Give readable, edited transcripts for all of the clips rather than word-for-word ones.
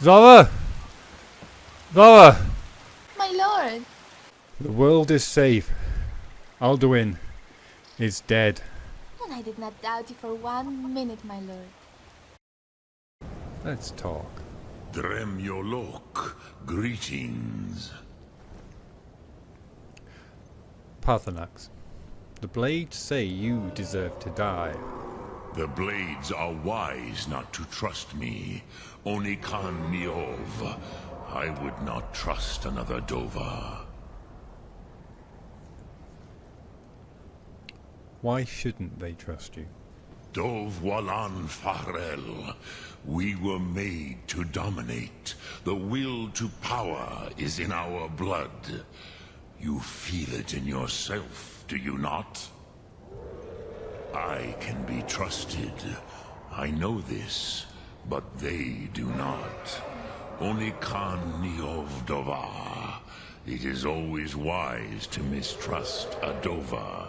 Zara! Zara! My lord! The world is safe. Alduin is dead. And I did not doubt you for 1 minute, my lord. Let's talk. Dremyolok, greetings. Parthenax, the Blades say you deserve to die. The Blades are wise not to trust me. Onikan Miov. I would not trust another Dova. Why shouldn't they trust you? Dov Walan Farel. We were made to dominate. The will to power is in our blood. You feel it in yourself, do you not? I can be trusted. I know this, but they do not. Onikan Niov Dova. It is always wise to mistrust a Dova.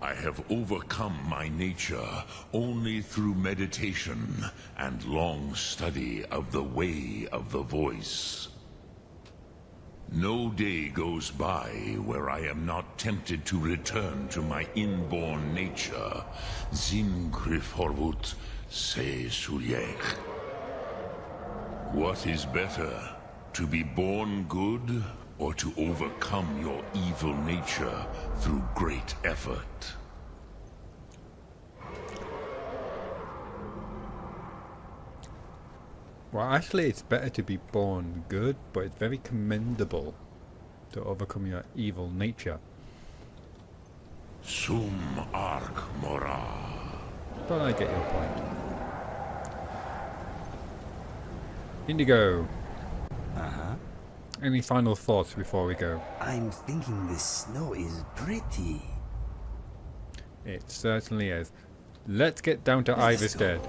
I have overcome my nature only through meditation and long study of the way of the voice. No day goes by where I am not tempted to return to my inborn nature. Zimgrifhorvut se sulyek. What is better, to be born good or to overcome your evil nature through great effort? Well, actually, it's better to be born good, but it's very commendable to overcome your evil nature. Sum arc mora. But I get your point. Indigo, any final thoughts before we go? I'm thinking the snow is pretty. It certainly is. Let's get down to Let's Iverstead.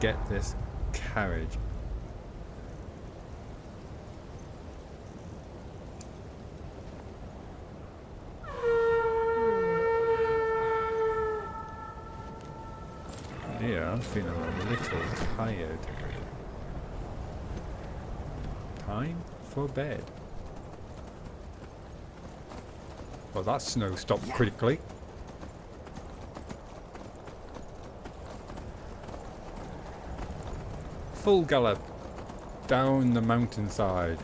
Get this carriage. Yeah, I'm feeling a little tired. Time for bed. Well, that snow stopped quickly. Full gallop down the mountainside.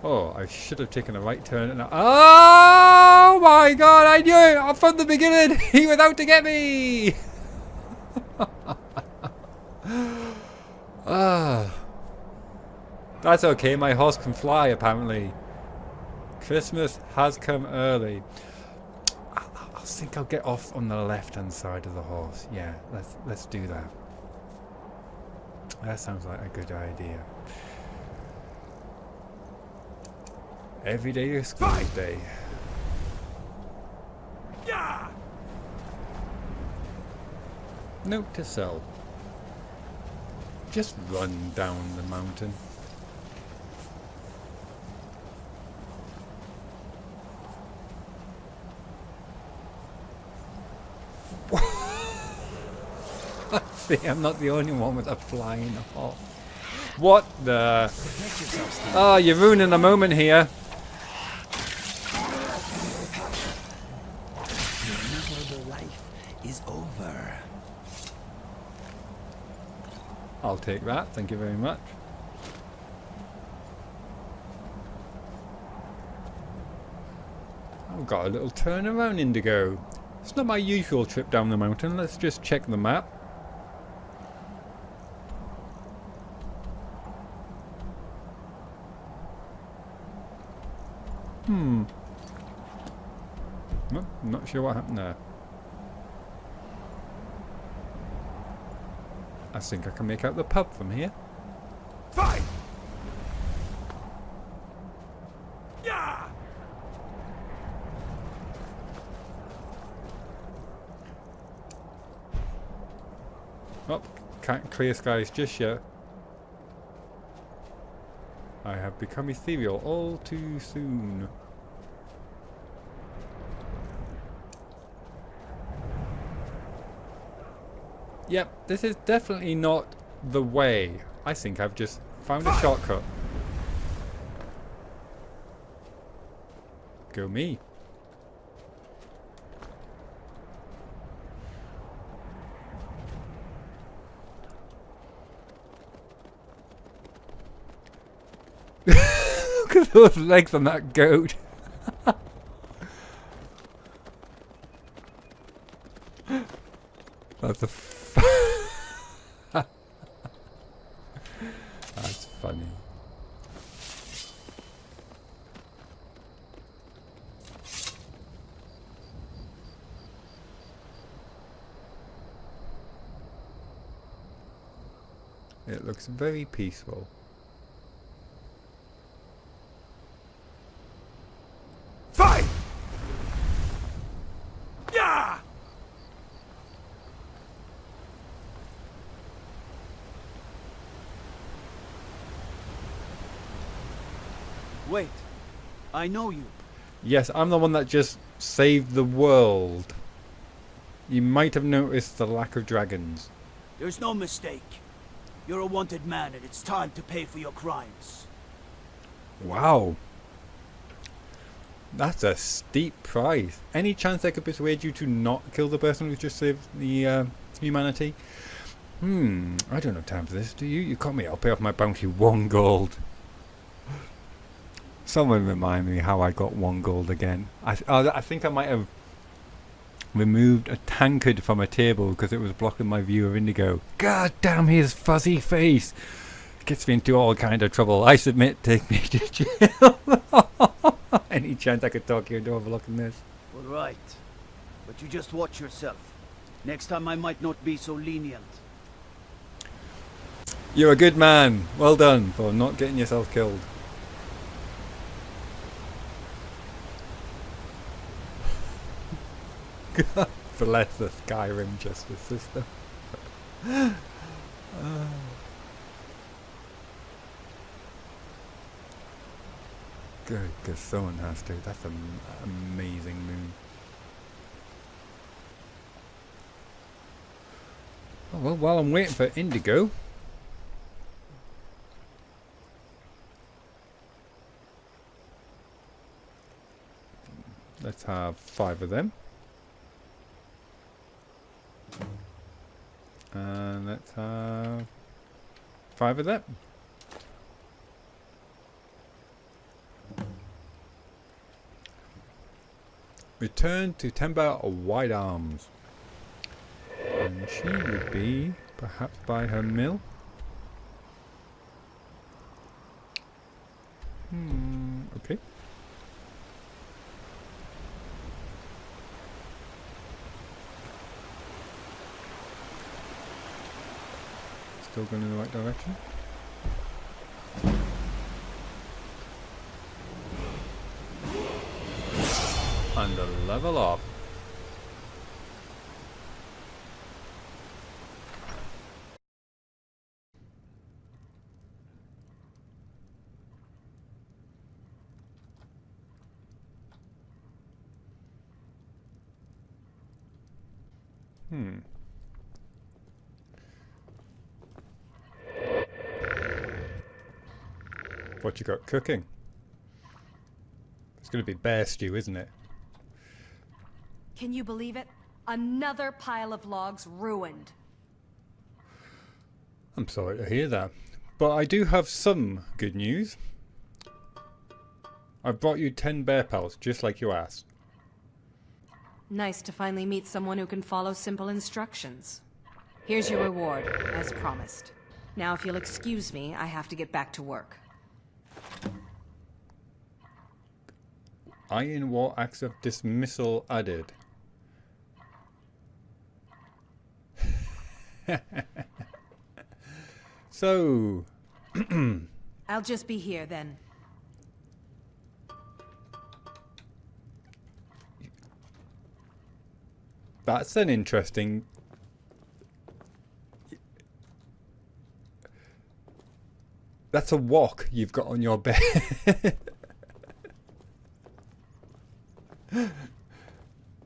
Oh, I should have taken a right turn. And oh my god, I knew it from the beginning! He was out to get me! That's okay, my horse can fly apparently. Christmas has come early. I think I'll get off on the left hand side of the horse. Yeah, let's do that. That sounds like a good idea. Every day is school day. Yeah. Note to self. Just run down the mountain. See, I'm not the only one with a flying horse. What the? Oh, you're ruining the moment here. Your miserable life is over. I'll take that, thank you very much. I've got a little turn around, Indigo. It's not my usual trip down the mountain. Let's just check the map. No, not sure what happened there. I think I can make out the pub from here. Fight! Yeah! Oh, can't clear skies just yet. I have become ethereal all too soon. Yep, this is definitely not the way. I think I've just found a shortcut. Go me. Look at those legs on that goat. That's a that's funny. It looks very peaceful. Fight! Yeah! Wait, I know you. Yes, I'm the one that just saved the world. You might have noticed the lack of dragons. There's no mistake. You're a wanted man and it's time to pay for your crimes. Wow. That's a steep price. Any chance I could persuade you to not kill the person who's just saved the humanity? I don't have time for this, do you? You caught me, I'll pay off my bounty 1 gold. Someone remind me how I got 1 gold again. I think I might have removed a tankard from a table because it was blocking my view of Indigo. God damn his fuzzy face! Gets me into all kind of trouble. I submit, take me to jail. Any chance I could talk you into overlooking this? All right. But you just watch yourself. Next time I might not be so lenient. You're a good man. Well done for not getting yourself killed. God bless the Skyrim justice system. Good, because someone has to. That's an amazing move. Oh, well, while I'm waiting for Indigo, let's have 5 of them. And let's have 5 of them. Return to Timber White Arms. And she would be perhaps by her mill. Okay. Still going in the right direction. And a level up. What you got cooking? It's going to be bear stew, isn't it? Can you believe it? Another pile of logs ruined. I'm sorry to hear that. But I do have some good news. I've brought you 10 bear pelts, just like you asked. Nice to finally meet someone who can follow simple instructions. Here's your reward, as promised. Now if you'll excuse me, I have to get back to work. Iron War Axe of Dismissal added. So... I'll just be here then. That's an interesting... That's a wok you've got on your bed.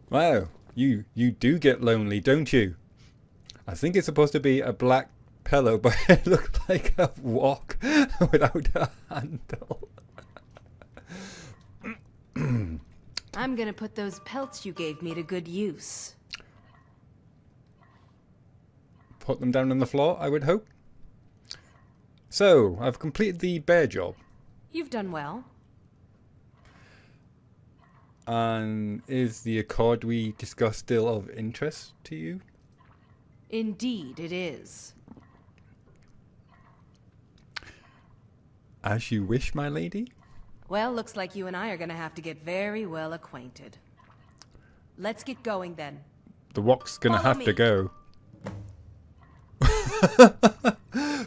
Wow, you do get lonely, don't you? I think it's supposed to be a black pillow, but it looked like a wok without a handle. I'm gonna put those pelts you gave me to good use. Put them down on the floor, I would hope. So, I've completed the bear job. You've done well. And is the accord we discussed still of interest to you? Indeed, it is. As you wish, my lady. Well, looks like you and I are gonna have to get very well acquainted. Let's get going then. The wok's gonna Follow have me. to go.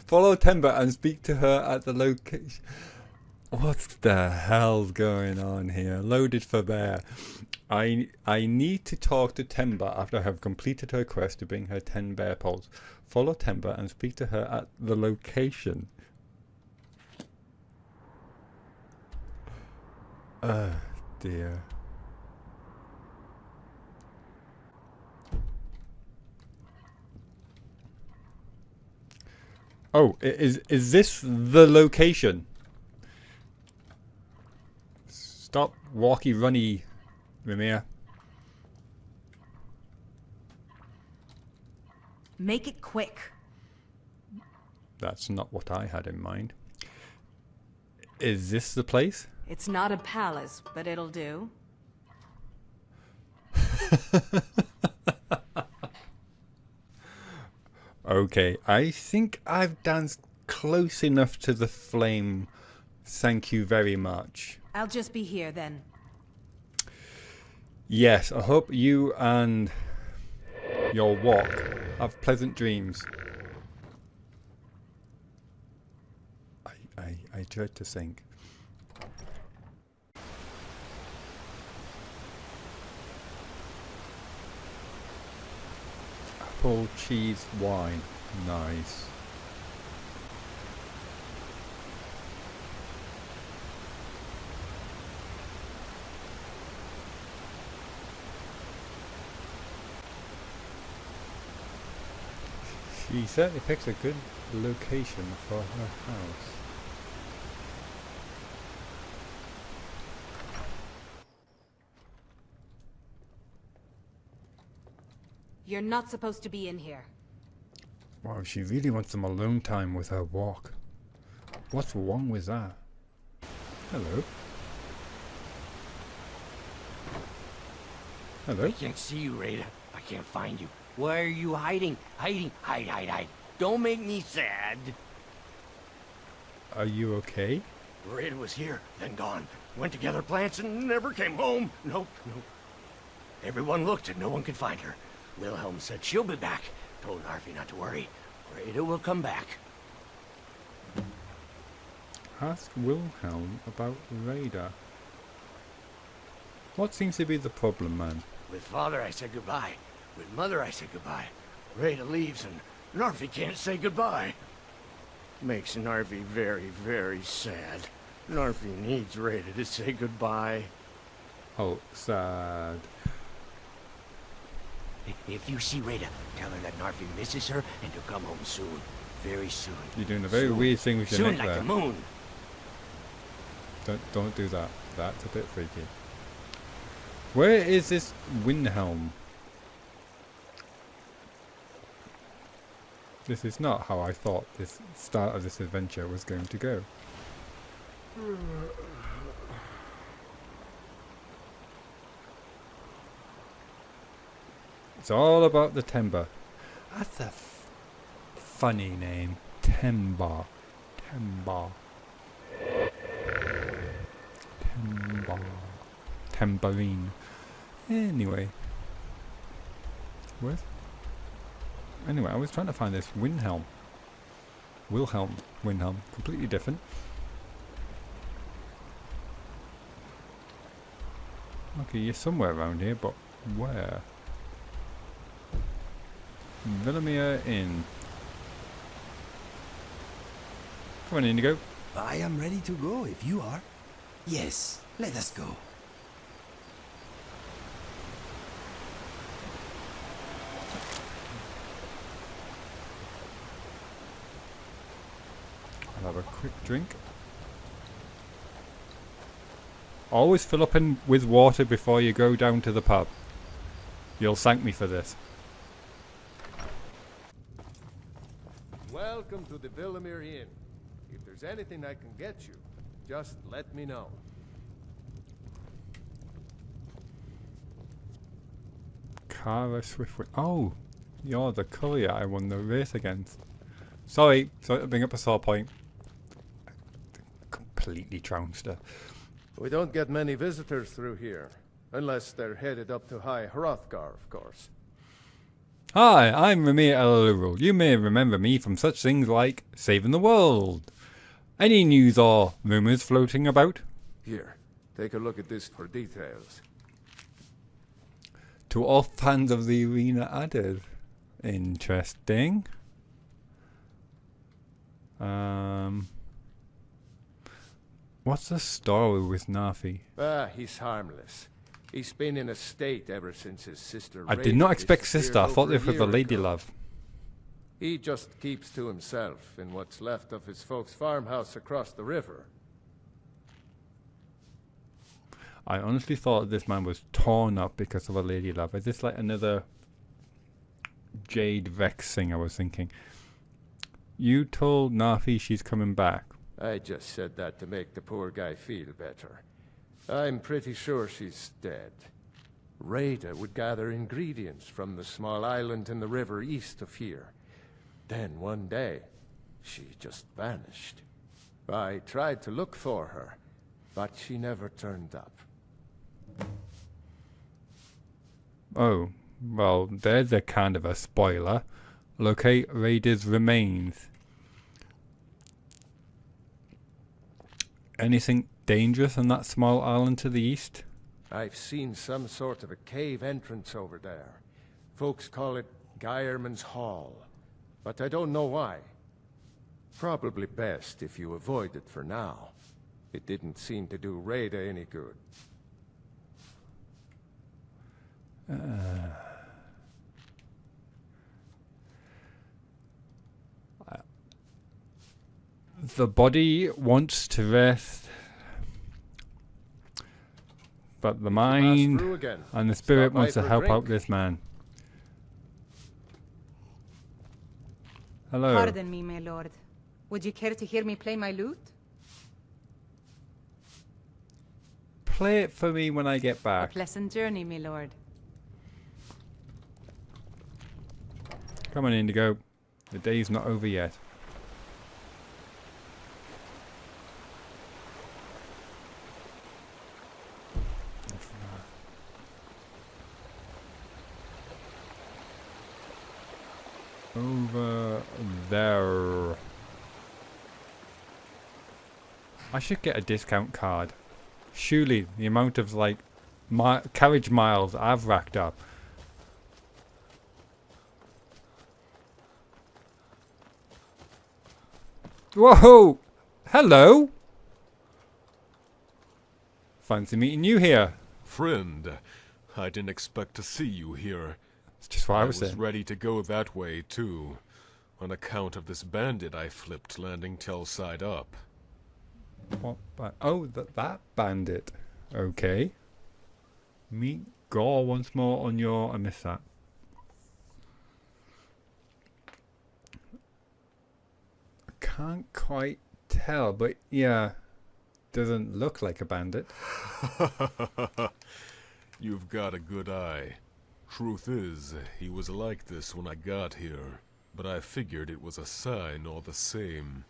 Follow Timber and speak to her at the location. What the hell's going on here? Loaded for bear. I need to talk to Timber after I have completed her quest to bring her 10 bear poles. Follow Timber and speak to her at the location. Oh dear. Oh, is this the location? Stop walkie runny, Raimyr. Make it quick. That's not what I had in mind. Is this the place? It's not a palace, but it'll do. Okay, I think I've danced close enough to the flame. Thank you very much. I'll just be here then. Yes, I hope you and your walk have pleasant dreams. I dread to think. Apple, cheese, wine. Nice. She certainly picks a good location for her house. You're not supposed to be in here. Wow, she really wants some alone time with her walk. What's wrong with that? Hello. Hello. I can't see you, Rada. I can't find you. Why are you hiding? Hiding. Hide, hide, hide. Don't make me sad. Are you okay? Rada was here, then gone. Went to gather plants and never came home. Nope, nope. Everyone looked and no one could find her. Wilhelm said she'll be back. Told Narfi not to worry. Rada will come back. Ask Wilhelm about Rada. What seems to be the problem, man? With father I said goodbye. With mother I said goodbye. Rada leaves and Narfi can't say goodbye. Makes Narfi very, very sad. Narfi needs Rada to say goodbye. Oh, sad. If you see Rada, tell her that Narfi misses her and to come home soon. Very soon. You're doing a very Soon. weird thing with your Soon neck like there. the moon. Don't do that. That's a bit freaky. Where is this Wilhelm? This is not how I thought this start of this adventure was going to go. It's all about the timber. That's a funny name. Timber. Timber. Timber. Tambourine. Anyway. Where's... Anyway, I was trying to find this Wilhelm. Wilhelm. Completely different. Okay, you're somewhere around here, but where? Raimyr Inn. Come on, Indigo. I am ready to go if you are. Yes, let us go. drink. Always fill up with water before you go down to the pub. You'll thank me for this. Welcome to the Raimyr Inn. If there's anything I can get you, just let me know. Kara Swiftwind. Oh, you're the courier I won the race against. Sorry to bring up a sore point. Completely trounced her. We don't get many visitors through here, unless they're headed up to High Hrothgar, of course. Hi, I'm Raimyr. You may remember me from such things like saving the world. Any news or rumours floating about? Here, take a look at this for details. To all fans of the arena added. Interesting. What's the story with Nafi? He's harmless. He's been in a state ever since his sister I did not expect sister. I thought this this was a lady love. He just keeps to himself in what's left of his folks' farmhouse across the river. I honestly thought this man was torn up because of a lady love. Is this like another Jade Vex thing? I was thinking. You told Nafi she's coming back. I just said that to make the poor guy feel better. I'm pretty sure she's dead. Raida would gather ingredients from the small island in the river east of here. Then one day, she just vanished. I tried to look for her, but she never turned up. Oh, well, there's a kind of a spoiler. Locate Raida's remains. Anything dangerous on that small island to the east? I've seen some sort of a cave entrance over there. Folks call it Geirman's Hall, but I don't know why. Probably best if you avoid it for now. It didn't seem to do Raida any good. The body wants to rest, but the mind and the spirit wants to help out this man. Hello. Pardon me, my lord. Would you care to hear me play my lute? Play it for me when I get A back. pleasant journey, my lord. Come on, Indigo. The day's not over yet. Over there. I should get a discount card. Surely the amount of like carriage miles I've racked up. Whoa! Hello! Fancy meeting you here. Friend, I didn't expect to see you here. That's just what I was saying. Ready to go that way, too. On account of this bandit I flipped landing tail side up. What oh, that bandit. Okay. Meet Gore once more on your... I missed that. I can't quite tell, but yeah. Doesn't look like a bandit. You've got a good eye. Truth is, he was like this when I got here, but I figured it was a sign all the same.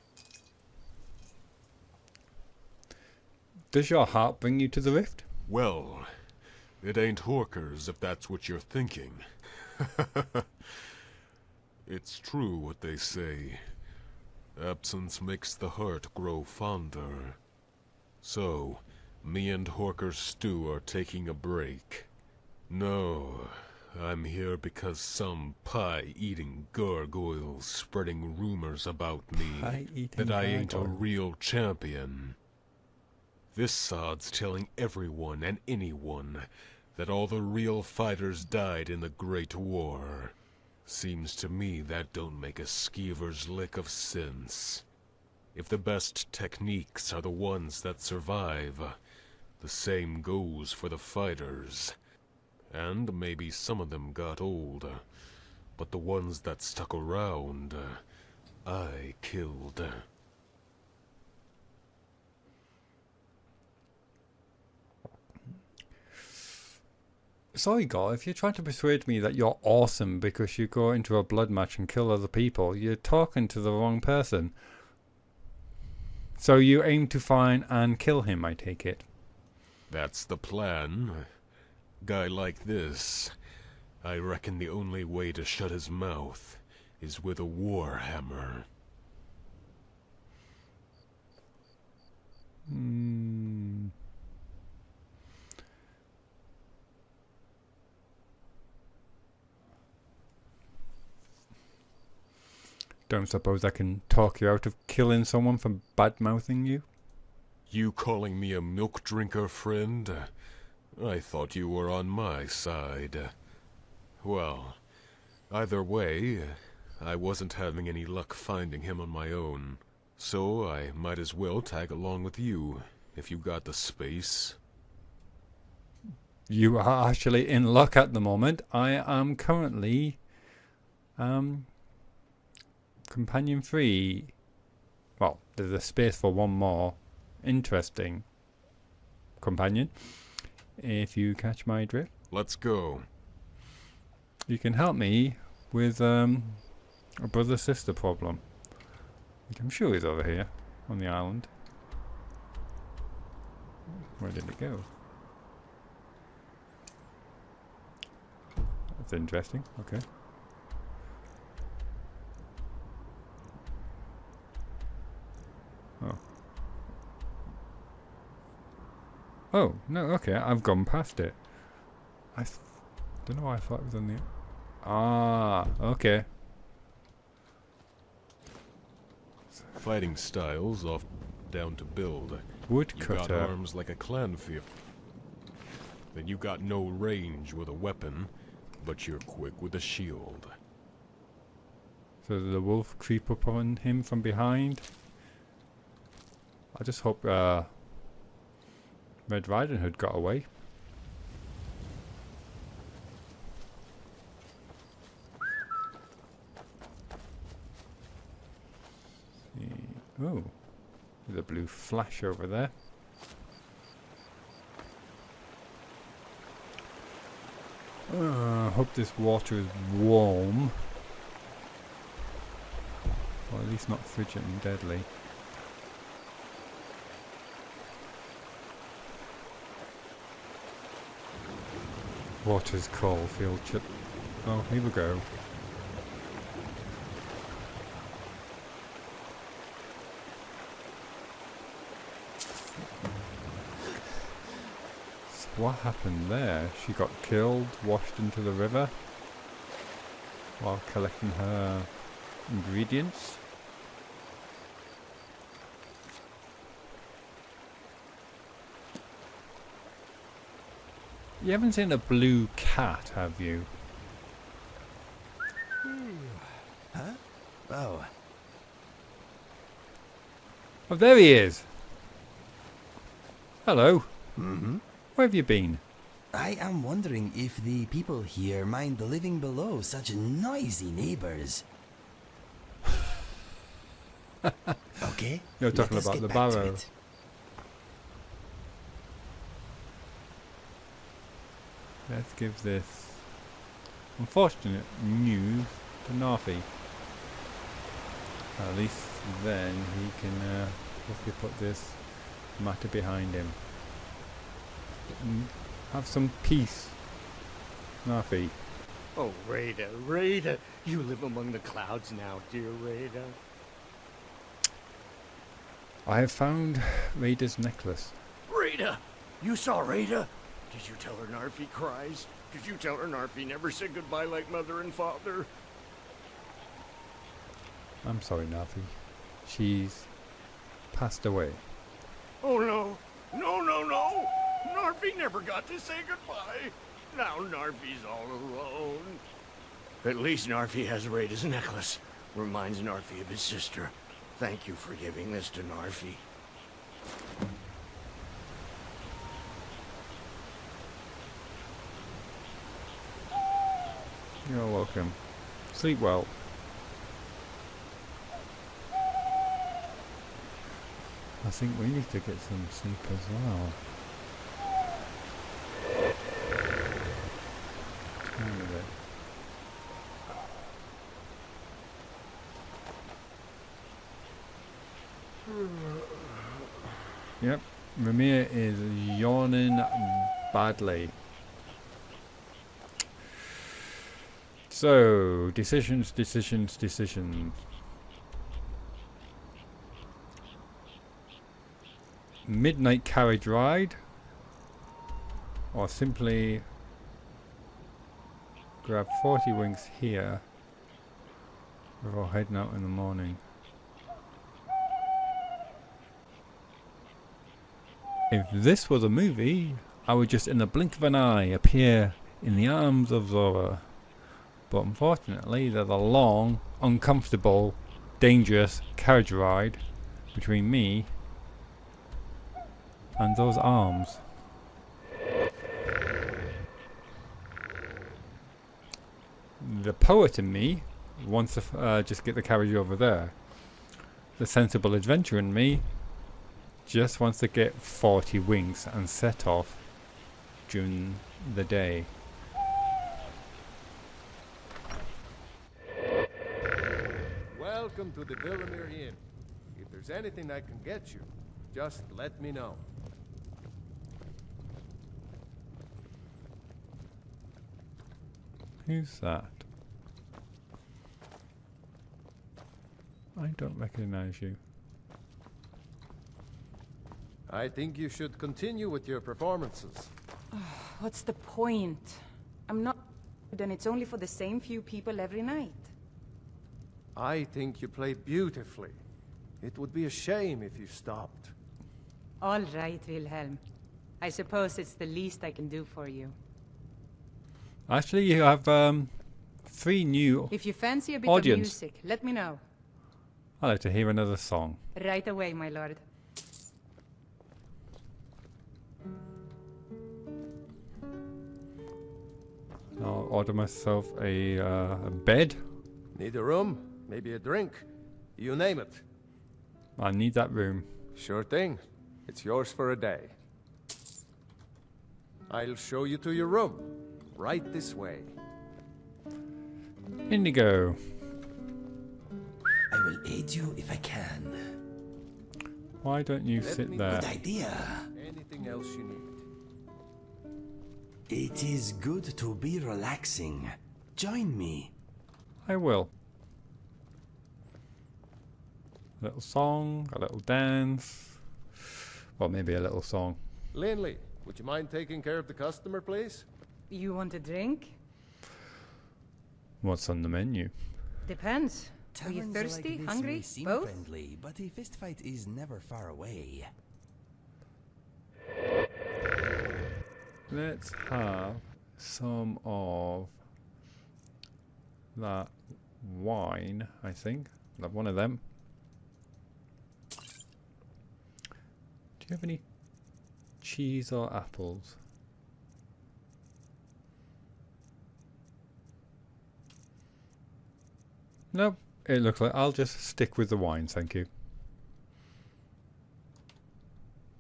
Does your heart bring you to the rift? Well, it ain't Horkers if that's what you're thinking. It's true what they say. Absence makes the heart grow fonder. So, me and Horker Stew are taking a break. No, I'm here because some pie-eating gargoyle's spreading rumors about me that I ain't a real champion. This sod's telling everyone and anyone that all the real fighters died in the Great War. Seems to me that don't make a skeever's lick of sense. If the best techniques are the ones that survive, the same goes for the fighters. And maybe some of them got old, but the ones that stuck around, I killed. Sorry, God, if you're trying to persuade me that you're awesome because you go into a blood match and kill other people, you're talking to the wrong person. So you aim to find and kill him, I take it. That's the plan. Guy like this, I reckon the only way to shut his mouth is with a warhammer. Don't suppose I can talk you out of killing someone for bad-mouthing you? You calling me a milk drinker, friend? I thought you were on my side. Well, either way, I wasn't having any luck finding him on my own. So I might as well tag along with you, if you got the space. You are actually in luck at the moment. I am currently companion 3. Well, there's a space for one more interesting companion, if you catch my drift. Let's go. You can help me with a brother-sister problem, which I'm sure is over here on the island. Where did it go? That's interesting. Okay. Oh. Oh, no, okay, I've gone past it. I don't know why I thought it was on the... Ah, okay. Fighting styles off down to build. Woodcutter. You got arms like a clanfield. Then you got no range with a weapon, but you're quick with a shield. So the wolf creep up on him from behind. I just hope Red Riding Hood got away. Oh, there's a blue flash over there. I hope this water is warm. Or at least not frigid and deadly. Water's cold, field chip. Oh, here we go. So what happened there? She got killed, washed into the river while collecting her ingredients. You haven't seen a blue cat, have you? Huh? Oh. Oh, there he is! Hello. Mm-hmm. Where have you been? I am wondering if the people here mind living below such noisy neighbors. Okay. You're talking about the barrow. Let's give this unfortunate news to Narfi. At least then he can hopefully put this matter behind him. And have some peace, Narfi. Oh, Rada, Rada, you live among the clouds now, dear Rada. I have found Rada's necklace. Rada! You saw Rada? Did you tell her Narfi cries? Did you tell her Narfi never said goodbye like mother and father? I'm sorry, Narfi. She's passed away. Oh no! No, no, no! Narfi never got to say goodbye! Now Narfi's all alone. At least Narfi has Rada's necklace. Reminds Narfi of his sister. Thank you for giving this to Narfi. You're welcome. Sleep well. I think we need to get some sleep as well. Tiny bit. Yep, Raimyr is yawning badly. So, decisions. Midnight carriage ride, or simply grab 40 wings here before heading out in the morning. If this was a movie, I would just in the blink of an eye appear in the arms of Azura. But unfortunately, there's a long, uncomfortable, dangerous carriage ride between me and those arms. The poet in me wants to just get the carriage over there. The sensible adventurer in me just wants to get 40 wings and set off during the day. Welcome to the Belda Inn. If there's anything I can get you, just let me know. Who's that? I don't recognize you. I think you should continue with your performances. What's the point? I'm not... Then it's only for the same few people every night. I think you play beautifully. It would be a shame if you stopped. All right, Wilhelm. I suppose it's the least I can do for you. Actually, you have 3 new If you fancy a bit audience. of music, let me know. I'd like to hear another song. Right away, my lord. I'll order myself a bed. Need a room? Maybe a drink? You name it. I need that room. Sure thing. It's yours for a day. I'll show you to your room. Right this way. Indigo. I will aid you if I can. Why don't you sit there? Good idea. Anything else you need? It is good to be relaxing. Join me. I will. A little song, a little dance. Or maybe a little song. Linley, would you mind taking care of the customer, please? You want a drink? What's on the menu? Depends. Are you Taverns thirsty? like this Hungry? may seem Both? friendly, but a fist fight is never far away. Let's have some of that wine, I think. I'll have one of them. Do you have any cheese or apples? Nope. It looks like I'll just stick with the wine, thank you.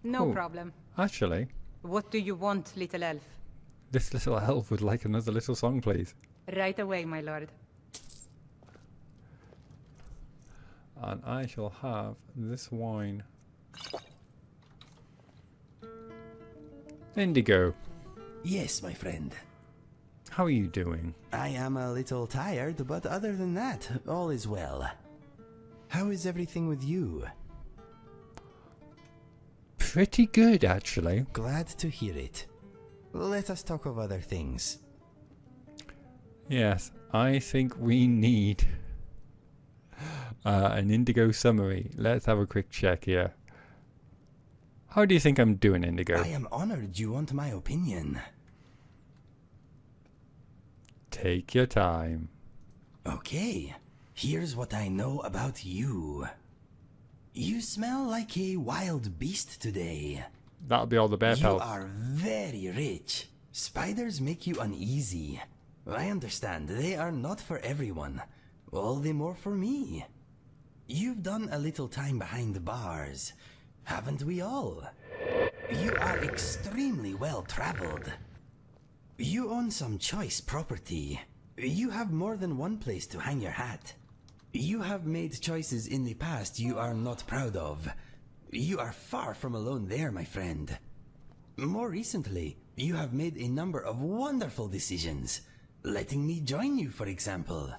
No Oh. problem. Actually, What do you want, little elf? this little elf would like another little song, please. Right away, my lord. And I shall have this wine. Indigo, Yes, my friend. how are you doing? I am a little tired, but other than that, all is well. How is everything with you? Pretty good, actually. Glad to hear it. Let us talk of other things. Yes, I think we need an Indigo summary. Let's have a quick check here. How do you think I'm doing, Indigo? I am honored you want my opinion. Take your time. Okay, here's what I know about you. You smell like a wild beast today. That'll be all the bear You pelts. are very rich. Spiders make you uneasy. I understand, they are not for everyone. All the more for me. You've done a little time behind the bars, haven't we all? You are extremely well traveled. You own some choice property. You have more than one place to hang your hat. You have made choices in the past you are not proud of. You are far from alone there, my friend. More recently, you have made a number of wonderful decisions. Letting me join you, for example.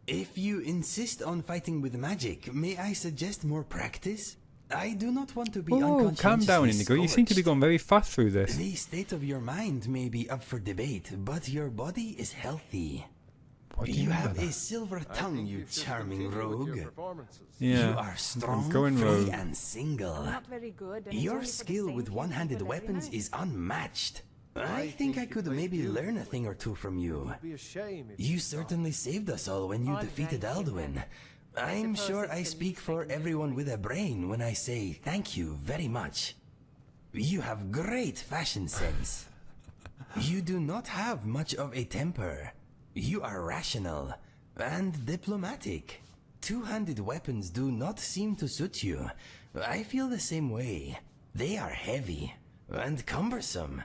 If you insist on fighting with magic, may I suggest more practice? I do not want to be unconscientiously calm down, Indigo. You seem to be going very fast through this. The state of your mind may be up for debate, but your body is healthy. What do you You mean by have that? a silver tongue, you charming rogue. Yeah, You are strong, going free, rogue. and single. Not very good. And it's Your only for the skill same with few one-handed people every weapons night. is unmatched. I think I could maybe learn a thing or two from you. It'd be a shame if You certainly saved us all when you All defeated right, Alduin. I'm suppose sure it's I the speak least I for can do everyone for with a brain when I say thank you very much. You have great fashion sense. You do not have much of a temper. You are rational and diplomatic. Two-handed weapons do not seem to suit you. I feel the same way. They are heavy and cumbersome.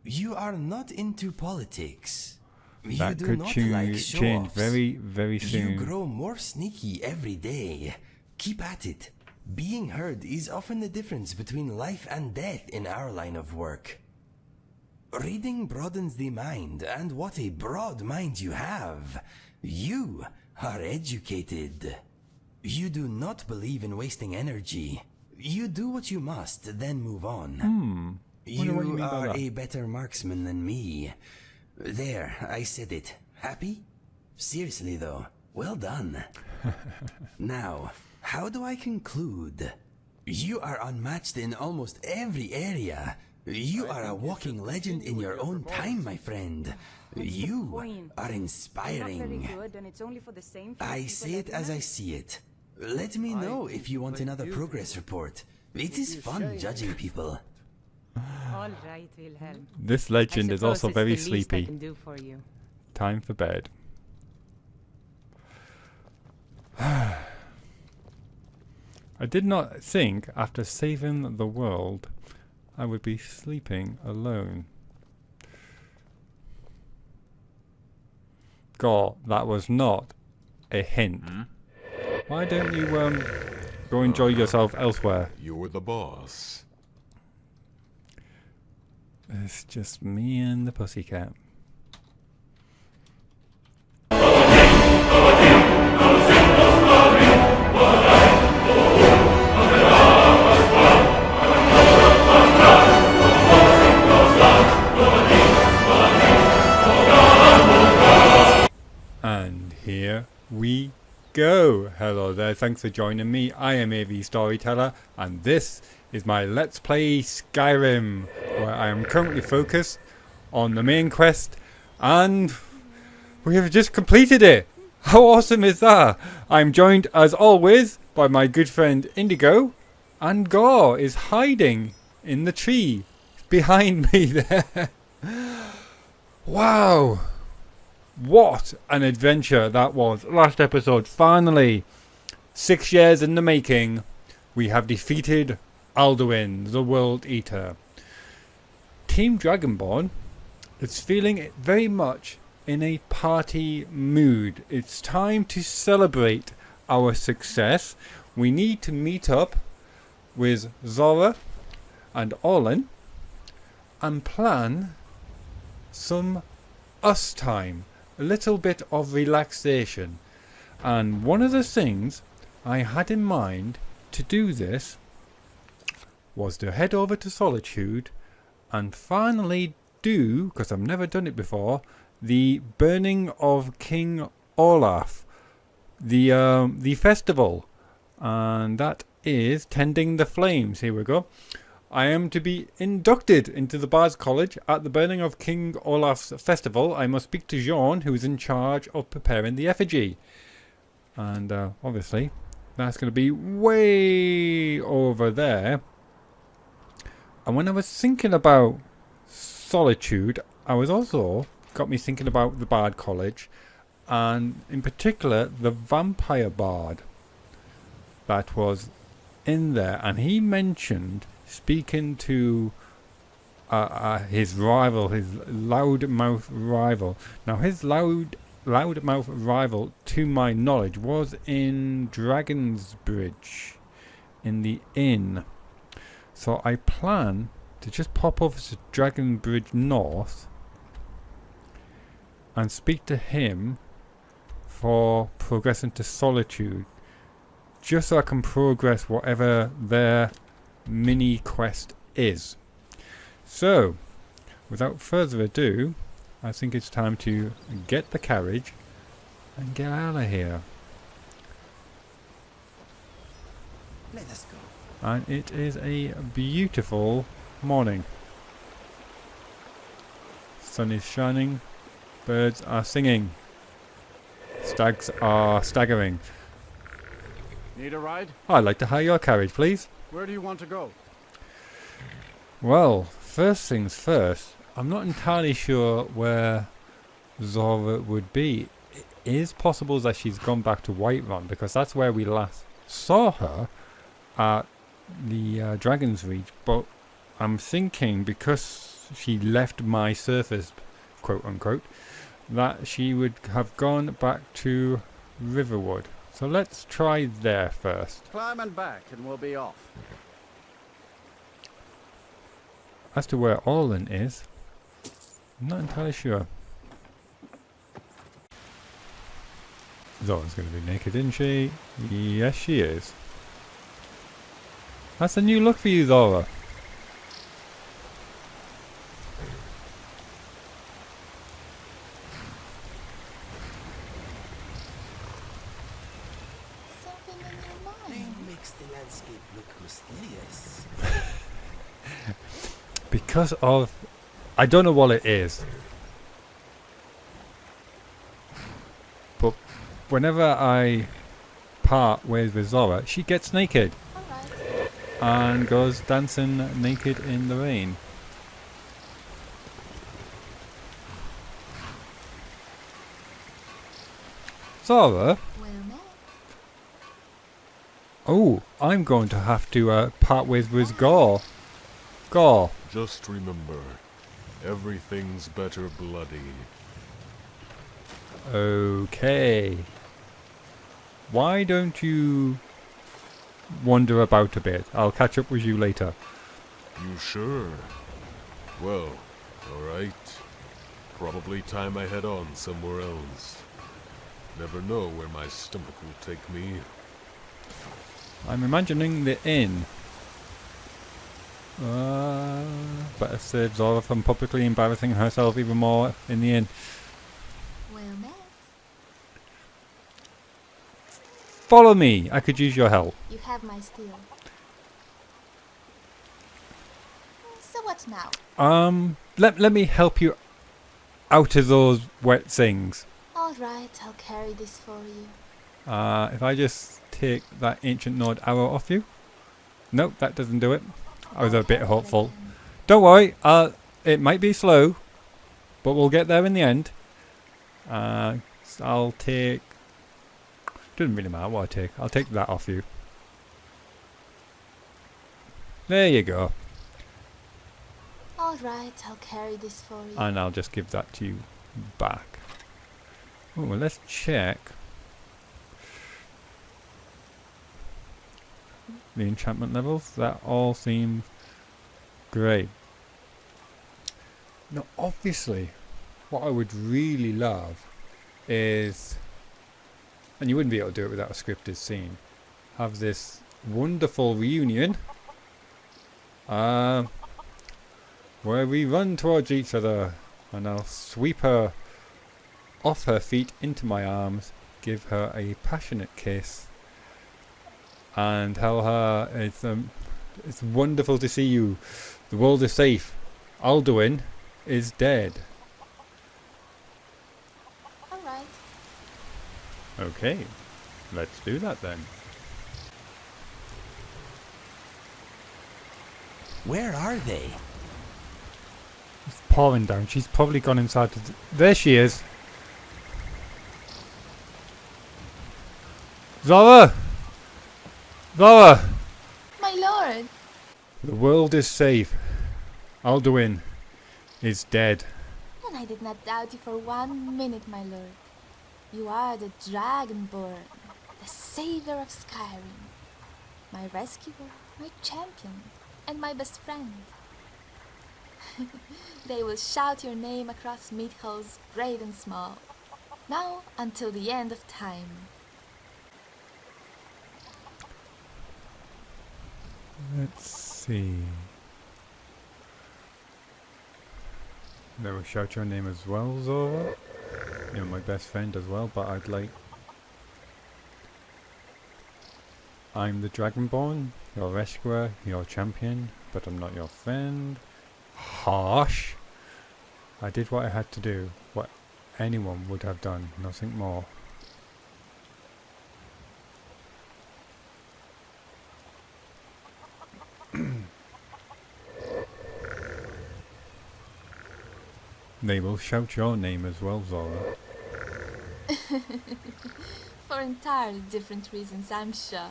You are not into politics. You That do could not like change show-offs. very, very You soon. grow more sneaky every day. Keep at it. Being heard is often the difference between life and death in our line of work. Reading broadens the mind, and what a broad mind you have. You are educated. You do not believe in wasting energy. You do what you must, then move on. Wonder what you You mean by are that. a better marksman than me. There, I said it. Happy? Seriously though, well done. Now, how do I conclude? You are unmatched in almost every area. You are a walking legend in your own time, my friend. You point? are Not very inspiring. good, and it's only for the same few I people say it every as I night. see it. Let me know if you want another progress report. It is fun judging people. All right, Wilhelm. This legend is also very I sleepy. can do for you. Time for bed. I did not think, after saving the world, I would be sleeping alone. God, that was not a hint. Why don't you go enjoy yourself elsewhere? You're the boss. It's just me and the pussycat. And here we go. Hello there, thanks for joining me. I am AVStoryteller, and this is my Let's Play Skyrim, where I am currently focused on the main quest, and we have just completed it. How awesome is that? I'm joined, as always, by my good friend Indigo, and Gore is hiding in the tree behind me there. Wow. What an adventure that was. Last episode, finally, 6 years in the making, we have defeated Alduin, the World Eater. Team Dragonborn is feeling it very much in a party mood. It's time to celebrate our success. We need to meet up with Zora and Orlin and plan some us time. A little bit of relaxation. And one of the things I had in mind to do this was to head over to Solitude and finally do, because I've never done it before, the burning of King Olaf, the festival, and that is tending the flames. Here we go. I am to be inducted into the Bards College at the burning of King Olaf's festival. I must speak to Jean, who is in charge of preparing the effigy. And obviously, That's going to be way over there. And when I was thinking about Solitude, I was also got me thinking about the Bard College, and in particular the Vampire Bard that was in there. And he mentioned speaking to his rival, his loudmouth rival. Now his loudmouth rival, to my knowledge, was in Dragon's Bridge, in the inn. So I plan to just pop over to Dragon Bridge North and speak to him for progressing to Solitude, just so I can progress whatever their mini quest is. So, without further ado, I think it's time to get the carriage and get out of here. Let us go. And it is a beautiful morning. Sun is shining, birds are singing, stags are staggering. Need a ride? I'd like to hire your carriage, please. Where do you want to go? Well, first things first, I'm not entirely sure where Zora would be. It is possible that she's gone back to Whiterun, because that's where we last saw her at the Dragon's Reach. But I'm thinking, because she left my surface, quote unquote, that she would have gone back to Riverwood. So let's try there first. Climb and back and we'll be off. As to where Orlin is, I'm not entirely sure. Zora's going to be naked, isn't she? Yes, she is. That's a new look for you, Zora. Something in your mind. Rain makes the landscape look mysterious. Because of... I don't know what it is. But whenever I part ways with Zora, she gets naked. Alright. And goes dancing naked in the rain. Zora? Well met. Oh, I'm going to have to part ways with Gore. Gore. Just remember, everything's better bloody. Okay. Why don't you wander about a bit? I'll catch up with you later. You sure? Well, alright. Probably time I head on somewhere else. Never know where my stomach will take me. I'm imagining the inn. Better save Zora from publicly embarrassing herself even more in the inn. Well met. Follow me. I could use your help. You have my steel. So what now? Let me help you out of those wet things. Alright, I'll carry this for you. If I just take that ancient node arrow off you. Nope, that doesn't do it. I was a bit hopeful. Don't worry, it might be slow, but we'll get there in the end. I'll take... Doesn't really matter what I take. I'll take that off you. There you go. Alright, I'll carry this for you. And I'll just give that to you back. Oh, well, let's check the enchantment levels. That all seems great. Now, obviously, what I would really love is, and you wouldn't be able to do it without a scripted scene, have this wonderful reunion where we run towards each other, and I'll sweep her off her feet into my arms, give her a passionate kiss, and tell her it's wonderful to see you. The world is safe. Alduin is dead. Alright. Okay, let's do that then. Where are they? It's pouring down. She's probably gone inside. There she is. Zora! Zora! My lord! The world is safe. Alduin is dead. And I did not doubt you for 1 minute, my lord. You are the Dragonborn, the savior of Skyrim, my rescuer, my champion, and my best friend. They will shout your name across meat halls, great and small, now until the end of time. Let's see. They will shout your name as well, Zora. You're my best friend as well, but I'd like... I'm the Dragonborn, your rescuer, your champion, but I'm not your friend. Harsh. I did what I had to do, what anyone would have done, nothing more. They will shout your name as well, Zora. For entirely different reasons, I'm sure.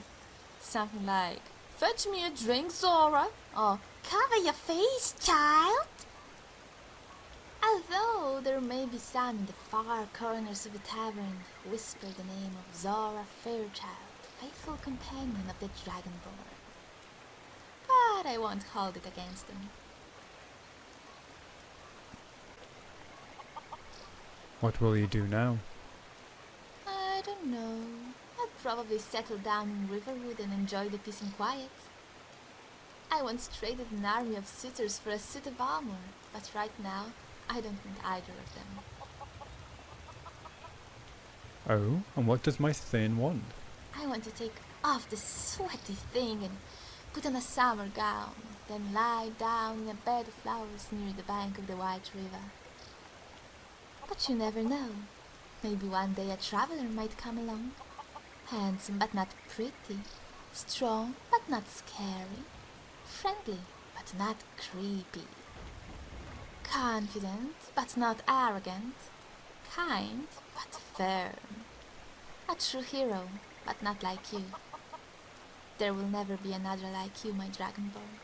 Something like, fetch me a drink, Zora, or cover your face, child. Although there may be some in the far corners of the tavern who whisper the name of Zora Fairchild, faithful companion of the Dragonborn. But I won't hold it against them. What will you do now? I don't know. I'll probably settle down in Riverwood and enjoy the peace and quiet. I once traded an army of suitors for a suit of armor, but right now, I don't need either of them. Oh, and what does my Thane want? I want to take off this sweaty thing and put on a summer gown, then lie down in a bed of flowers near the bank of the White River. But you never know. Maybe one day a traveler might come along. Handsome but not pretty. Strong but not scary. Friendly but not creepy. Confident but not arrogant. Kind but firm. A true hero but not like you. There will never be another like you, my Dragonborn.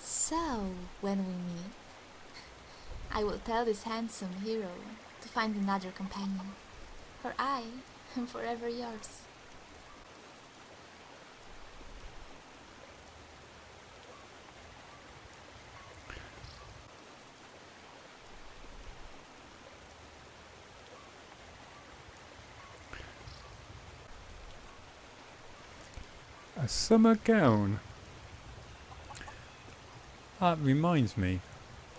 So, when we meet, I will tell this handsome hero to find another companion, for I am forever yours. A summer gown? That reminds me.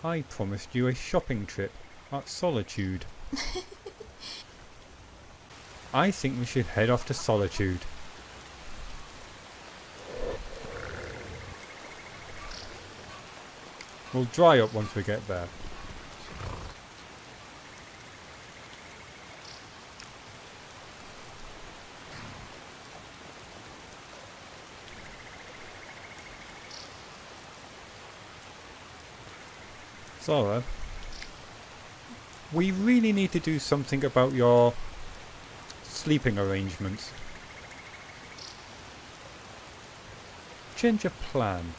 I promised you a shopping trip at Solitude. I think we should head off to Solitude. We'll dry up once we get there. Zora, we really need to do something about your sleeping arrangements. Change of plan.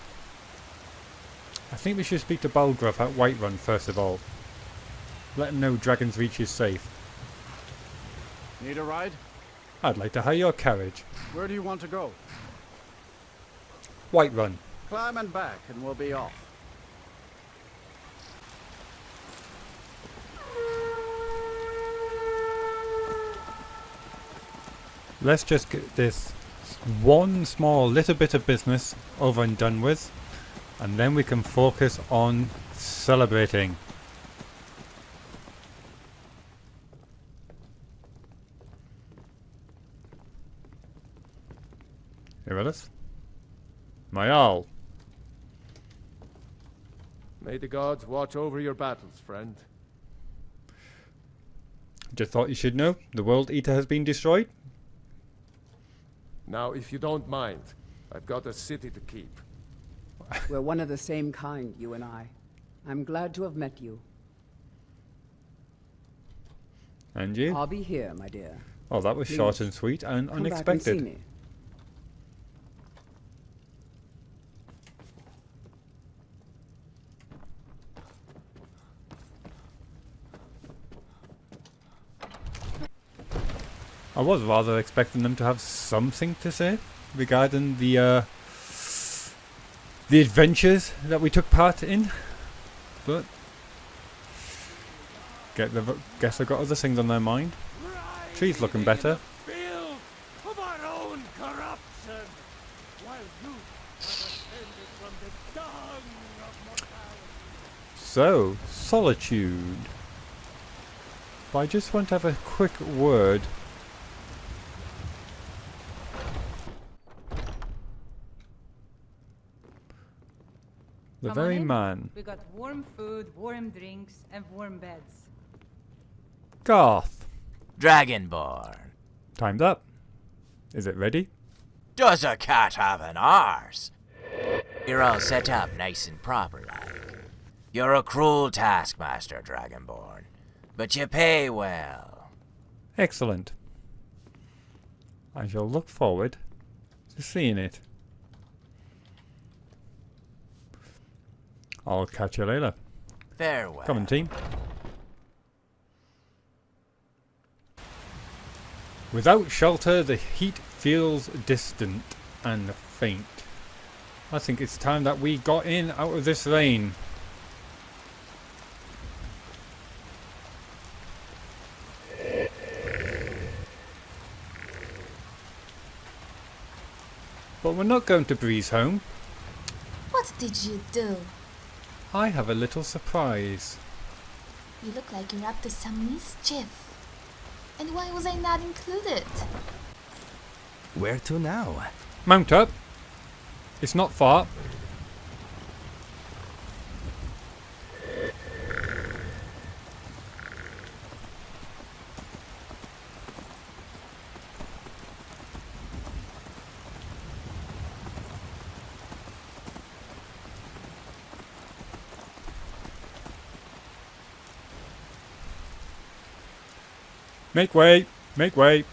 I think we should speak to Balgruuf at Whiterun first of all. Let him know Dragon's Reach is safe. Need a ride? I'd like to hire your carriage. Where do you want to go? Whiterun. Climb and back and we'll be off. Let's just get this one small little bit of business over and done with, and then we can focus on celebrating. You with us? Myrisi'l. May the gods watch over your battles, friend. Just thought you should know, the World Eater has been destroyed. Now, if you don't mind, I've got a city to keep. We're one of the same kind, you and I. I'm glad to have met you. And you? I'll be here, my dear. Oh, that was Please, short and sweet and come back and unexpected. see me. I was rather expecting them to have something to say regarding the adventures that we took part in, but guess they've got other things on their mind. Tree's looking better. Of our own corruption, while you have ascended from the dung of mortality. So, solitude. But I just want to have a quick word. The Come very on in. man. We got warm food, warm drinks, and warm beds. Garth. Dragonborn. Time's up. Is it ready? Does a cat have an arse? You're all set up nice and proper like. You're a cruel taskmaster, Dragonborn, but you pay well. Excellent. I shall look forward to seeing it. I'll catch you later. Farewell. Come on, team. Without shelter, the heat feels distant and faint. I think it's time that we got in out of this rain. But we're not going to breeze home. What did you do? I have a little surprise. You look like you're up to some mischief. And why was I not included? Where to now? Mount up. It's not far. Make way! Make way!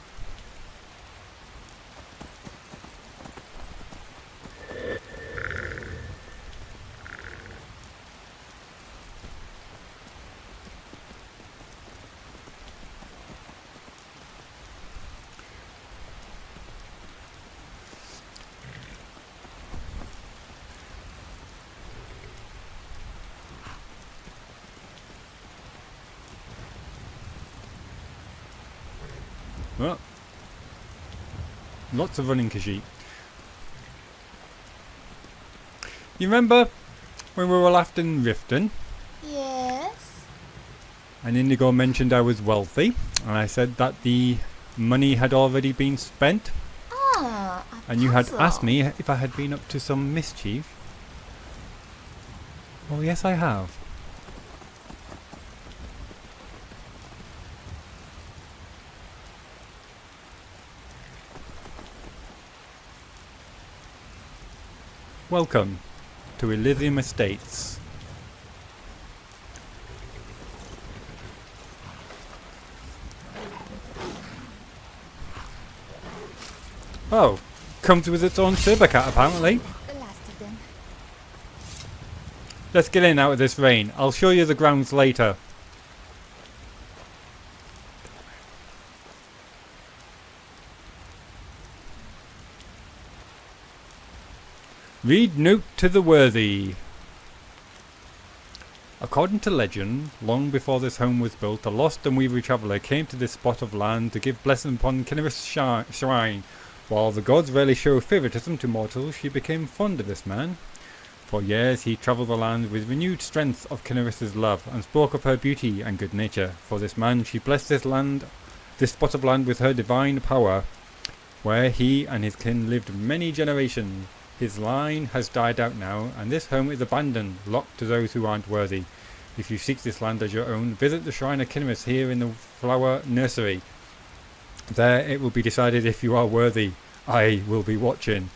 Well, lots of running, Khajiit. You remember when we were last in Riften? Yes? And Indigo mentioned I was wealthy, and I said that the money had already been spent. Ah, a And you had puzzle. asked me if I had been up to some mischief. Well, yes, I have. Welcome to Elysium Estates. Oh, comes with its own saber cat apparently. The last of them. Let's get in out of this rain. I'll show you the grounds later. Read Note to the Worthy. According to legend, long before this home was built, a lost and weary traveller came to this spot of land to give blessing upon Cineris' shrine. While the gods rarely show favoritism to mortals, she became fond of this man. For years he travelled the land with renewed strength of Cineris' love, and spoke of her beauty and good nature. For this man she blessed this spot of land with her divine power, where he and his kin lived many generations. His line has died out now, and this home is abandoned, locked to those who aren't worthy. If you seek this land as your own, visit the shrine of Cineris here in the flower nursery. There it will be decided if you are worthy. I will be watching.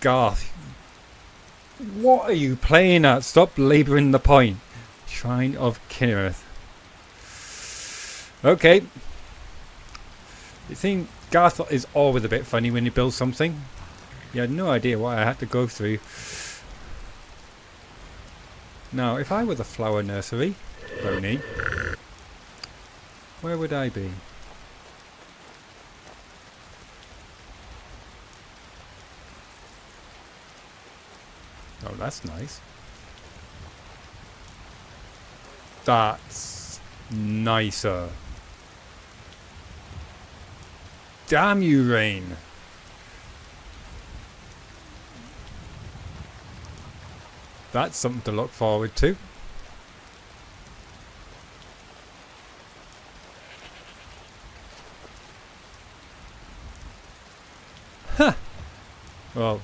Garth, What are you playing at? Stop labouring the point. Shrine of Kinnereth. Okay. You think Garth is always a bit funny when he builds something. You had no idea what I had to go through. Now, if I were the flower nursery, Boney, where would I be? Oh, that's nice. That's nicer. Damn you, Rain. That's something to look forward to. Huh. Well.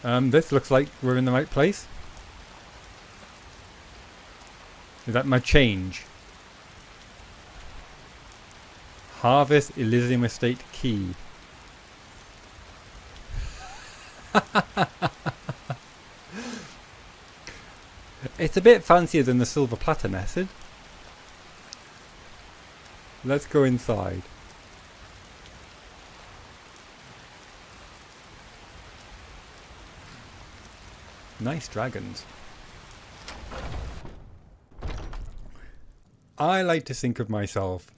This looks like we're in the right place. Is that my change? Harvest Elysium Estate Key. It's a bit fancier than the silver platter method. Let's go inside. Nice dragons. I like to think of myself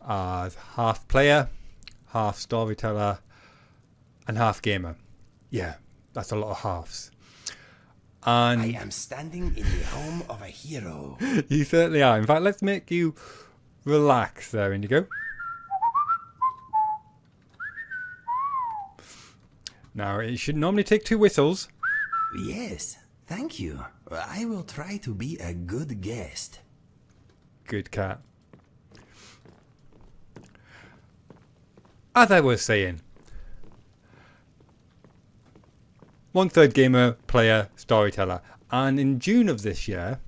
as half player, half storyteller, and half gamer. Yeah, that's a lot of halves. And I am standing in the home of a hero. You certainly are. In fact, let's make you relax there, Indigo. Now, it should normally take 2 whistles. Yes, thank you. I will try to be a good guest. Good cat. As I was saying, 1/3 gamer, player, storyteller. And in June of this year,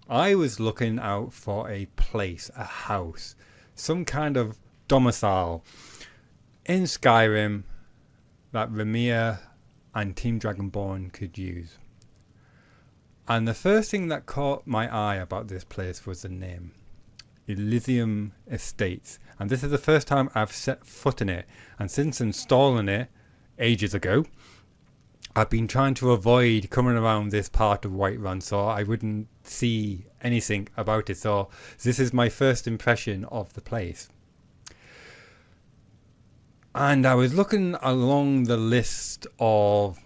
I was looking out for a place, a house, some kind of domicile in Skyrim that Raimyr and Team Dragonborn could use. And the first thing that caught my eye about this place was the name. Elysium Estates. And this is the first time I've set foot in it. And since installing it ages ago, I've been trying to avoid coming around this part of Whiterun so I wouldn't see anything about it. So this is my first impression of the place. And I was looking along the list of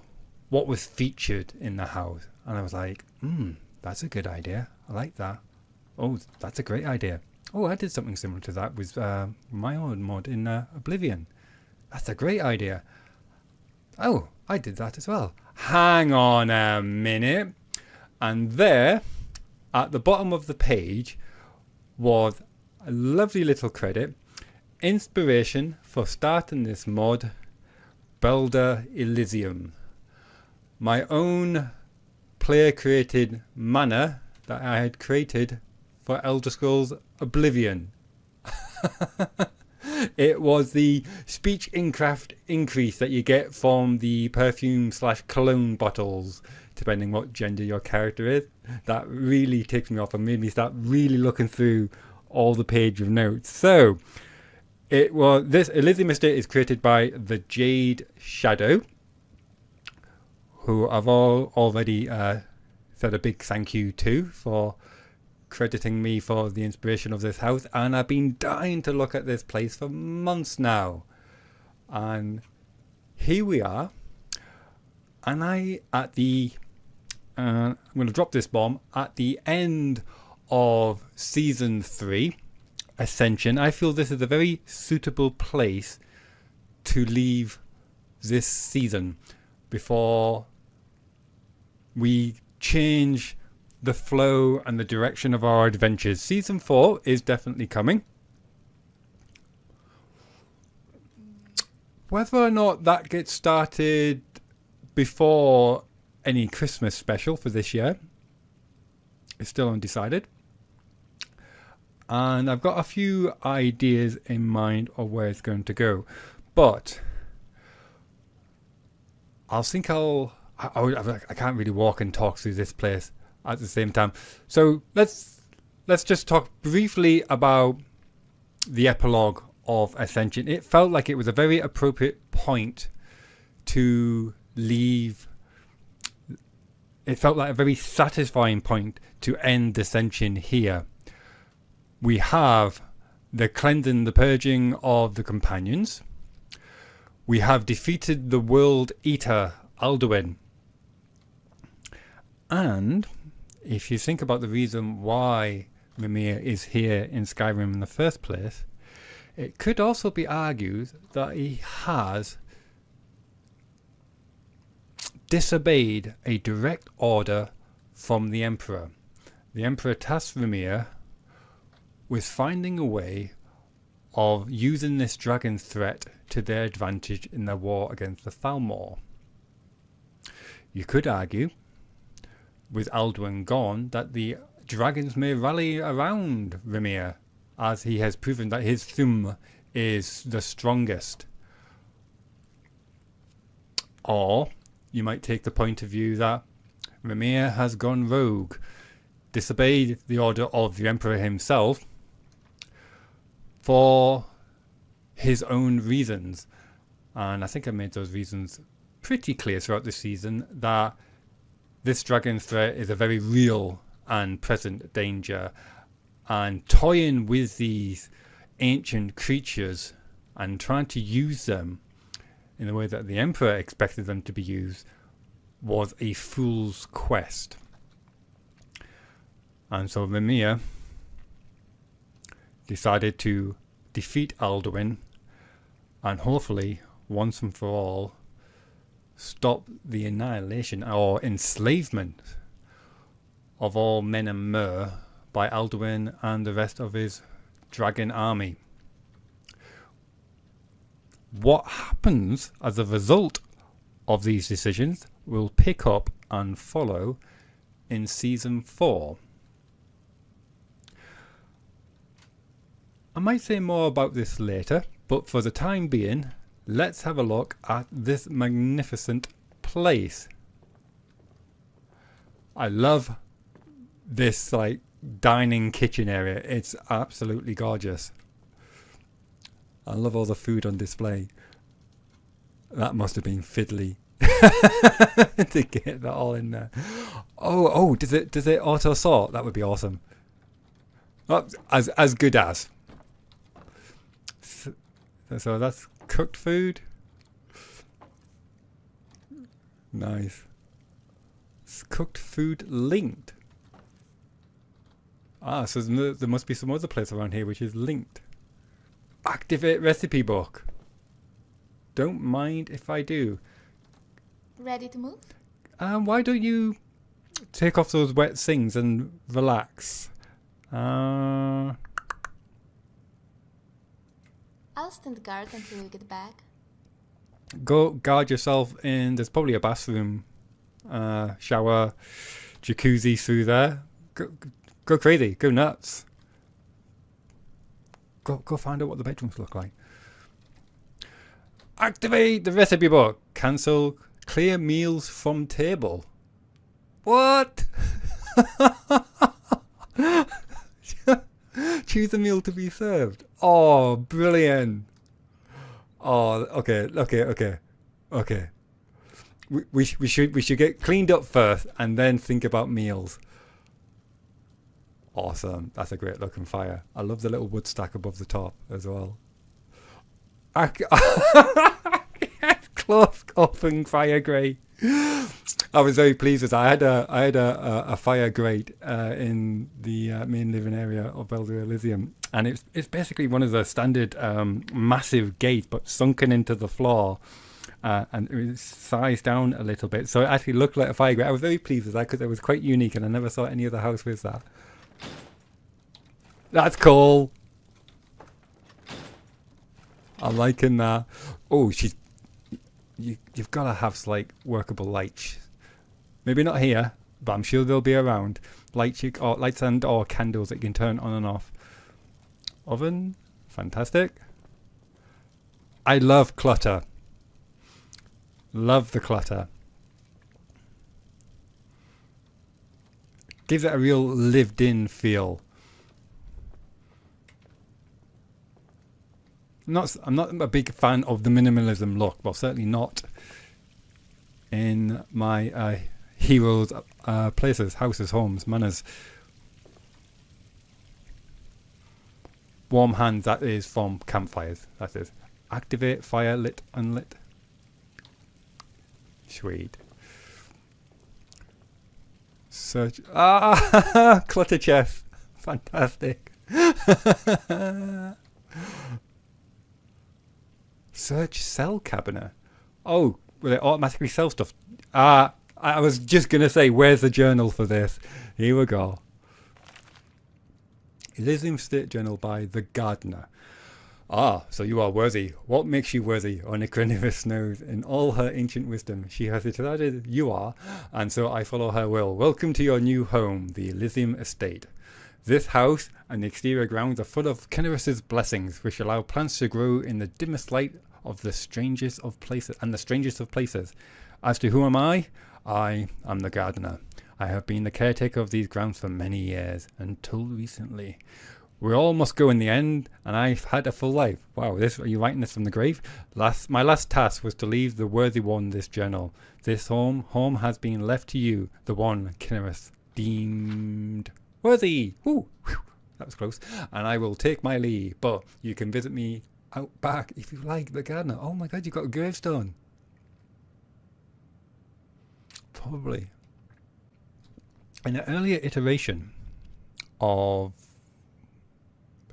what was featured in the house. And I was like, that's a good idea. I like that. Oh, that's a great idea. Oh, I did something similar to that with my own mod in Oblivion. That's a great idea. Oh, I did that as well. Hang on a minute. And there, at the bottom of the page, was a lovely little credit. Inspiration for starting this mod, Belda Elysium. My own player-created manor that I had created for Elderscrolls Oblivion. It was the speech incraft increase that you get from the perfume/cologne bottles, depending what gender your character is. That really ticked me off and made me start really looking through all the page of notes. So, this Elysium Estate is created by the Jade Shadow, who I've already said a big thank you to for crediting me for the inspiration of this house, and I've been dying to look at this place for months now. And here we are. And I'm going to drop this bomb at the end of Season 3, Ascension. I feel this is a very suitable place to leave this season before we change the flow and the direction of our adventures. Season 4 is definitely coming. Whether or not that gets started before any Christmas special for this year is still undecided. And I've got a few ideas in mind of where it's going to go. But I can't really walk and talk through this place at the same time. So let's just talk briefly about the epilogue of Ascension. It felt like it was a very appropriate point to leave. It felt like a very satisfying point to end Ascension here. We have the cleansing, the purging of the companions. We have defeated the World Eater, Alduin. And if you think about the reason why Raimyr is here in Skyrim in the first place, it could also be argued that he has disobeyed a direct order from the Emperor. The Emperor tasked Raimyr with finding a way of using this dragon threat to their advantage in their war against the Thalmor. You could argue, with Alduin gone, that the dragons may rally around Raimyr, as he has proven that his thumb is the strongest. Or you might take the point of view that Raimyr has gone rogue, disobeyed the order of the Emperor himself for his own reasons. And I think I made those reasons pretty clear throughout the season, that this dragon threat is a very real and present danger, and toying with these ancient creatures and trying to use them in the way that the Emperor expected them to be used was a fool's quest. And so Raimyr decided to defeat Alduin and hopefully once and for all stop the annihilation or enslavement of all men and Myr by Alduin and the rest of his dragon army. What happens as a result of these decisions will pick up and follow in Season 4. I might say more about this later, but for the time being, let's have a look at this magnificent place. I love this like dining kitchen area. It's absolutely gorgeous. I love all the food on display. That must have been fiddly to get that all in there. Oh, does it auto sort? That would be awesome. Oh, as good as. So that's cooked food. Nice. It's cooked food linked. So there must be some other place around here which is linked. Activate recipe book. Don't mind if I do. Ready to move? Why don't you take off those wet things and relax? I'll stand guard until we get back. Go guard yourself in. There's probably a bathroom, shower, jacuzzi through there. Go crazy. Go nuts. Go find out what the bedrooms look like. Activate the recipe book. Cancel clear meals from table. What? Choose a meal to be served. Oh, brilliant. Oh, okay. We should get cleaned up first and then think about meals. Awesome. That's a great looking fire. I love the little wood stack above the top as well. Cloth open fire grate. I was very pleased with that. I had a fire grate in the main living area of Belda Elysium, and it's basically one of the standard massive gates, but sunken into the floor, and it was sized down a little bit, so it actually looked like a fire grate. I was very pleased with that because it was quite unique, and I never saw any other house with that. That's cool. I'm liking that. Oh, you've got to have like workable lights. Maybe not here, but I'm sure they'll be around. Lights and or candles that you can turn on and off. Oven, fantastic. I love clutter. Love the clutter. Gives it a real lived-in feel. I'm not a big fan of the minimalism look. Well, certainly not in my heroes' places, houses, homes, manors. Warm hands, that is from campfires. That is. Activate, fire, lit, unlit. Sweet. Search. Clutter chest. Fantastic. Search cell cabinet. Oh, will it automatically sell stuff? I was just going to say, where's the journal for this? Here we go. Elysium State Journal by the Gardener. So you are worthy. What makes you worthy? Onychronis knows. In all her ancient wisdom, she has decided you are, and so I follow her will. Welcome to your new home, the Elysium Estate. This house and the exterior grounds are full of Kenneris's blessings, which allow plants to grow in the dimmest light of the strangest of places, and the strangest of places. As to who am I am the gardener. I have been the caretaker of these grounds for many years, until recently. We all must go in the end, and I've had a full life. Wow, are you writing this from the grave? My last task was to leave the worthy one this journal. This home has been left to you, the one Kenneris deemed worthy. Woo, whew, that was close. And I will take my leave, but you can visit me out back if you like, the gardener. Oh my god, you got a gravestone. Probably. In an earlier iteration of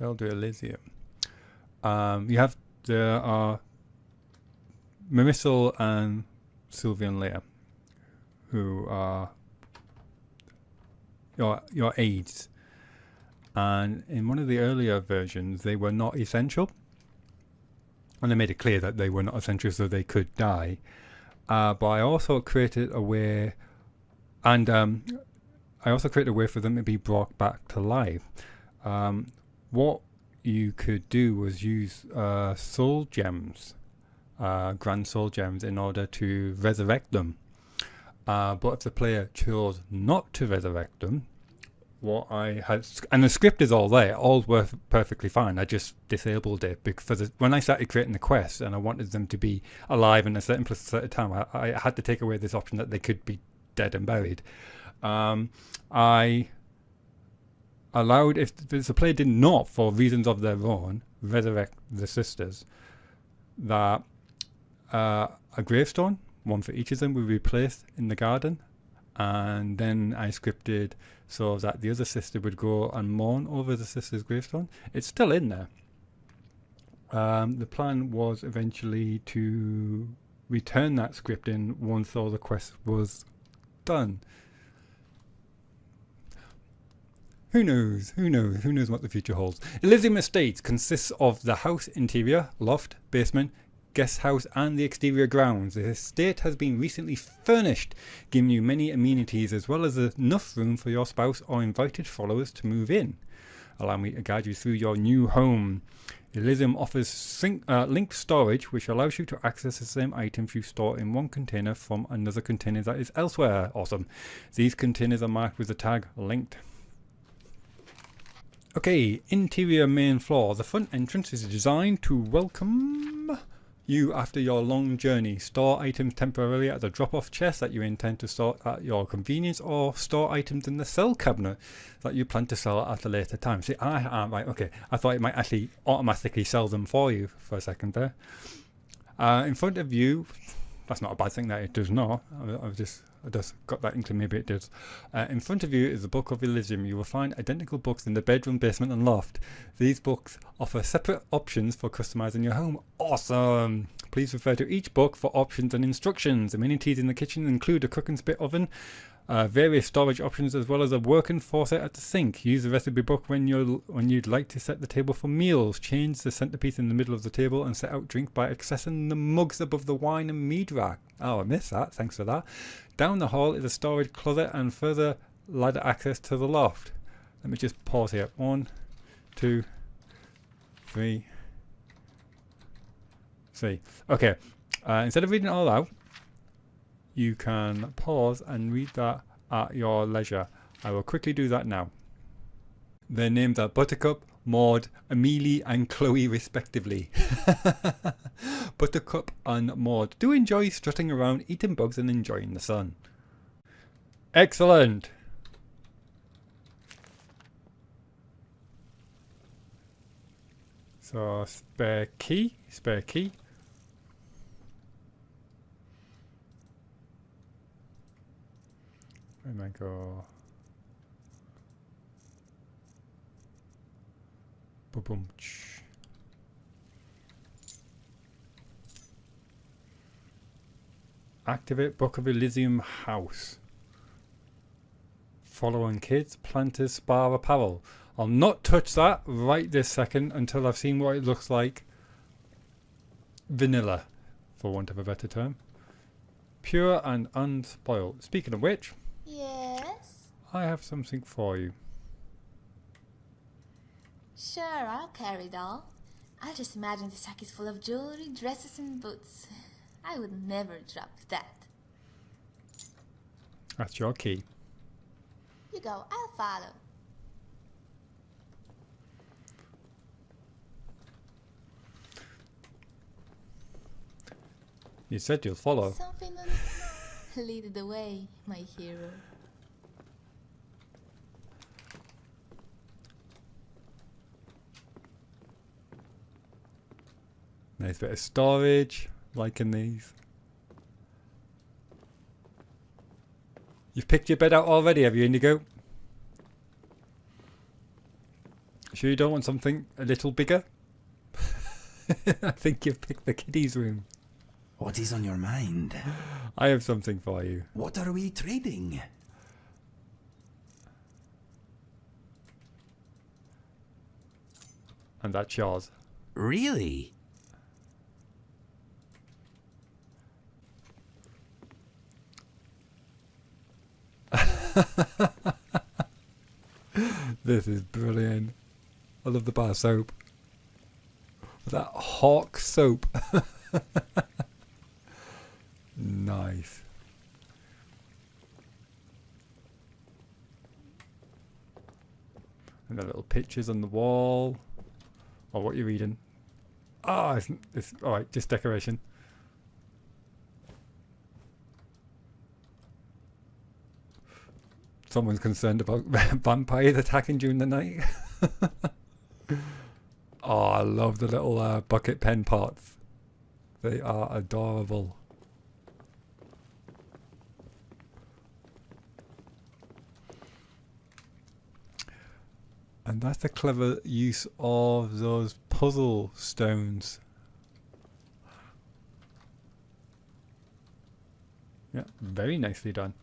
Belda Elysium, there are Myrisi'l and Sylvian-Lir, who are your aides, and in one of the earlier versions they were not essential, and they made it clear that they were not essential so they could die. But I also created a way, for them to be brought back to life. What you could do was use soul gems, grand soul gems, in order to resurrect them. But if the player chose not to resurrect them, what I had, and the script is all there, all worked perfectly fine. I just disabled it because when I started creating the quest and I wanted them to be alive in a certain place at a time, I had to take away this option that they could be dead and buried. I allowed, if the player did not, for reasons of their own, resurrect the sisters, that a gravestone, one for each of them, would be placed in the garden, and then I scripted so that the other sister would go and mourn over the sister's gravestone. It's still in there. The plan was eventually to return that script in once all the quest was done. Who knows? Who knows? Who knows what the future holds? Elysium Estates consists of the house interior, loft, basement, guest house and the exterior grounds. The estate has been recently furnished, giving you many amenities as well as enough room for your spouse or invited followers to move in. Allow me to guide you through your new home. Elysium offers linked storage, which allows you to access the same items you store in one container from another container that is elsewhere. Awesome. These containers are marked with the tag linked. Okay, interior main floor. The front entrance is designed to welcome you after your long journey. Store items temporarily at the drop-off chest that you intend to store at your convenience, or store items in the cell cabinet that you plan to sell at a later time. See, right, okay. I thought it might actually automatically sell them for you for a second there. In front of you, that's not a bad thing that it does not. I just got that inkling, maybe it does. In front of you is the Book of Elysium. You will find identical books in the bedroom, basement and loft. These books offer separate options for customizing your home. Awesome! Please refer to each book for options and instructions. Amenities in the kitchen include a cook and spit oven, various storage options, as well as a working faucet at the sink. Use the recipe book when you'd like to set the table for meals. Change the centerpiece in the middle of the table and set out drink by accessing the mugs above the wine and mead rack. Oh, I missed that. Thanks for that. Down the hall is a storage closet and further ladder access to the loft. Let me just pause here. 1, 2, 3. Okay. Instead of reading it all out, you can pause and read that at your leisure. I will quickly do that now. Their names are Buttercup, Maud, Amelie and Chloe respectively. Buttercup and Maud do enjoy strutting around, eating bugs and enjoying the sun. Excellent! So spare key. Where am I go? Boom. Activate Book of Elysium House. Follow on kids, planters, spa apparel. I'll not touch that right this second until I've seen what it looks like. Vanilla, for want of a better term. Pure and unspoiled. Speaking of which, Yes? I have something for you. Sure, I'll carry it all. I just imagine the sack is full of jewelry, dresses and boots. I would never drop that. That's your key. You go, I'll follow. You said you'll follow. Something lead the way, my hero. Nice bit of storage, liking these. You've picked your bed out already, have you, Indigo? Sure you don't want something a little bigger? I think you've picked the kiddies' room. What is on your mind? I have something for you. What are we trading? And that's yours. Really? This is brilliant. I love the bar soap. That hawk soap. Nice. And the little pictures on the wall. Or what you're reading. Ah, it's alright, just decoration. Someone's concerned about vampires attacking during the night. Oh, I love the little bucket pen pots. They are adorable. And that's a clever use of those puzzle stones. Yeah, very nicely done.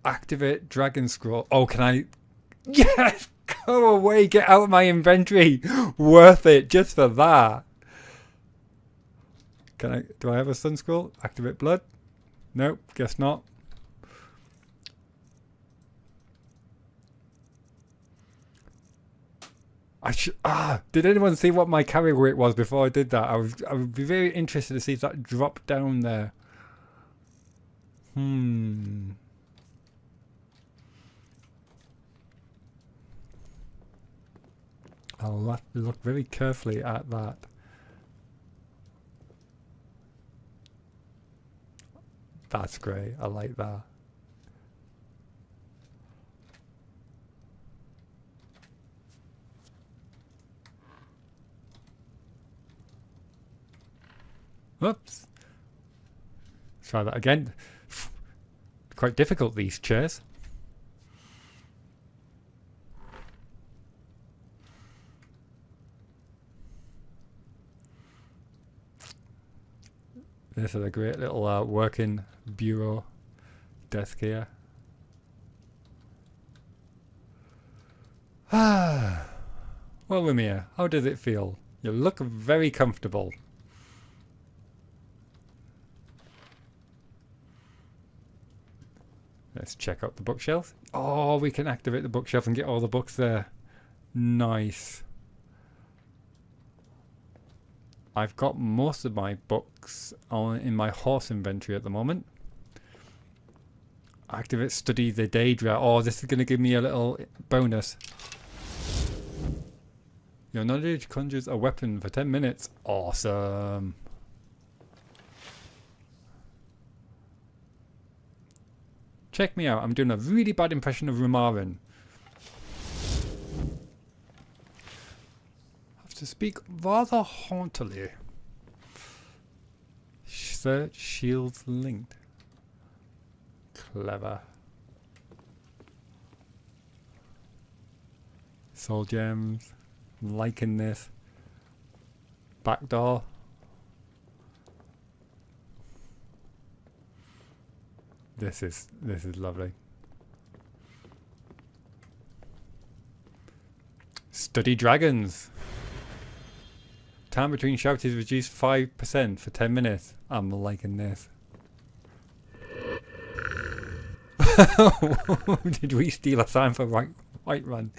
Activate Dragon Scroll. Oh, can I? Yes! Go away, get out of my inventory. Worth it, just for that. Can I? Do I have a Sun Scroll? Activate Blood? Nope, guess not. Did anyone see what my carry weight was before I did that? I would be very interested to see if that dropped down there. I'll have to look very carefully at that. That's great. I like that. Whoops. Let's try that again. Quite difficult, these chairs. This is a great little working bureau desk here. Well, Raimyr, how does it feel? You look very comfortable. Let's check out the bookshelf. Oh, we can activate the bookshelf and get all the books there. Nice. I've got most of my books in my horse inventory at the moment. Activate Study the Daedra. Oh, this is going to give me a little bonus. Your knowledge conjures a weapon for 10 minutes. Awesome. Check me out. I'm doing a really bad impression of Raimyr. Have to speak rather hauntily. Search shields linked. Clever. Soul gems. Liking this. Back door. This is lovely. Study dragons. Time between shouts is reduced 5% for 10 minutes. I'm liking this. Did we steal a sign for Whiterun?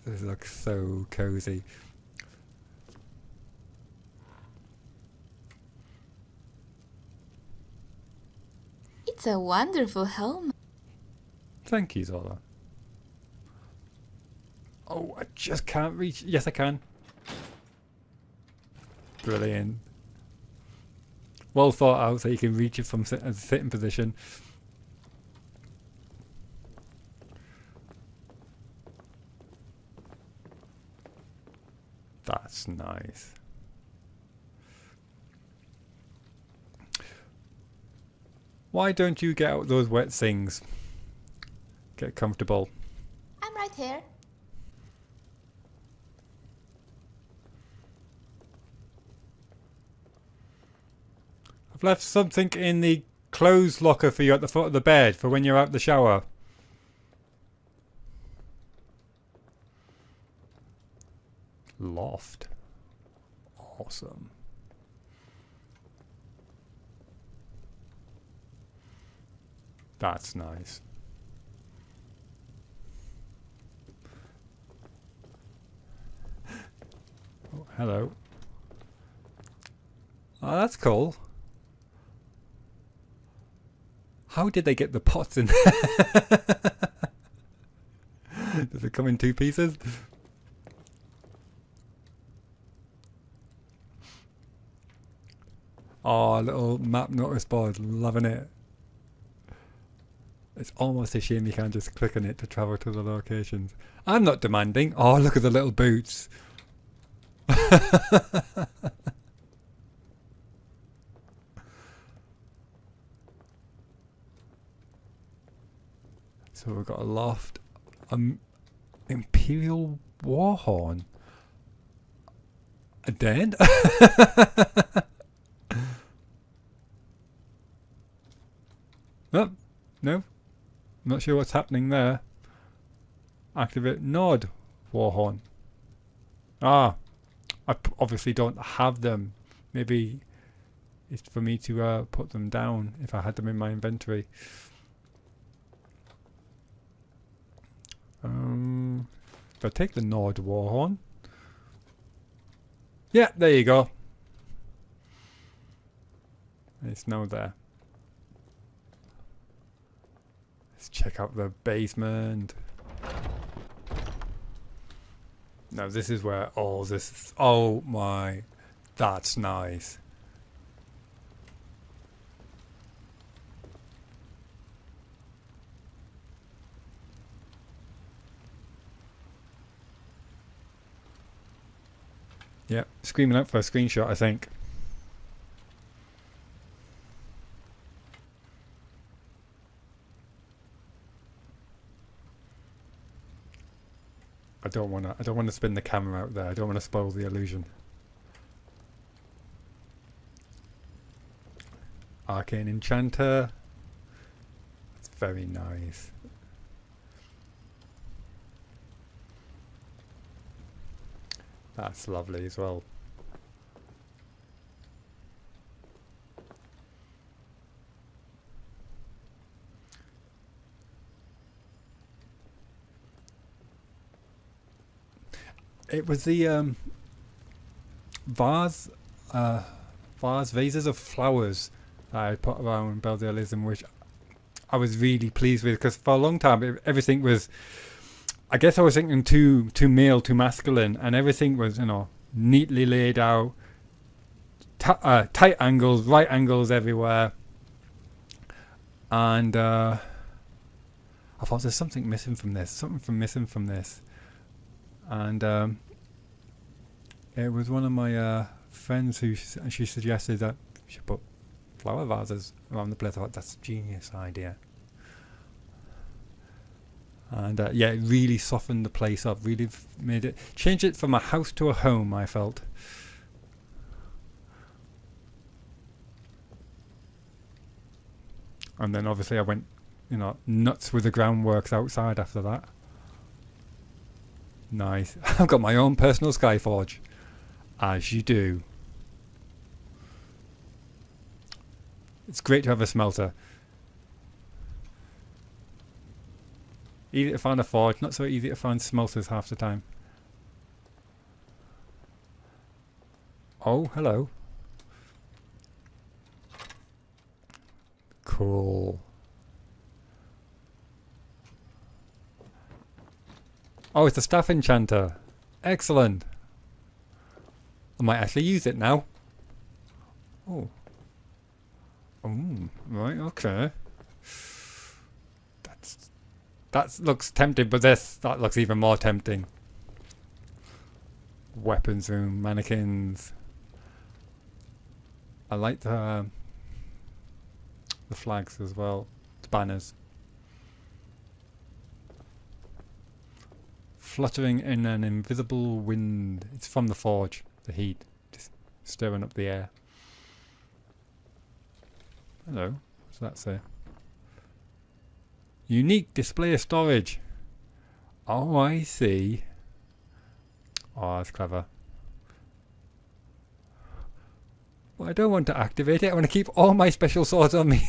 This looks so cozy. It's a wonderful home. Thank you, Zola. Oh, I just can't reach. Yes, I can. Brilliant. Well thought out, so you can reach it from a sitting position. That's nice. Why don't you get out those wet things? Get comfortable. I'm right here. I've left something in the clothes locker for you at the foot of the bed for when you're out the shower. Loft. Awesome. That's nice. Oh, hello. Oh, that's cool. How did they get the pots in there? Does it come in 2 pieces? Oh, little map notice board. Loving it. It's almost a shame you can't just click on it to travel to the locations. I'm not demanding. Oh, look at the little boots. So we've got a loft. Imperial Warhorn. A den? Oh, no. Not sure what's happening there. Activate Nod Warhorn. Ah, I obviously don't have them. Maybe it's for me to put them down if I had them in my inventory. If I take the Nod Warhorn. Yeah, there you go. It's now there. Let's check out the basement. Now this is where all this... Oh my... That's nice. Yep, screaming out for a screenshot, I think. I don't want to spin the camera out there. I don't want to spoil the illusion. Arcane Enchanter. It's very nice. That's lovely as well. It was the vases of flowers that I put around Belda Elysium, which I was really pleased with, because for a long time everything was, I guess I was thinking too male, too masculine, and everything was, you know, neatly laid out, tight angles, right angles everywhere, and I thought there's something missing from this, and it was one of my friends who she suggested that we should put flower vases around the place. I thought that's a genius idea. And yeah, it really softened the place up, really made it, changed it from a house to a home, I felt. And then obviously I went, you know, nuts with the groundworks outside after that. Nice. I've got my own personal Skyforge. As you do. It's great to have a smelter. Easy to find a forge, not so easy to find smelters half the time. Oh, hello. Cool. Oh, it's a staff enchanter. Excellent. I might actually use it now. Oh. Right, okay. That looks tempting, but that looks even more tempting. Weapons room, mannequins. I like the flags as well, the banners. Fluttering in an invisible wind. It's from the forge, the heat, just stirring up the air. Hello, what's that say? Unique display of storage. Oh, I see. Oh, that's clever. Well, I don't want to activate it. I want to keep all my special swords on me.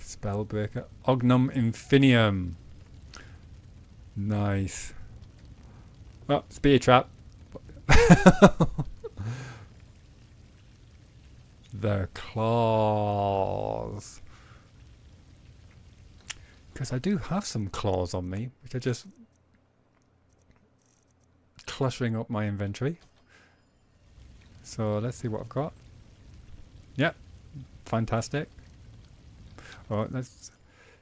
Spellbreaker. Ognum Infinium. Nice. Oh, spear trap. The claws. Because I do have some claws on me, which are just cluttering up my inventory. So let's see what I've got. Yep, fantastic. Oh, that's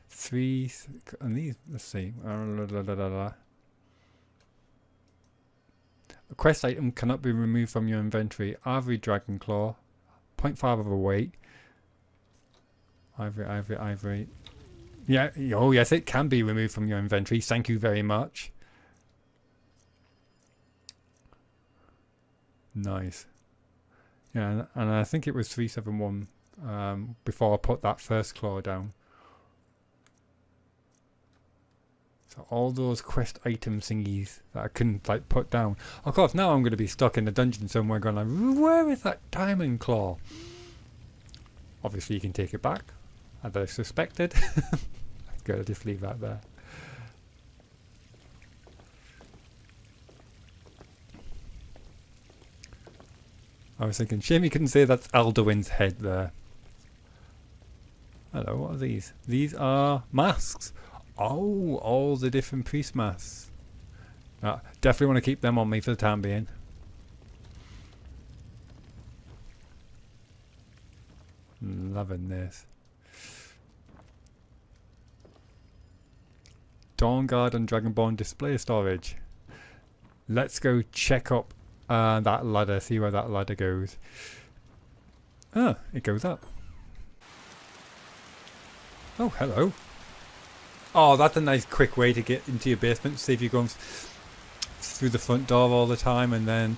3, and these, let's see. A quest item cannot be removed from your inventory. Ivory Dragon Claw. 0.5 of a weight. Ivory. Yeah, oh yes, it can be removed from your inventory. Thank you very much. Nice. Yeah, and I think it was 371 before I put that first claw down. So all those quest item thingies that I couldn't like put down. Of course, now I'm going to be stuck in a dungeon somewhere going like, where is that diamond claw? Obviously you can take it back, as I suspected. I've got to just leave that there. I was thinking, shame you couldn't say that's Alduin's head there. Hello, what are these? These are masks. Oh, all the different priest masks. Definitely want to keep them on me for the time being. Loving this. Dawnguard and Dragonborn display storage. Let's go check up that ladder, see where that ladder goes. Ah, it goes up. Oh, hello. Oh, that's a nice quick way to get into your basement. See if you're going through the front door all the time and then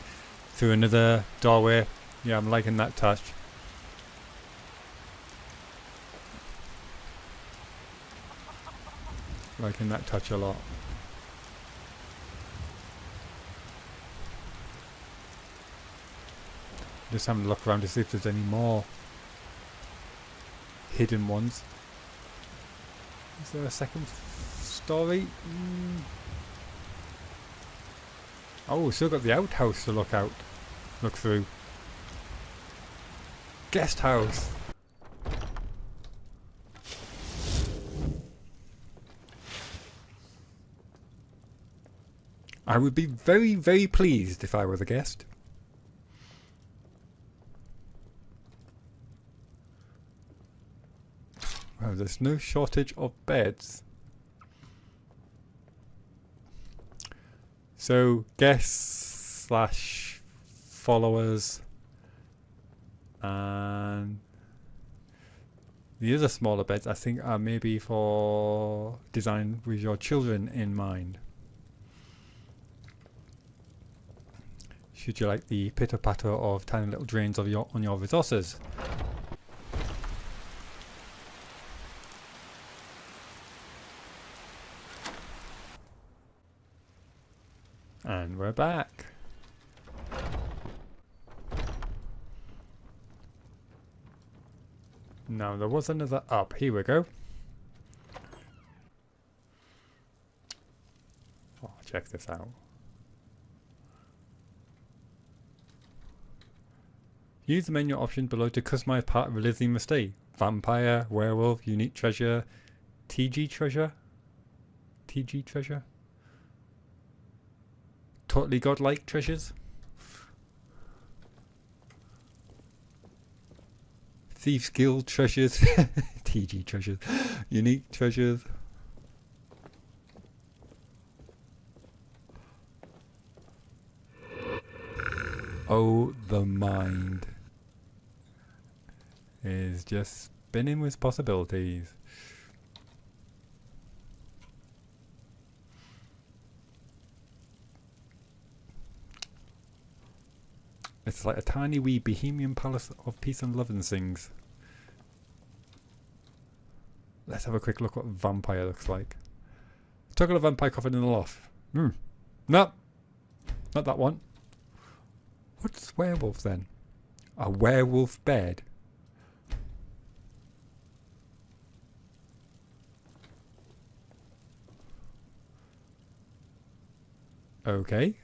through another doorway. Yeah, I'm liking that touch. Liking that touch a lot. Just having a look around to see if there's any more hidden ones. Is there a second story? Oh, still got the outhouse to look through. Guest house. I would be very, very pleased if I were the guest. Wow, there's no shortage of beds. So, guests / followers, and the other smaller beds I think are maybe for design with your children in mind. Should you like the pitter patter of tiny little drains on your resources? And we're back. Now there was another up. Here we go. Oh, check this out. Use the menu option below to customize part of Elysium estate. Vampire, werewolf, unique treasure, TG treasure. Totally godlike treasures. Thieves Guild treasures. TG treasures. Unique treasures. Oh, the mind is just spinning with possibilities. It's like a tiny wee bohemian palace of peace and love and things. Let's have a quick look what vampire looks like. Toggle a vampire coffin in the loft. No, not that one. What's werewolf then? A werewolf bed. Okay.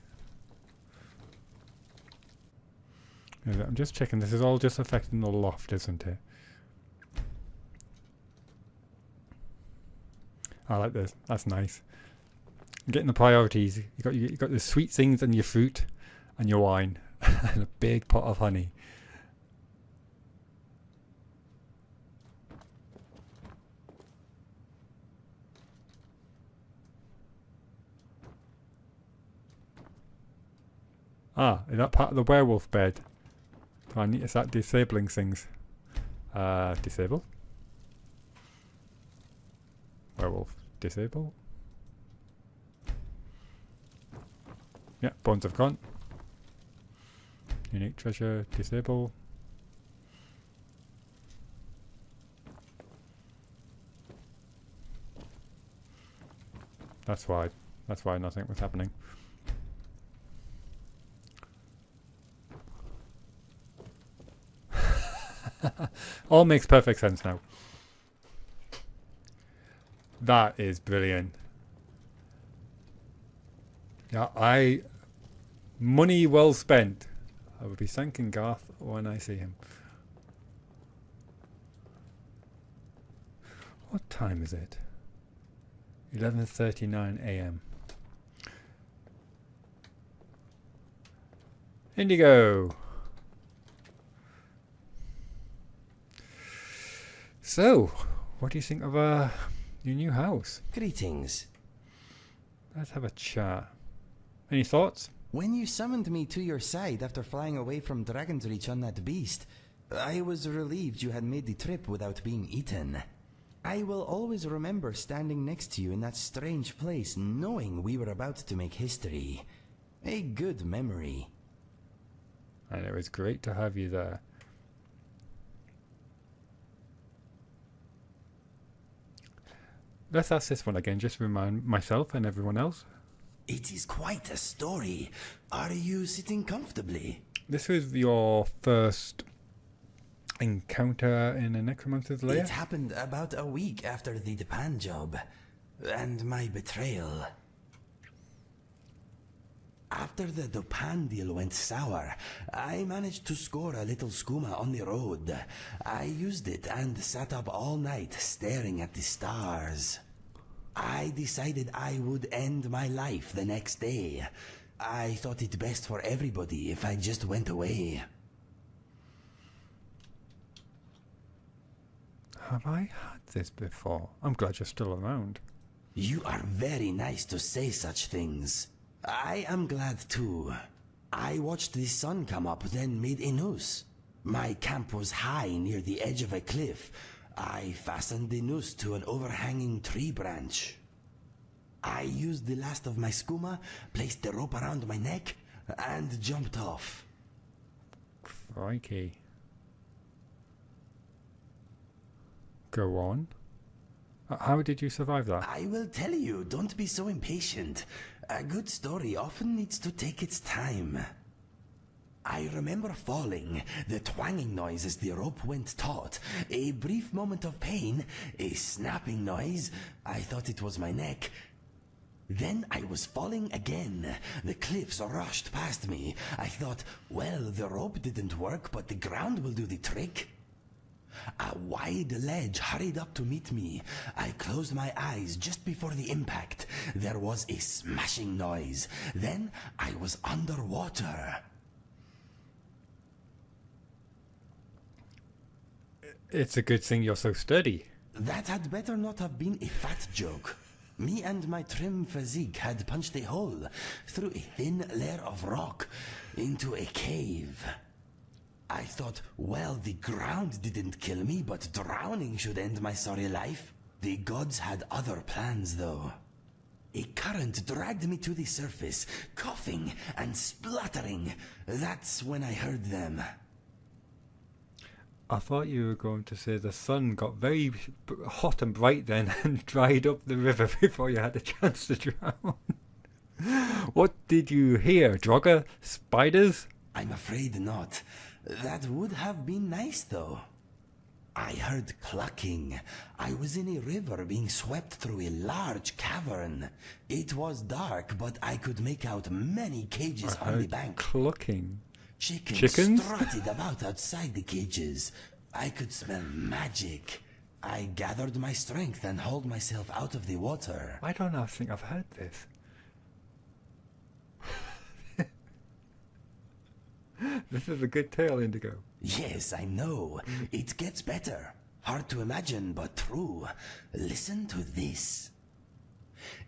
I'm just checking. This is all just affecting the loft, isn't it? I like this. That's nice. I'm getting the priorities. You got the sweet things and your fruit and your wine and a big pot of honey. Ah, is that part of the werewolf bed? Do I need to start disabling things? Disable. Werewolf. Disable. Yeah, bones have gone. Unique treasure. Disable. That's why nothing was happening. All makes perfect sense now. That is brilliant. Yeah, money well spent. I will be thanking Garth when I see him. What time is it? 11:39 a.m. Indigo. So, what do you think of your new house? Greetings. Let's have a chat. Any thoughts? When you summoned me to your side after flying away from Dragon's Reach on that beast, I was relieved you had made the trip without being eaten. I will always remember standing next to you in that strange place, knowing we were about to make history. A good memory. And it was great to have you there. Let's ask this one again, just to remind myself and everyone else. It is quite a story. Are you sitting comfortably? This was your first encounter in a necromancer's lair? It happened about a week after the Depan job and my betrayal. After the Dopan deal went sour, I managed to score a little skooma on the road. I used it and sat up all night staring at the stars. I decided I would end my life the next day. I thought it best for everybody if I just went away. Have I had this before? I'm glad you're still around. You are very nice to say such things. I am glad too. I watched the sun come up, then made a noose. My camp was high near the edge of a cliff. I fastened the noose to an overhanging tree branch. I used the last of my skooma, placed the rope around my neck, and jumped off. Crikey. Go on. How did you survive that? I will tell you, don't be so impatient. A good story often needs to take its time. I remember falling, the twanging noise as the rope went taut, a brief moment of pain, a snapping noise. I thought it was my neck. Then I was falling again. The cliffs rushed past me. I thought, well, the rope didn't work, but the ground will do the trick. A wide ledge hurried up to meet me. I closed my eyes just before the impact. There was a smashing noise. Then I was underwater. It's a good thing you're so sturdy. That had better not have been a fat joke. Me and my trim physique had punched a hole through a thin layer of rock into a cave. I thought, well, the ground didn't kill me, but drowning should end my sorry life. The gods had other plans, though. A current dragged me to the surface, coughing and spluttering. That's when I heard them. I thought you were going to say the sun got very hot and bright then and dried up the river before you had a chance to drown. What did you hear? Draugr? Spiders? I'm afraid not. That would have been nice, though. I heard clucking. I was in a river being swept through a large cavern. It was dark, but I could make out many cages on the bank. Clucking? Chickens strutted about outside the cages. I could smell magic. I gathered my strength and hauled myself out of the water. I don't know, I think I've heard this. This is a good tale, Indigo. Yes, I know. It gets better. Hard to imagine, but true. Listen to this.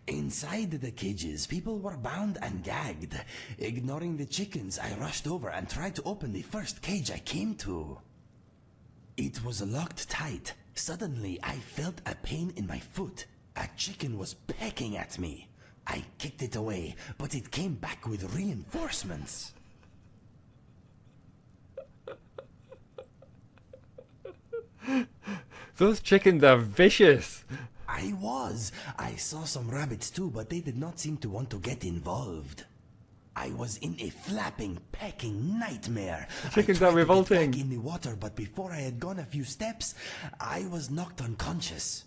Inside the cages, people were bound and gagged. Ignoring the chickens, I rushed over and tried to open the first cage I came to. It was locked tight. Suddenly, I felt a pain in my foot. A chicken was pecking at me. I kicked it away, but it came back with reinforcements. Those chickens are vicious. I saw some rabbits too, but they did not seem to want to get involved. I was in a flapping, pecking nightmare. Chickens are revolting. I tried to get back in the water, but before I had gone a few steps, I was knocked unconscious.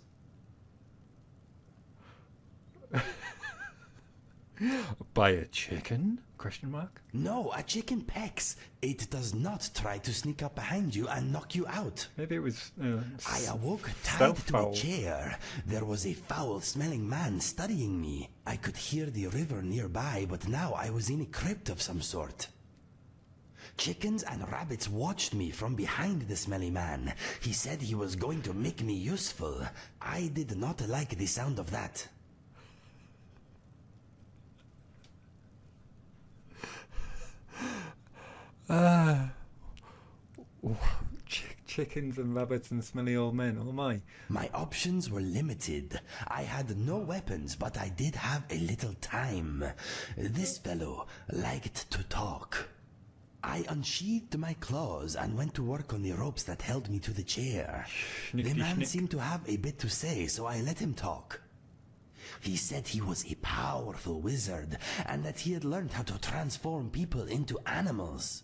By a chicken? Question mark? No, a chicken pecks. It does not try to sneak up behind you and knock you out. Maybe it was I awoke tied to a chair. There was a foul-smelling man studying me. I could hear the river nearby, but now I was in a crypt of some sort. Chickens and rabbits watched me from behind the smelly man. He said he was going to make me useful. I did not like the sound of that. Chickens and rabbits and smelly old men, oh my. My options were limited. I had no weapons, but I did have a little time. This fellow liked to talk. I unsheathed my claws and went to work on the ropes that held me to the chair. The man seemed to have a bit to say, so I let him talk. He said he was a powerful wizard, and that he had learned how to transform people into animals.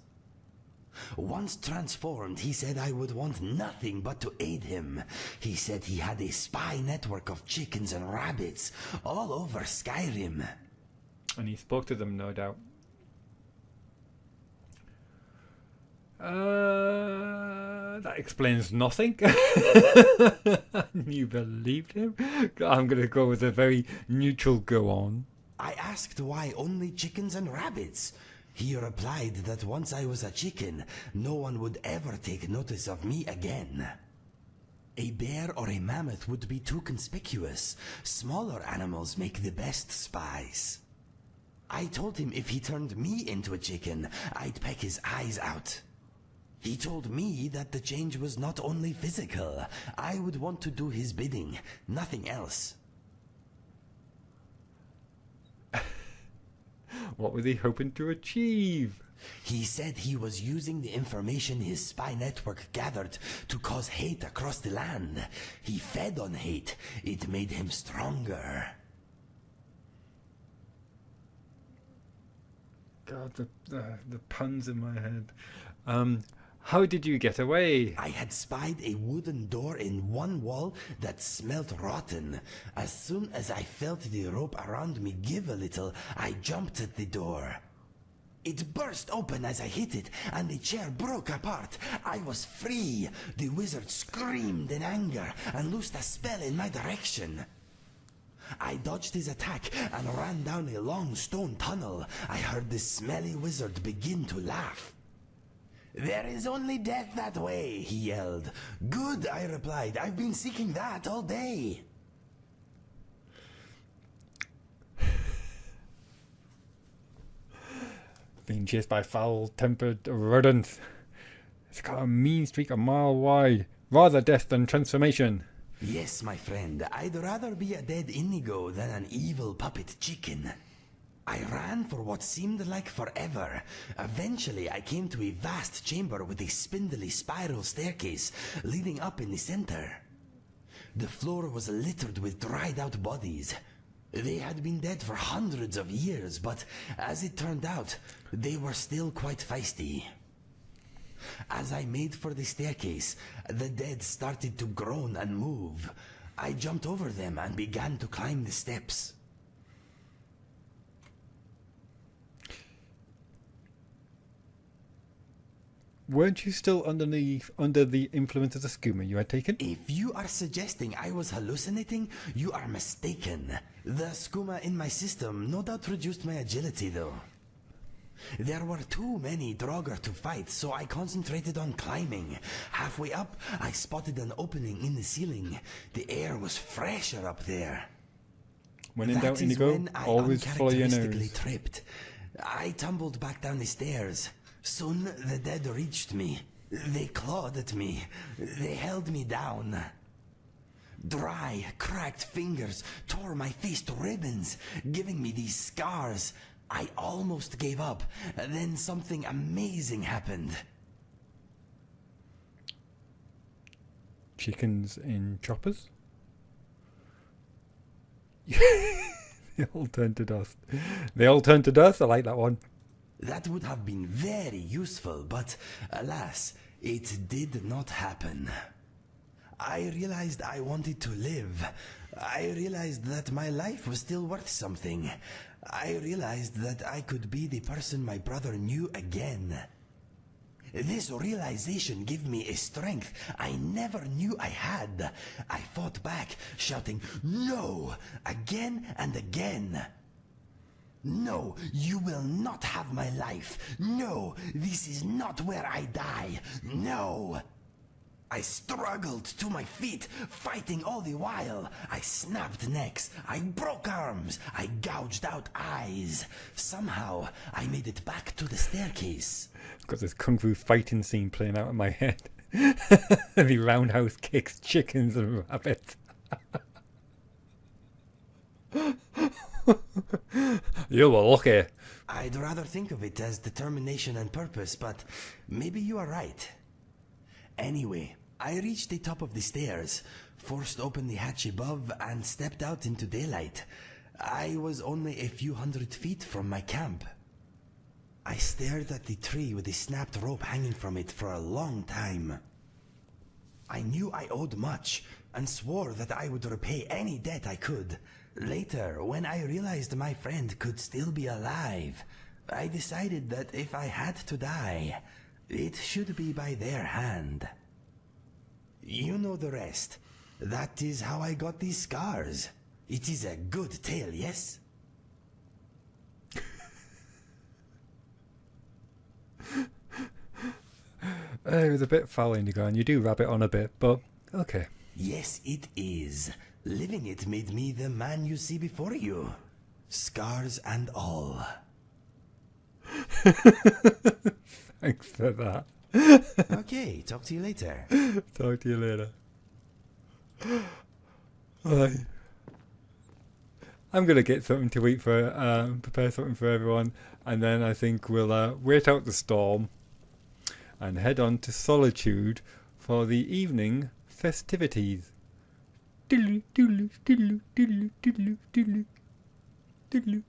Once transformed, he said I would want nothing but to aid him. He said he had a spy network of chickens and rabbits all over Skyrim. And he spoke to them, no doubt. That explains nothing. You believed him? I'm going to go with a very neutral go on. I asked why only chickens and rabbits. He replied that once I was a chicken, no one would ever take notice of me again. A bear or a mammoth would be too conspicuous. Smaller animals make the best spies. I told him if he turned me into a chicken, I'd peck his eyes out. He told me that the change was not only physical. I would want to do his bidding, nothing else. What was he hoping to achieve? He said he was using the information his spy network gathered to cause hate across the land. He fed on hate. It made him stronger. God, the puns in my head. How did you get away? I had spied a wooden door in one wall that smelt rotten. As soon as I felt the rope around me give a little, I jumped at the door. It burst open as I hit it, and the chair broke apart. I was free. The wizard screamed in anger and loosed a spell in my direction. I dodged his attack and ran down a long stone tunnel. I heard the smelly wizard begin to laugh. "There is only death that way," he yelled. "Good," I replied. "I've been seeking that all day." Being chased by foul-tempered rodents. It's got a mean streak a mile wide. Rather death than transformation. Yes, my friend. I'd rather be a dead indigo than an evil puppet chicken. I ran for what seemed like forever. Eventually, I came to a vast chamber with a spindly spiral staircase leading up in the center. The floor was littered with dried-out bodies. They had been dead for hundreds of years, but as it turned out, they were still quite feisty. As I made for the staircase, the dead started to groan and move. I jumped over them and began to climb the steps. Weren't you still under the influence of the skooma you had taken? If you are suggesting I was hallucinating, you are mistaken. The skooma in my system no doubt reduced my agility, though. There were too many Draugr to fight, so I concentrated on climbing. Halfway up, I spotted an opening in the ceiling. The air was fresher up there. When in doubt, Indigo, always follow your nose. Tripped. I tumbled back down the stairs. Soon the dead reached me. They clawed at me. They held me down. Dry, cracked fingers tore my face to ribbons, giving me these scars. I almost gave up. Then something amazing happened. Chickens in choppers? They all turned to dust. They all turned to dust? I like that one. That would have been very useful, but alas, it did not happen. I realized I wanted to live. I realized that my life was still worth something. I realized that I could be the person my brother knew again. This realization gave me a strength I never knew I had. I fought back, shouting, "No!" again and again. "No, you will not have my life. No, this is not where I die. No!" I struggled to my feet, fighting all the while. I snapped necks, I broke arms, I gouged out eyes. Somehow, I made it back to the staircase. I've got this kung fu fighting scene playing out in my head. The roundhouse kicks chickens and rabbits. You were lucky. I'd rather think of it as determination and purpose, but maybe you are right. Anyway, I reached the top of the stairs, forced open the hatch above, and stepped out into daylight. I was only a few hundred feet from my camp. I stared at the tree with the snapped rope hanging from it for a long time. I knew I owed much, and swore that I would repay any debt I could. Later, when I realized my friend could still be alive, I decided that if I had to die, It should be by their hand. You know the rest. That is how I got these scars. It is a good tale, yes? It was a bit foul, Indigo, and you do rab it on a bit, but okay. Yes, it is. Living it made me the man you see before you. Scars and all. Thanks for that. Okay, talk to you later. Talk to you later. Right. I'm gonna get something to eat for prepare something for everyone, and then I think we'll wait out the storm and head on to Solitude for the evening festivities. Diddly, diddly, diddly, diddly, diddly, diddly, diddly.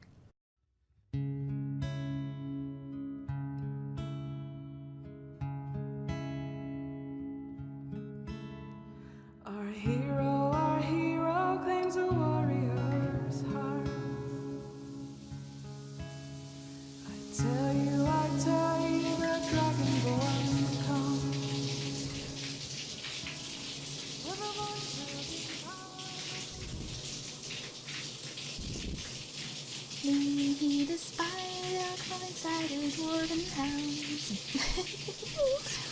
Our hero claims a warrior's heart. I tell you, the Dragonborn come. With a voice Leave he the spider from inside his dwarven house.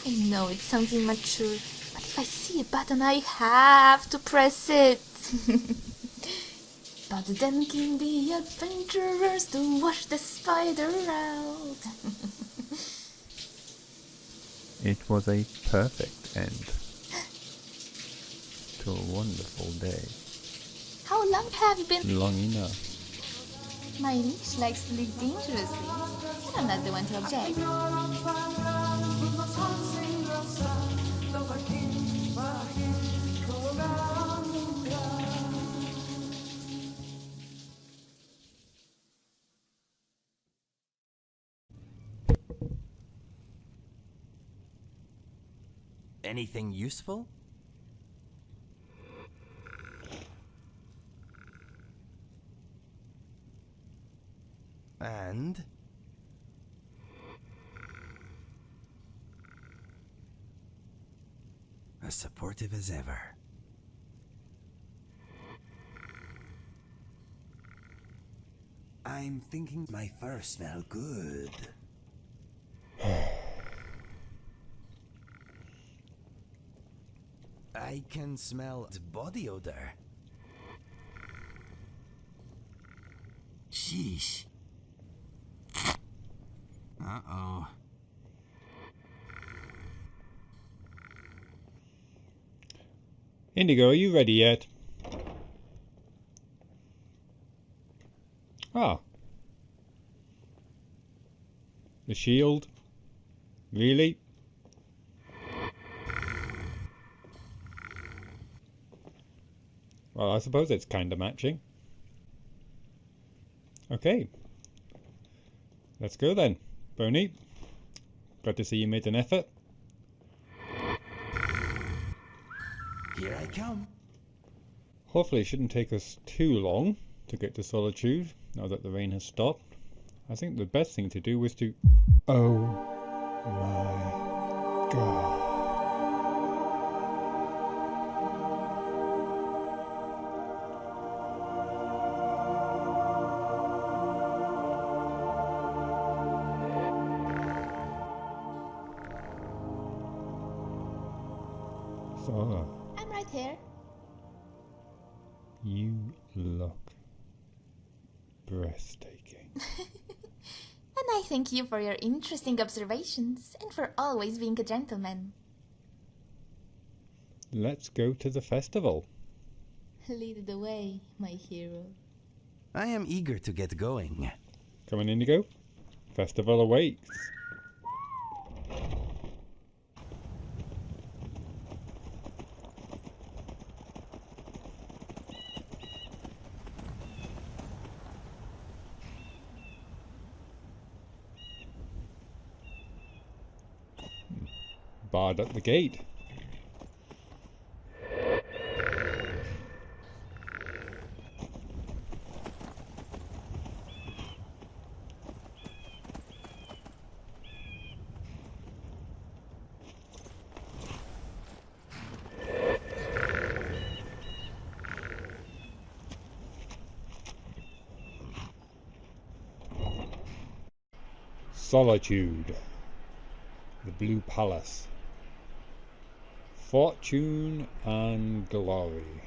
I know it sounds immature, but if I see a button, I have to press it. But then came the adventurers to wash the spider out. It was a perfect end to a wonderful day. How long have you been? Long enough. My leash likes to live dangerously, and I'm not the one to object. Anything useful? And as supportive as ever. I'm thinking my fur smell good. I can smell body odor. Sheesh. Uh-oh. Indigo, are you ready yet? Ah. The shield? Really? Well, I suppose it's kind of matching. Okay. Let's go then. Boney, glad to see you made an effort. Here I come. Hopefully it shouldn't take us too long to get to Solitude, now that the rain has stopped. I think the best thing to do was to... Oh my god. So, I'm right here. you look breathtaking. And I thank you for your interesting observations and for always being a gentleman. Let's go to the festival. Lead the way, my hero. I am eager to get going. Come on, Indigo. Festival awaits. Barred at the gate. Solitude. The Blue Palace. Fortune and Glory.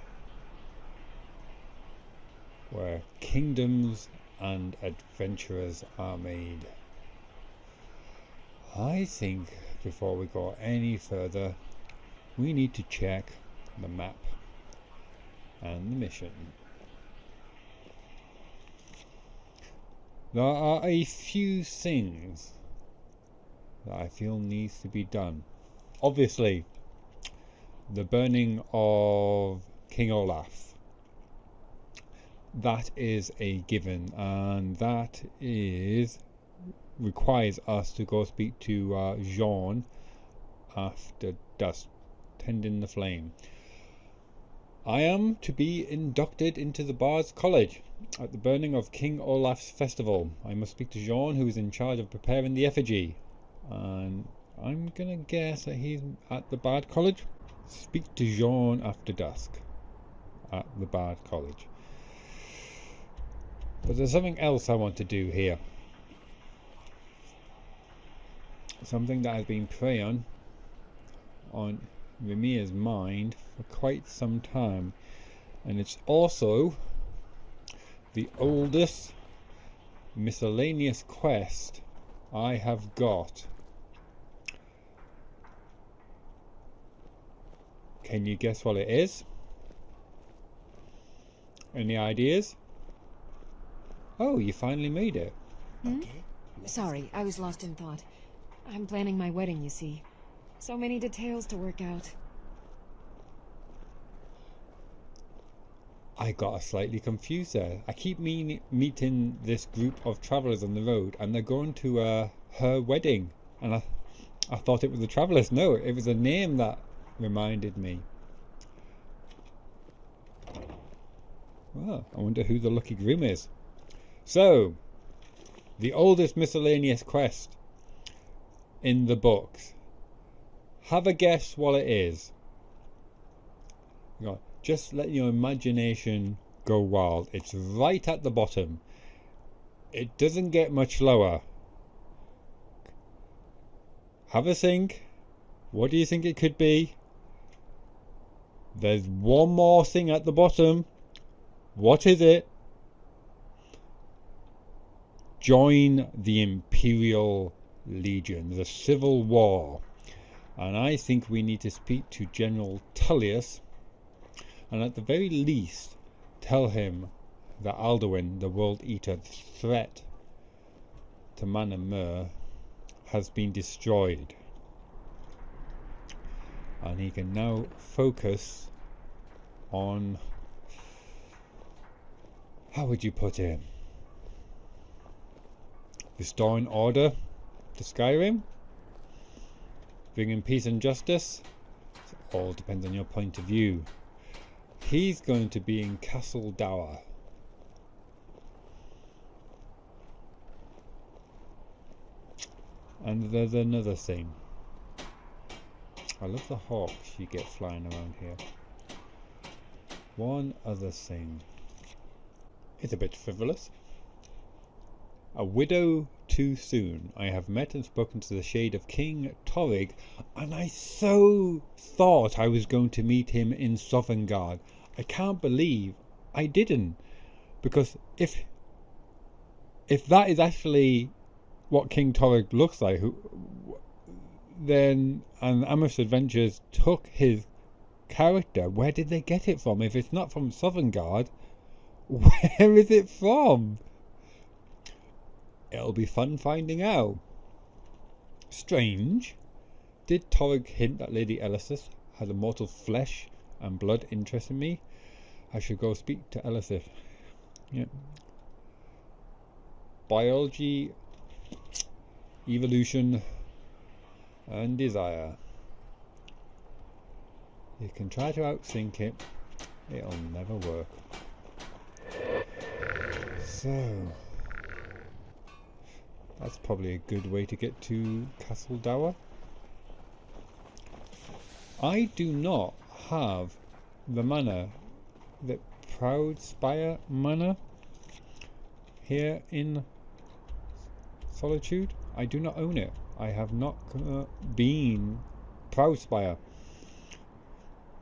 Where kingdoms and adventurers are made. I think before we go any further, we need to check the map and the mission. There are a few things that I feel needs to be done. Obviously, the burning of King Olaf. That is a given, and that requires us to go speak to Jean after dusk, tending the flame. I am to be inducted into the Bard's College at the burning of King Olaf's festival. I must speak to Jean, who is in charge of preparing the effigy, and I'm gonna guess that he's at the Bard College. Speak to Jean after dusk at the Bard College. But there's something else I want to do here. Something that has been preying on Raimyr's mind for quite some time, and it's also the oldest miscellaneous quest I have got. Can you guess what it is? Any ideas? Oh, you finally made it. Okay. Sorry, I was lost in thought. I'm planning my wedding, you see. So many details to work out. I got slightly confused there. I keep meeting this group of travellers on the road, and they're going to her wedding, and I thought it was the travellers. No, it was a name that reminded me. Well, I wonder who the lucky groom is. So, the oldest miscellaneous quest in the books. Have a guess what it is. Just let your imagination go wild. It's right at the bottom. It doesn't get much lower. Have a think. What do you think it could be? There's one more thing at the bottom. What is it? Join the Imperial Legion, the Civil War. And I think we need to speak to General Tullius, and at the very least tell him that Alduin, the World Eater, the threat to Manor has been destroyed, and he can now focus on, how would you put it, restoring order to Skyrim, bringing peace and justice. It all depends on your point of view. He's going to be in Castle Dower. And there's another thing. I love the hawks you get flying around here. One other thing. It's a bit frivolous. A widow too soon. I have met and spoken to the shade of King Torrig, and I so thought I was going to meet him in Sovngarde. I can't believe I didn't, because if that is actually what King Torrig looks like, then and Amherst Adventures took his character, where did they get it from? If it's not from Sovngarde, where is it from? It'll be fun finding out. Strange. Did Torrig hint that Lady Elisith had a mortal flesh and blood interest in me? I should go speak to Elisith. Yep. Biology, evolution, and desire. You can try to outthink it. It'll never work. So that's probably a good way to get to Castle Dower. I do not have the manor, the Proud Spire Manor, here in Solitude. I do not own it. I have not been Proudspire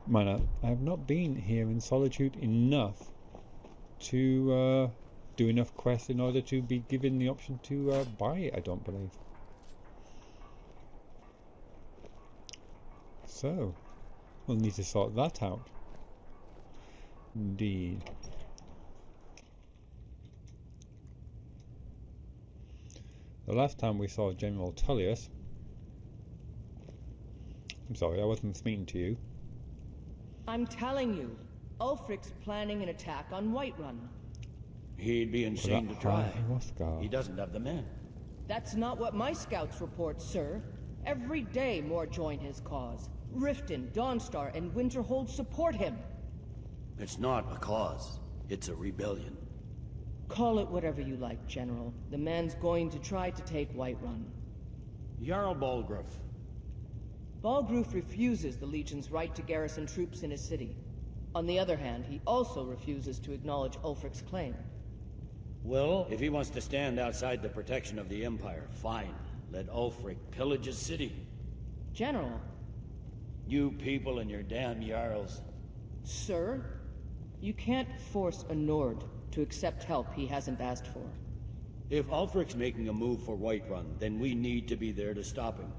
Manor. I have not been here in solitude enough to do enough quests in order to be given the option to buy it, I don't believe. So, we'll need to sort that out. Indeed. The last time we saw General Tullius... I'm sorry, I wasn't speaking to you. I'm telling you, Ulfric's planning an attack on Whiterun. He'd be insane to try. He doesn't have the men. That's not what my scouts report, sir. Every day more join his cause. Riften, Dawnstar, and Winterhold support him. It's not a cause. It's a rebellion. Call it whatever you like, General. The man's going to try to take Whiterun. Jarl Balgruuf. Balgruuf refuses the Legion's right to garrison troops in his city. On the other hand, he also refuses to acknowledge Ulfric's claim. Well, if he wants to stand outside the protection of the Empire, fine. Let Ulfric pillage his city. General. You people and your damn Jarls. Sir, you can't force a Nord to accept help he hasn't asked for. If Ulfric's making a move for Whiterun, then we need to be there to stop him.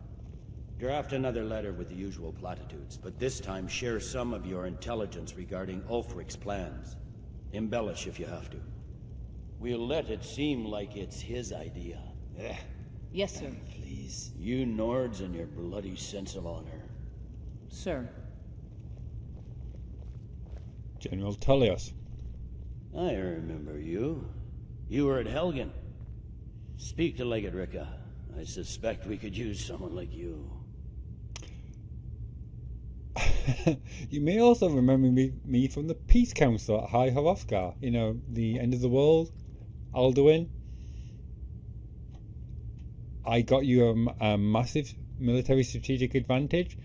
Draft another letter with the usual platitudes, but this time share some of your intelligence regarding Ulfric's plans. Embellish if you have to. We'll let it seem like it's his idea. Yes, sir. Please. You Nords and your bloody sense of honor. Sir. General Tullius. I remember you. You were at Helgen. Speak to Legate Ricka. I suspect we could use someone like you. You may also remember me from the Peace Council at High Hrothgar. You know, the end of the world, Alduin. I got you a massive military strategic advantage.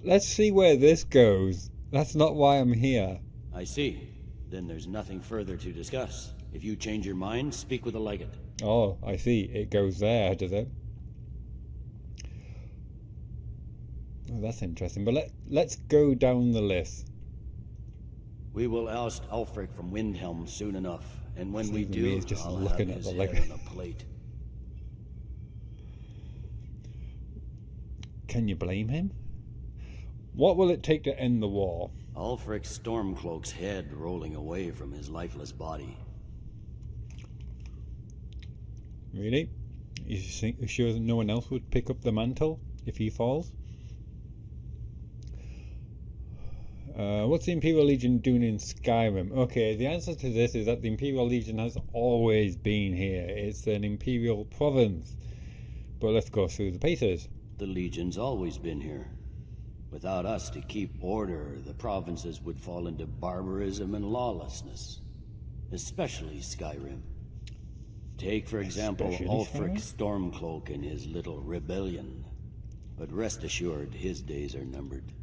Let's see where this goes. That's not why I'm here. I see. Then there's nothing further to discuss. If you change your mind, speak with the legate. Oh, I see. It goes there, does it? Oh, that's interesting. But let's go down the list. We will oust Ulfric from Windhelm soon enough, and when we do, is just I'll looking have at his the head legate. on a plate. Can you blame him? What will it take to end the war? Ulfric's Stormcloak's head rolling away from his lifeless body. Really? You sure no one else would pick up the mantle if he falls? What's the Imperial Legion doing in Skyrim? Okay, the answer to this is that the Imperial Legion has always been here. It's an Imperial province. But let's go through the paces. The Legion's always been here. Without us to keep order, the provinces would fall into barbarism and lawlessness. Especially Skyrim. Take, for example, Ulfric Stormcloak and his little rebellion. But rest assured, his days are numbered.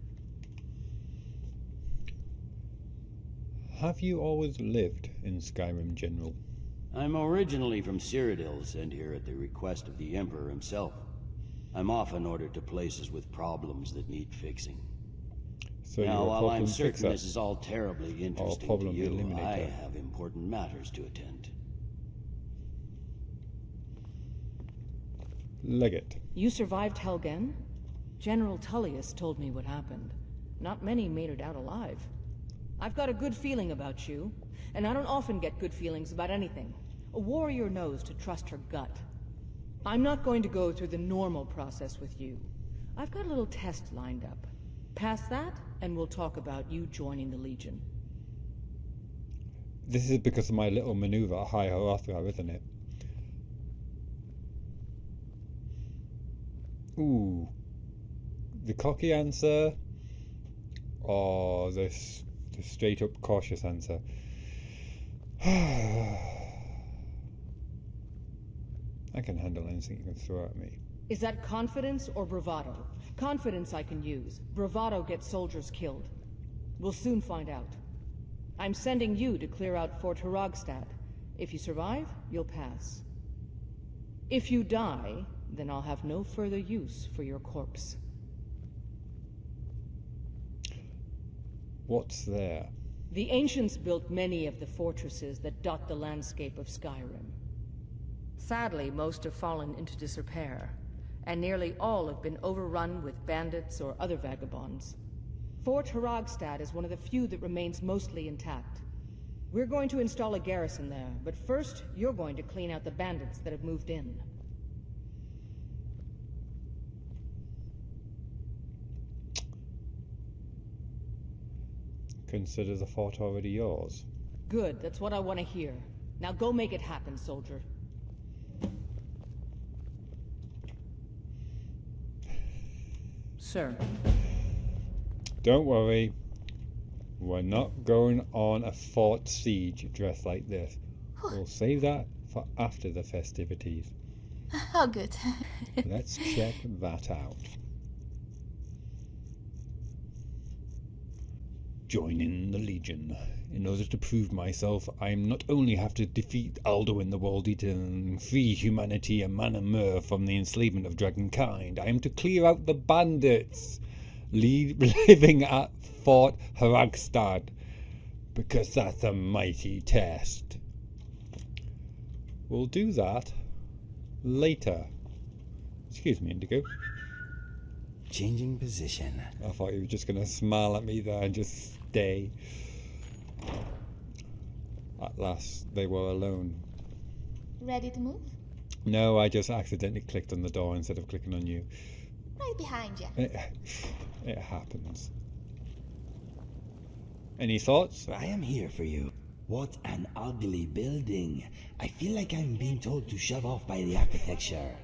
Have you always lived in Skyrim, General? I'm originally from Cyrodiil, sent here at the request of the Emperor himself. I'm often ordered to places with problems that need fixing. So now, you're a while I'm problem certain fixer. this is all terribly interesting to you, eliminator. I have important matters to attend. Legate. You survived Helgen? General Tullius told me what happened. Not many made it out alive. I've got a good feeling about you, and I don't often get good feelings about anything. A warrior knows to trust her gut. I'm not going to go through the normal process with you. I've got a little test lined up. Pass that, and we'll talk about you joining the Legion. This is because of my little maneuver at High Hrothgar, isn't it? Ooh. The cocky answer, or the straight up cautious answer? I can handle anything you can throw at me. Is that confidence or bravado? Confidence I can use. Bravado gets soldiers killed. We'll soon find out. I'm sending you to clear out Fort Haragstad. If you survive, you'll pass. If you die, then I'll have no further use for your corpse. What's there? The ancients built many of the fortresses that dot the landscape of Skyrim. Sadly, most have fallen into disrepair, and nearly all have been overrun with bandits or other vagabonds. Fort Haragstad is one of the few that remains mostly intact. We're going to install a garrison there, but first, you're going to clean out the bandits that have moved in. Consider the fort already yours. Good, that's what I want to hear. Now go make it happen, soldier. Sir. Don't worry. We're not going on a fort siege dressed like this. We'll save that for after the festivities. Oh, good. Let's check that out. Joining the Legion. In order to prove myself, I not only have to defeat Alduin the World Eater and free humanity and Manor from the enslavement of dragonkind, I am to clear out the bandits living at Fort Haragstad, because that's a mighty test. We'll do that later. Excuse me, Indigo. Changing position. I thought you were just going to smile at me there and just stay. At last, they were alone. Ready to move? No, I just accidentally clicked on the door instead of clicking on you. Right behind you. It happens. Any thoughts? I am here for you. What an ugly building. I feel like I'm being told to shove off by the architecture.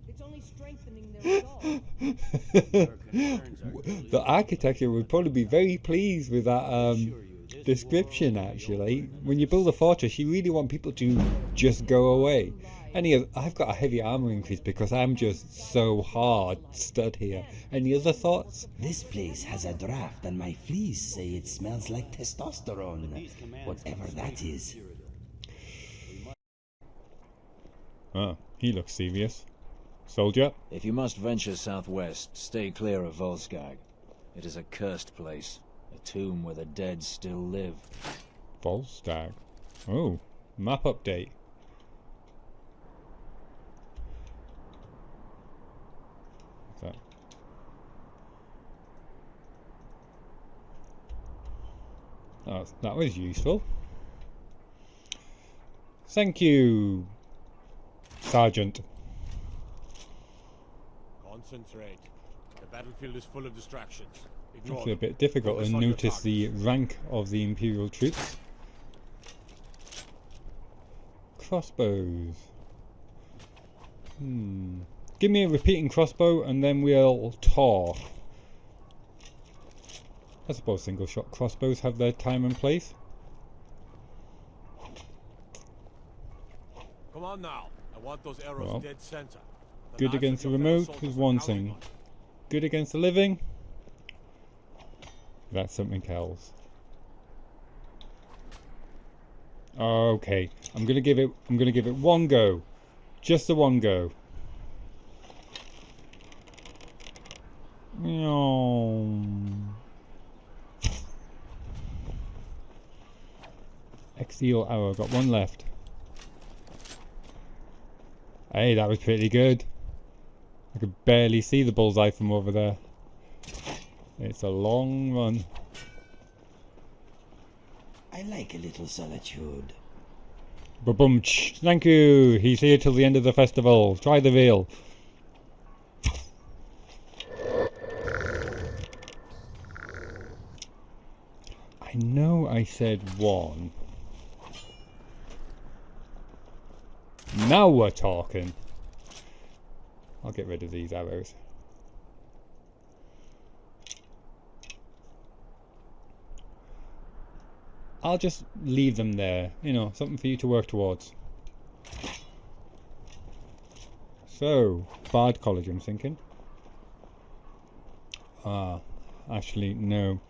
It's only strengthening their resolve. The architecture would probably be very pleased with that description, actually. When you build a fortress, you really want people to just go away. I've got a heavy armor increase because I'm just so hard stood here. Any other thoughts? This place has a draft and my fleas say it smells like testosterone. Whatever that is. Oh, he looks serious. Soldier? If you must venture southwest, stay clear of Volskag. It is a cursed place. A tomb where the dead still live. Volstag. Oh, map update. What's that? Oh, that was useful. Thank you, Sergeant. Concentrate. The battlefield is full of distractions. It's a bit difficult to notice the rank of the Imperial troops. Crossbows. Give me a repeating crossbow and then we'll talk. I suppose single shot crossbows have their time and place. Come on now. I want those arrows dead center. Good against the remote is one thing. Good against the living, that's something else. Okay, I'm gonna give it one go. Just the one go. Exceal arrow, got one left. Hey, that was pretty good. I could barely see the bullseye from over there. It's a long run. I like a little solitude. Ba-boom. Thank you. He's here till the end of the festival. Try the veal. I know I said one. Now we're talking. I'll get rid of these arrows. I'll just leave them there, you know, something for you to work towards. So, Bard College, I'm thinking. Actually, no.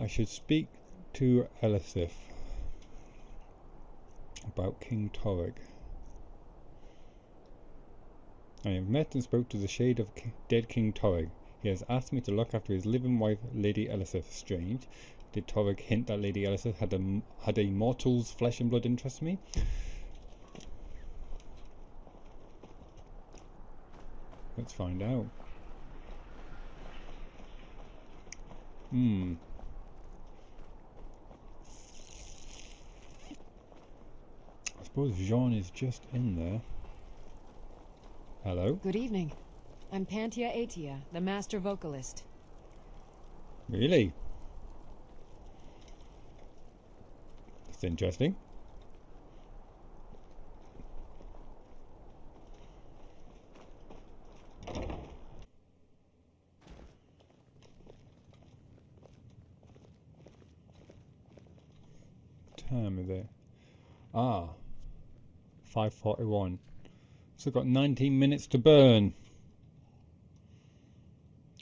I should speak to Elisif about King Torrig. I have met and spoke to the shade of dead King Torrig. He has asked me to look after his living wife, Lady Elisif. Strange. Did Torrig hint that Lady Elisif had a mortal's flesh and blood interest me? Let's find out. I suppose Jean is just in there. Hello? Good evening. I'm Pantia Atia, the master vocalist. Really? That's interesting. Time is it? 5:41. So got 19 minutes to burn.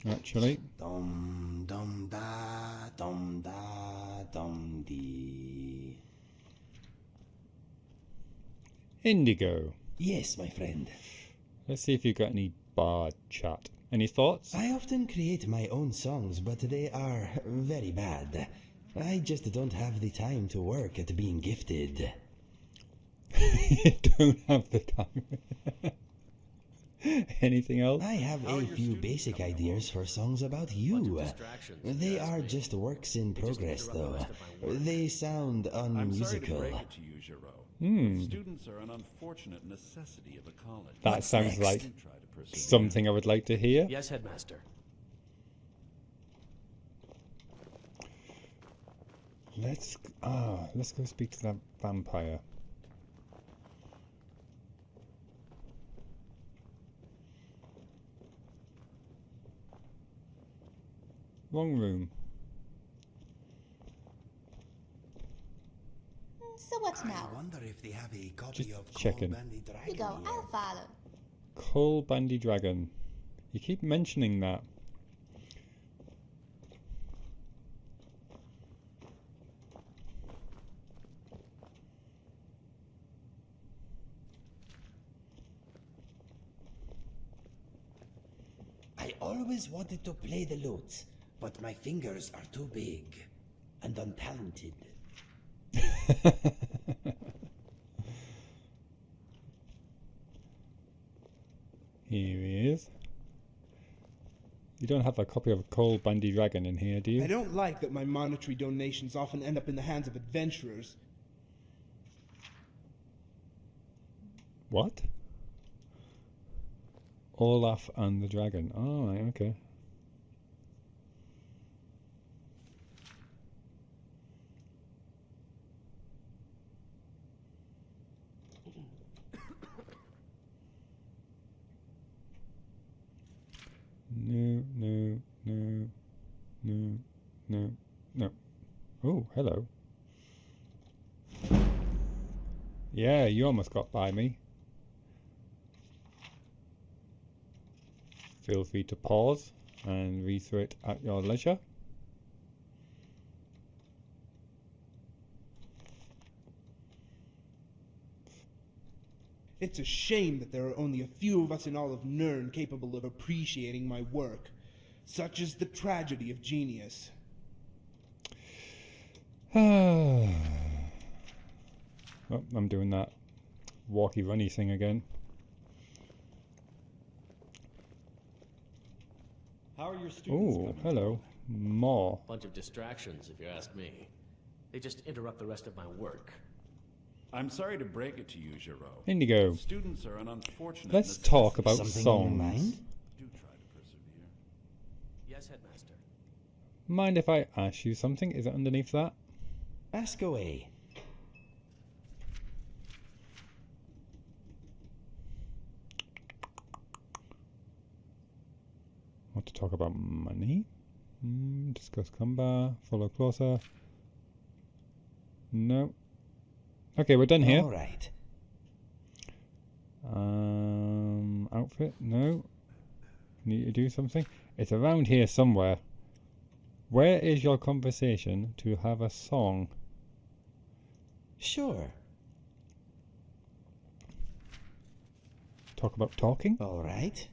Actually. Dum dum da dum da dum dee. Indigo. Yes, my friend. Let's see if you've got any bard chat. Any thoughts? I often create my own songs, but they are very bad. I just don't have the time to work at being gifted. You don't have the time. Anything else? I have a few basic ideas for songs about you. They are just works in progress, though. They sound unmusical. Students are an unfortunate necessity of the college. That sounds like something I would like to hear. Yes, Headmaster. Let's go speak to that vampire. Wrong room. So what now? I wonder if they have a copy Just of checking. You go, I'll follow. Coal Bandy Dragon. You keep mentioning that. I always wanted to play the lute, but my fingers are too big and untalented. Here he is. You don't have a copy of Coal Bandy Dragon in here, do you? I don't like that my monetary donations often end up in the hands of adventurers. What? Olaf and the Dragon. Oh, right, okay. No. Oh, hello. Yeah, you almost got by me. Feel free to pause and read through it at your leisure. It's a shame that there are only a few of us in all of Nirn capable of appreciating my work. Such is the tragedy of genius. Oh, I'm doing that walkie runny thing again. How are your students? Oh, hello. More. Bunch of distractions, if you ask me. They just interrupt the rest of my work. I'm sorry to break it to you, Giro. Indigo. Students are an unfortunate Let's talk about Something songs. on your mind? Do try to persevere. Yes, Headmaster. Mind if I ask you something? Is it underneath that? Ask away. Want to talk about money? Discuss combat. Follow closer. No. Okay, we're done here. All right. Outfit? No. Need to do something? It's around here somewhere. Where is your conversation to have a song? Sure. Talk about talking? All right.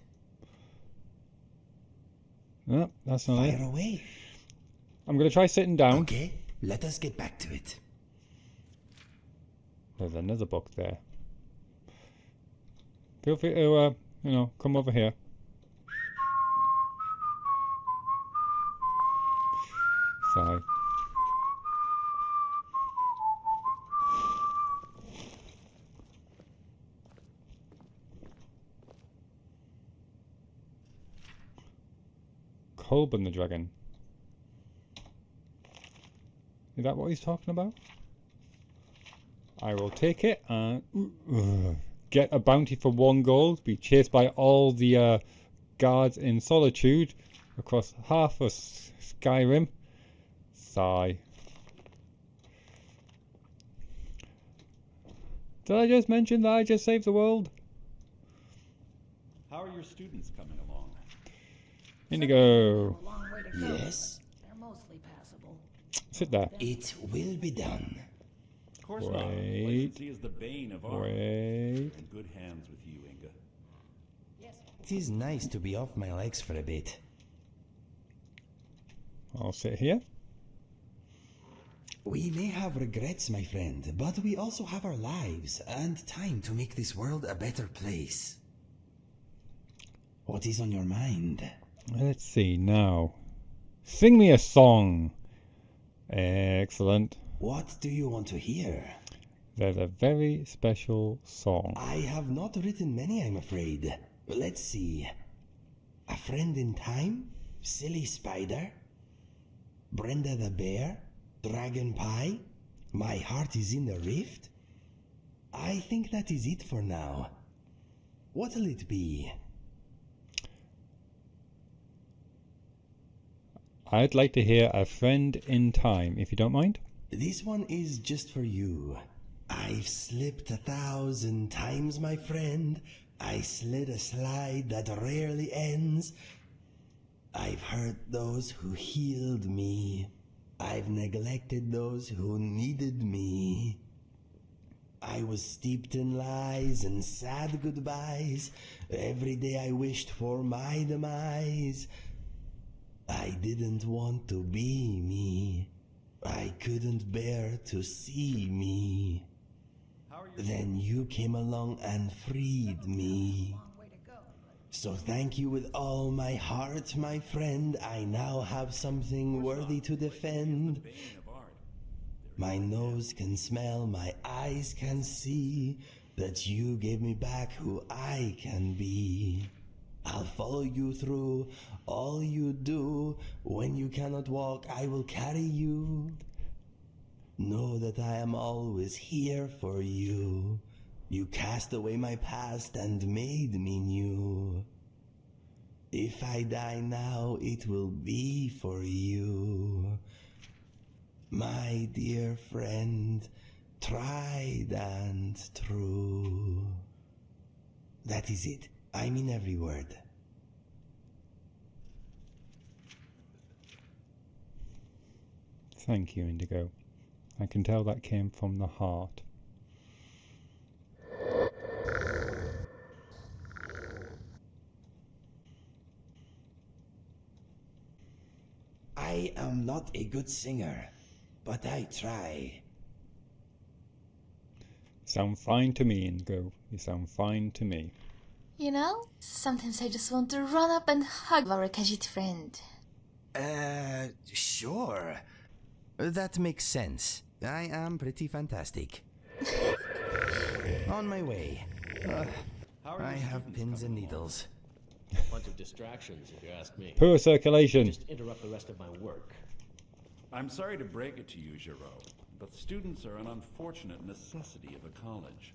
No, that's not it. Fire away. I'm going to try sitting down. Okay, let us get back to it. There's another book there. Feel free to, come over here. Sigh. Kolben the dragon. Is that what he's talking about? I will take it and get a bounty for 1 gold. Be chased by all the guards in solitude across half of Skyrim. Sigh. Did I just mention that I just saved the world? How are your students coming along? Indigo. Yes? They're mostly passable. Sit there. It will be done. Of course not. Complacency is the bane of art. Wait. In good hands with you, Inga. It is nice to be off my legs for a bit. I'll sit here. We may have regrets, my friend, but we also have our lives and time to make this world a better place. What is on your mind? Let's see now. Sing me a song. Excellent. What do you want to hear? There's a very special song. I have not written many, I'm afraid. Let's see. A Friend in Time? Silly Spider? Brenda the Bear? Dragon Pie? My Heart is in the Rift? I think that is it for now. What'll it be? I'd like to hear A Friend in Time, if you don't mind. This one is just for you. I've slipped 1,000 times, my friend. I slid a slide that rarely ends. I've hurt those who healed me. I've neglected those who needed me. I was steeped in lies and sad goodbyes. Every day I wished for my demise. I didn't want to be me. I couldn't bear to see me. Then you came along and freed me. So thank you with all my heart, my friend. I now have something worthy to defend. My nose can smell, my eyes can see that you gave me back who I can be. I'll follow you through all you do. When you cannot walk, I will carry you. Know that I am always here for you. You cast away my past and made me new. If I die now, it will be for you. My dear friend, tried and true. That is it. I mean every word. Thank you, Indigo. I can tell that came from the heart. I am not a good singer, but I try. Sound fine to me, Indigo. You sound fine to me. You know, sometimes I just want to run up and hug our Khajiit friend. Sure. That makes sense. I am pretty fantastic. On my way. I have pins and needles. Bunch of distractions, if you ask me. Poor circulation. Just interrupt the rest of my work. I'm sorry to break it to you, Giro, but students are an unfortunate necessity of a college.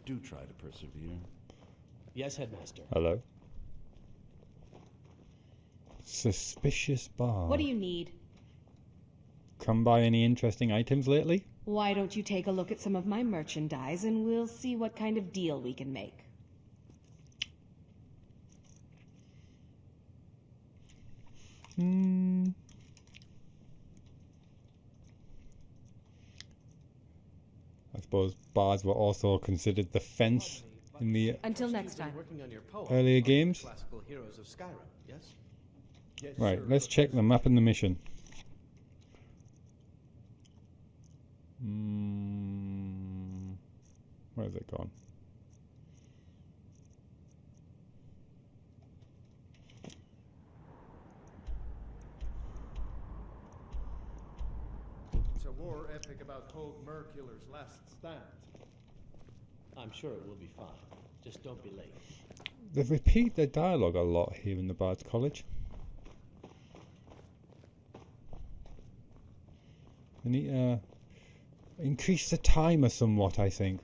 Do try to persevere. Yes, Headmaster. Hello. Suspicious bar. What do you need? Come by any interesting items lately? Why don't you take a look at some of my merchandise and we'll see what kind of deal we can make. suppose bards were also considered the fence in the Until next time. earlier games. Classical heroes of Skyrim, yes? Right, let's check the map and the mission. Where's it gone? It's a war epic about Myrkiller's last stand. I'm sure it will be fine. Just don't be late. They repeat their dialogue a lot here in the Bard's College. They need to increase the timer somewhat, I think.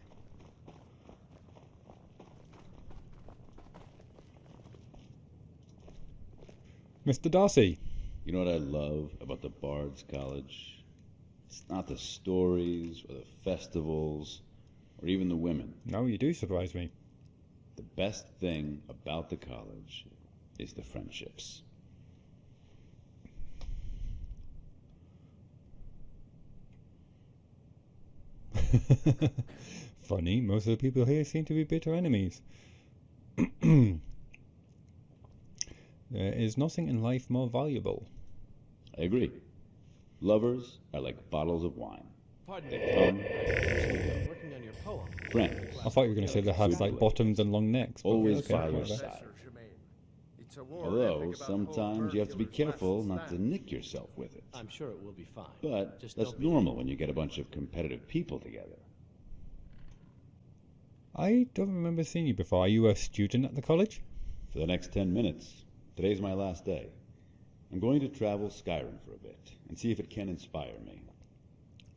Mr. Darcy. You know what I love about the Bard's College? It's not the stories or the festivals or even the women. No, you do surprise me. The best thing about the college is the friendships. Funny, most of the people here seem to be bitter enemies. There is nothing in life more valuable. I agree. Lovers are like bottles of wine. Pardon They me. come, they Working on your poem. go. Friends. I thought you were going to say they have like bottoms and long necks. But Always okay, by your whatever. side. Although, sometimes you have to be careful not to nick yourself with it. I'm sure it will be fine. But Just that's don't be normal when you get a bunch of competitive people together. I don't remember seeing you before. Are you a student at the college? For the next 10 minutes. Today's my last day. I'm going to travel Skyrim for a bit and see if it can inspire me.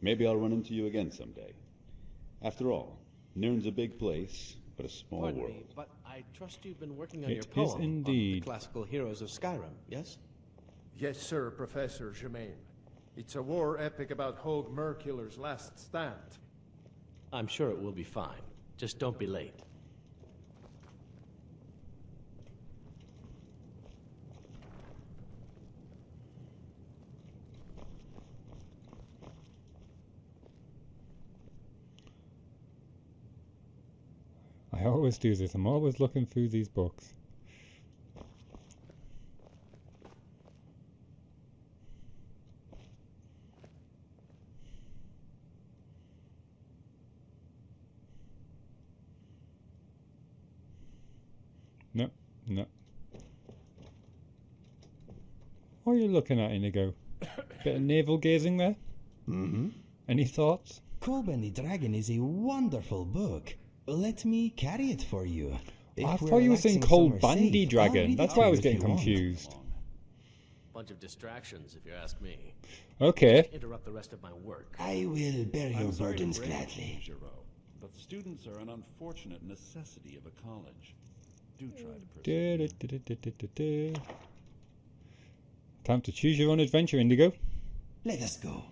Maybe I'll run into you again someday. After all, Nirn's a big place, but a small Pardon world. me, but I trust you've been working on It your is poem indeed. on the classical heroes of Skyrim, yes? Yes, sir, Professor Germain. It's a war epic about Myrkiller's last stand. I'm sure it will be fine. Just don't be late. I always do this. I'm always looking through these books. No, no. What are you looking at, Inigo? Bit of navel gazing there? Mm-hmm. Any thoughts? Kolb and the Dragon is a wonderful book. Let me carry it for you. I If we're thought you were saying relaxing Cold somewhere Bandy safe, I'll Dragon. read it That's to why I you was if getting you want. confused. Bunch of distractions, if you ask me. Okay. Interrupt the rest of my work. I will bear your I'm sorry to burdens break it to gladly. you, Giro, but students are an unfortunate necessity of a college. Do try to proceed. Time to choose your own adventure, Indigo. Let us go.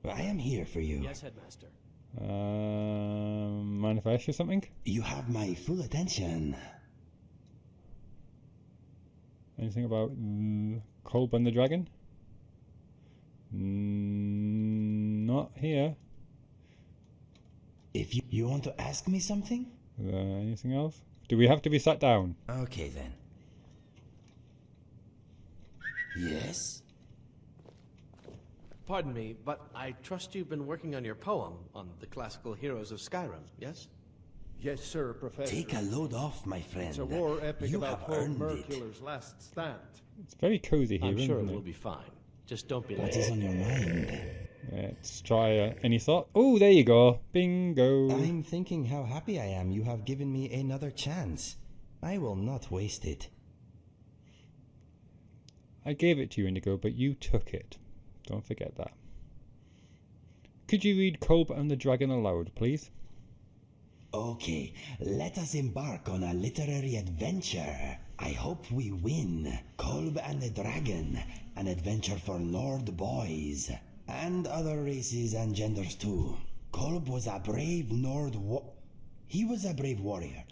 I am here for you. Yes, Headmaster. Mind if I ask you something? You have my full attention. Anything about Kolb and the Dragon? Not here. If you want to ask me something? Anything else? Do we have to be sat down? Okay then. Yes? Pardon me, but I trust you've been working on your poem on the classical heroes of Skyrim, yes? Yes, sir, Professor. Take a load off, my friend. It's a war epic You about have earned it. Myrkiller's last stand. It's very cozy here, I'm sure isn't it it? will be fine. Just don't be What late. is on your mind? Let's try any thought. Oh, there you go. Bingo. I'm thinking how happy I am you have given me another chance. I will not waste it. I gave it to you, Indigo, but you took it. Don't forget that. Could you read Kolb and the Dragon aloud, please? Okay, let us embark on a literary adventure. I hope we win. Kolb and the Dragon, an adventure for Lord Boys, and other races and genders too. Kolb was a brave He was a brave warrior.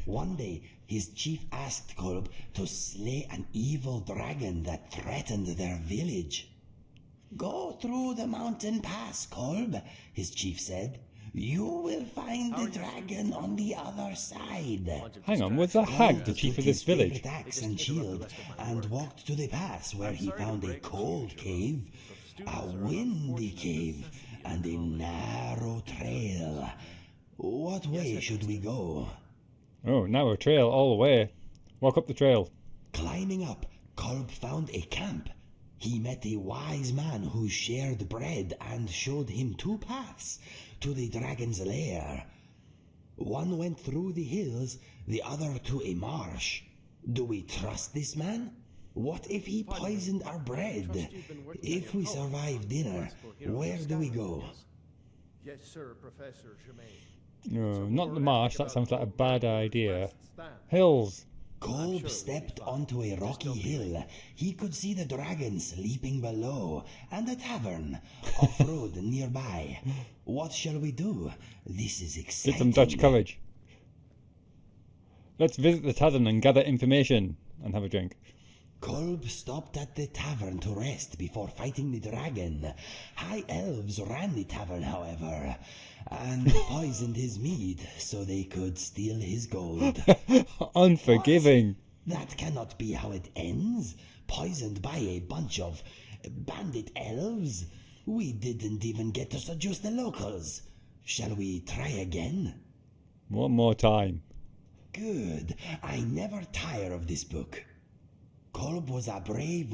One day, his chief asked Kolb to slay an evil dragon that threatened their village. Go through the mountain pass, Kolb, his chief said. You will find the dragon on the other side. Hang on, was that Hag the chief of this village? His favorite axe and shield and walked to the pass where he found a cold cave, a windy cave, and a narrow trail. What way should we go? Oh, narrow trail all the way. Walk up the trail. Climbing up, Kolb found a camp. He met a wise man who shared bread and showed him two paths to the dragon's lair. One went through the hills, the other to a marsh. Do we trust this man? What if he poisoned our bread? If we survive dinner, where do we go? Yes, sir, Professor Germain. No, not the marsh. That sounds like a bad idea. Hills. Kolb stepped onto a rocky hill. He could see the dragon sleeping below, and a tavern off-road nearby. What shall we do? This is exciting. Get some Dutch courage. Let's visit the tavern and gather information and have a drink. Kolb stopped at the tavern to rest before fighting the dragon. High elves ran the tavern, however, and poisoned his mead so they could steal his gold. Unforgiving. What? That cannot be how it ends. Poisoned by a bunch of bandit elves. We didn't even get to seduce the locals. Shall we try again? One more time. Good. I never tire of this book. Kolb was a brave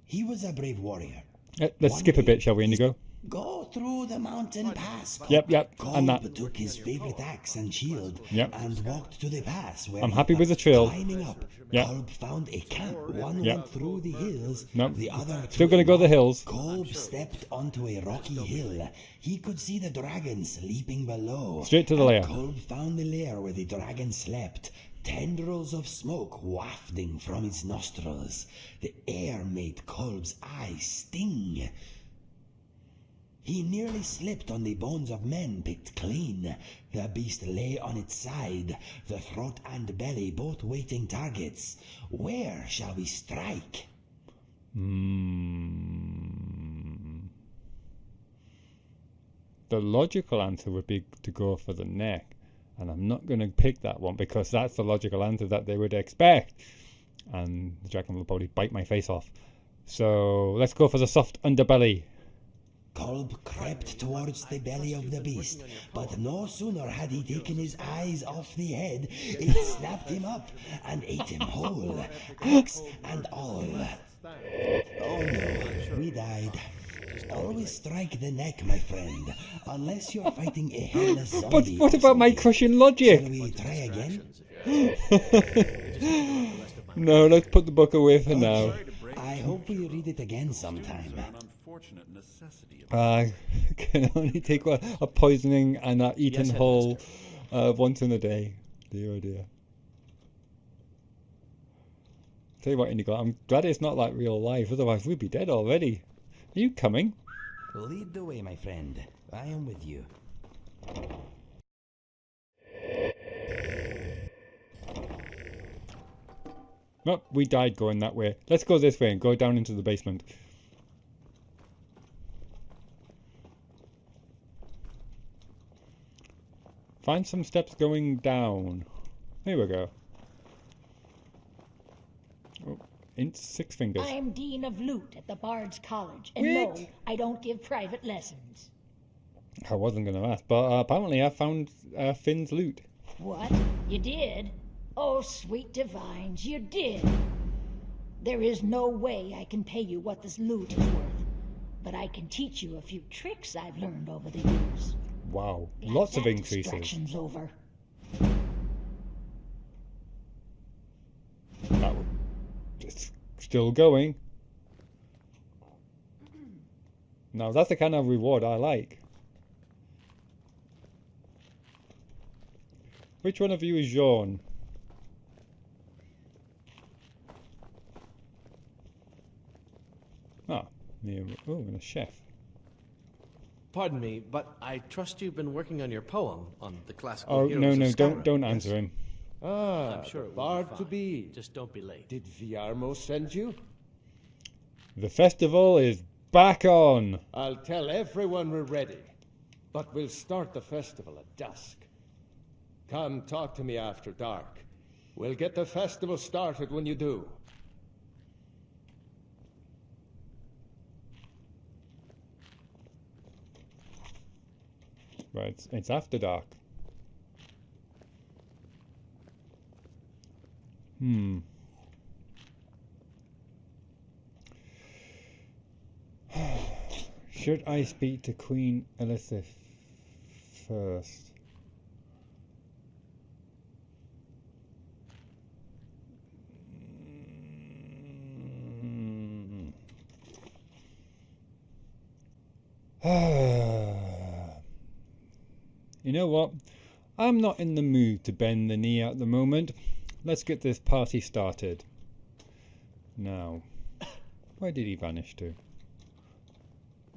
He was a brave warrior. Let's skip a bit, shall we, Indigo? Go through the mountain pass. Yep, Kolb and that. took his favorite axe and shield and walked to the pass where I'm happy with the trail. Climbing up, Yep. Kolb found a camp. One Yep. went through the hills, Nope. the other Still gonna go the hills. Kolb stepped onto a rocky hill. He could see the dragon sleeping below. Straight to the lair. Kolb found the lair where the dragon slept. Tendrils of smoke wafting from its nostrils. The air made Kolb's eyes sting. He nearly slipped on the bones of men picked clean. The beast lay on its side, the throat and belly both waiting targets. Where shall we strike? The logical answer would be to go for the neck. And I'm not going to pick that one because that's the logical answer that they would expect. And the dragon will probably bite my face off. So let's go for the soft underbelly. Kolb crept towards the belly of the beast, but no sooner had he taken his eyes off the head, it snapped him up and ate him whole, axe and all. Oh no, we died. Always strike the neck, my friend, unless you're fighting a headless zombie. But what about my crushing logic? Shall we try again? No, let's put the book away for now. I hope we read it again sometime. I can only take a poisoning and a eaten whole once in a day. Dear oh dear. Tell you what, Indigo, I'm glad it's not like real life, otherwise we'd be dead already. Are you coming? Lead the way, my friend. I am with you. Nope, we died going that way. Let's go this way and go down into the basement. Find some steps going down. Here we go. Oh, in 6 fingers. I'm Dean of Lute at the Bard's College, and Wait. no, I don't give private lessons. I wasn't going to ask, but apparently I found Finn's loot. What? You did? Oh, sweet divines, you did. There is no way I can pay you what this loot is worth, but I can teach you a few tricks I've learned over the years. Wow, lots of increases. Distraction's over. That would, it's still going. Now that's the kind of reward I like. Which one of you is Jean? Ah, oh, and a chef. Pardon me, but I trust you've been working on your poem on the classical Oh, heroes no, of Skyrim. don't answer him. Ah, I'm sure it will be bard fine. to be. Just don't be late. Did Viarmo send you? The festival is back on. I'll tell everyone we're ready. but we'll start the festival at dusk. Come talk to me after dark. We'll get the festival started when you do. Right, it's after dark. Should I speak to Queen Elizabeth first? You know what? I'm not in the mood to bend the knee at the moment. Let's get this party started. Now, where did he vanish to?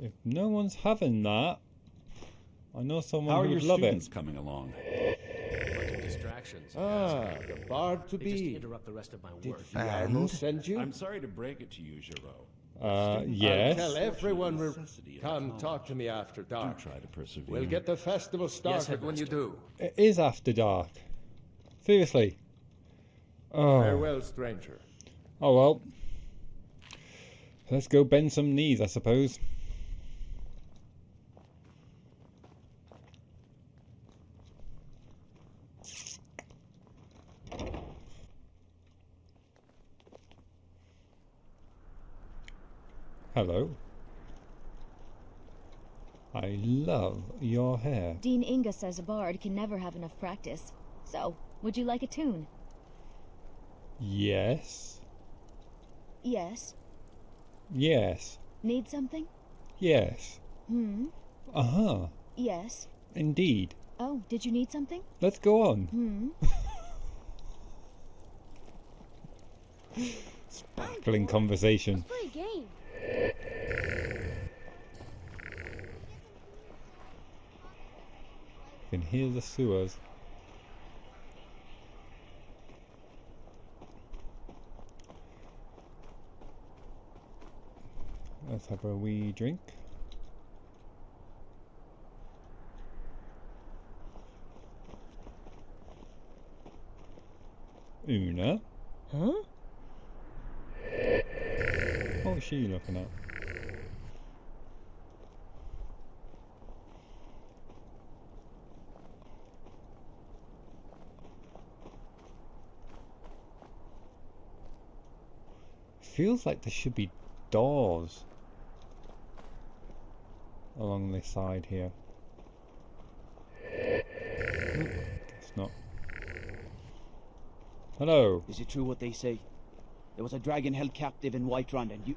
If no one's having that, I know someone who would love it. How are your students coming along? Bunch of distractions. The bard to They just be. interrupt the rest of my Did work. Fiarno send you? I'm sorry to break it to you, Giraud. Yes. I'll tell everyone come talk to me after dark. Do try to persevere. We'll get the festival started when you do. It is after dark. Seriously. Oh. Farewell, stranger. Oh well. Let's go bend some knees, I suppose. Hello. I love your hair. Dean Inga says a bard can never have enough practice. So, would you like a tune? Yes. Yes. Yes. Need something? Yes. Uh-huh. Yes. Indeed. Oh, did you need something? Let's go on. Sparkling conversation. Let's play a game. You can hear the sewers. Let's have a wee drink. Una? Huh? What was she looking at? Feels like there should be doors along this side here. Guess not. Hello. Is it true what they say? There was a dragon held captive in Whiterun and you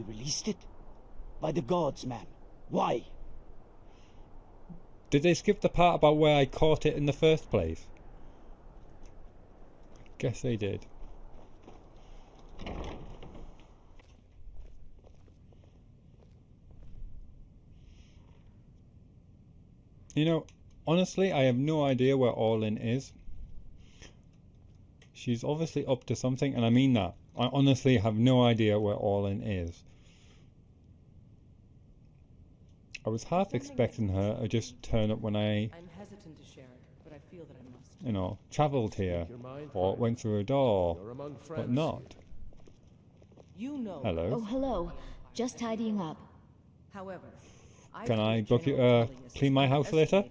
released it? By the gods, man. Why? Did they skip the part about where I caught it in the first place? Guess they did. You know, honestly, I have no idea where Orlin is. She's obviously up to something, and I mean that. I honestly have no idea where Orlin is. I was half expecting her to just turn up when I'm hesitant to share it, but I feel that I must. you know, travelled here, or went through a door, but not. You know. Hello. Oh, hello. Just tidying up. However, Can I book you, clean my house later?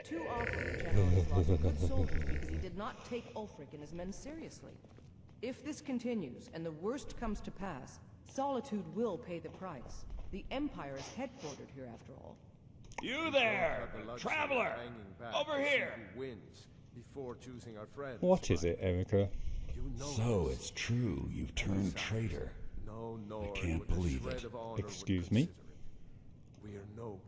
Too often, the general has lost good soldiers because he did not take Ulfric and his men seriously. If this continues, and the worst comes to pass, Solitude will pay the price. The Empire is headquartered here, after all. You there, traveler! Over here! What is it, Erica? So it's true, you've turned traitor. I can't believe it. Excuse me?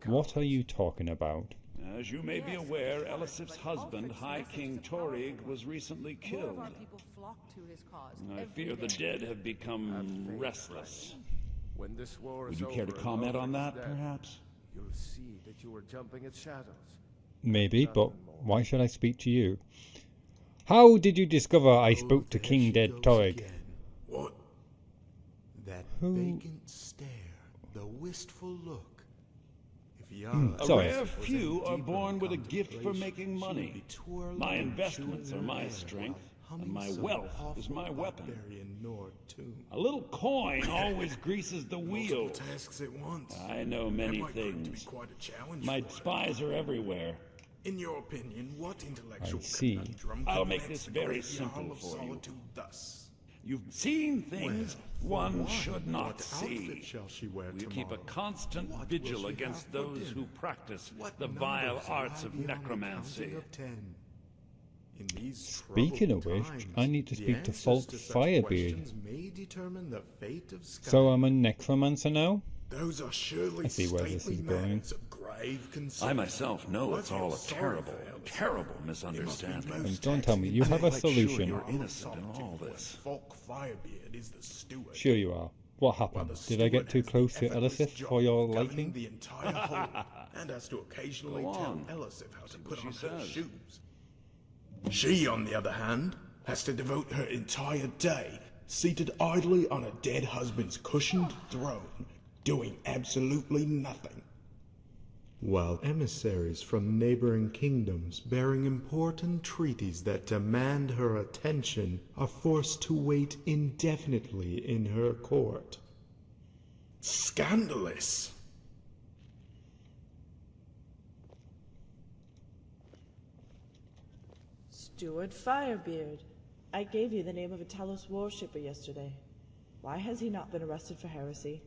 What are you talking about? As you may be aware, Elisif's husband, High King Torrig, was recently killed. I fear the dead have become restless. Would you care to comment on that, perhaps? You'll see that you were jumping at shadows. Maybe, but why should I speak to you? How did you discover I spoke to King Dead Torrig? What? That Who? vacant stare, the wistful look. A Sorry. rare few are born with a gift for making money. My investments are my strength, and my wealth is my weapon. A little coin always greases the wheel. I know many things. My spies are everywhere. In your opinion, what intellectual conundrum I'll make this very simple for you. You've seen things one should not see. We keep a constant vigil against those who practice the vile arts of necromancy. Speaking of which, I need to speak to Falk Firebeard. So I'm a necromancer now? Those are surely I see where this is going. I myself know it's all a terrible, terrible misunderstanding. And don't tell me, you have a solution. You're innocent in all this. Falk Firebeard is the steward. Sure you are. What happened? Did I get too close to Elisif for your liking? The entire whole, and has to occasionally tell Elisif how to put on her shoes. She, on the other hand, has to devote her entire day seated idly on a dead husband's cushioned throne, doing absolutely nothing. While emissaries from neighboring kingdoms bearing important treaties that demand her attention are forced to wait indefinitely in her court. Scandalous! Steward Firebeard, I gave you the name of a Talos worshipper yesterday. Why has he not been arrested for heresy?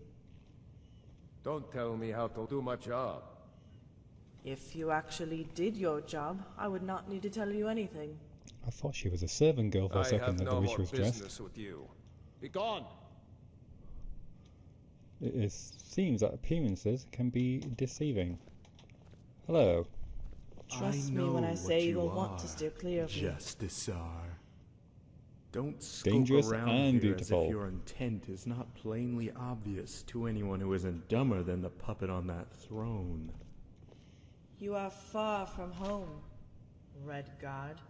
Don't tell me how to do my job. If you actually did your job, I would not need to tell you anything. I thought she was a servant girl for a second, the way she was dressed. With you. Be gone. It seems that appearances can be deceiving. Hello. Trust me when I say you will want to steer clear of me. Justicar. Don't skulk Dangerous around and here beautiful. as if your intent is not plainly obvious to anyone who isn't dumber than the puppet on that throne. You are far from home, Red Guard.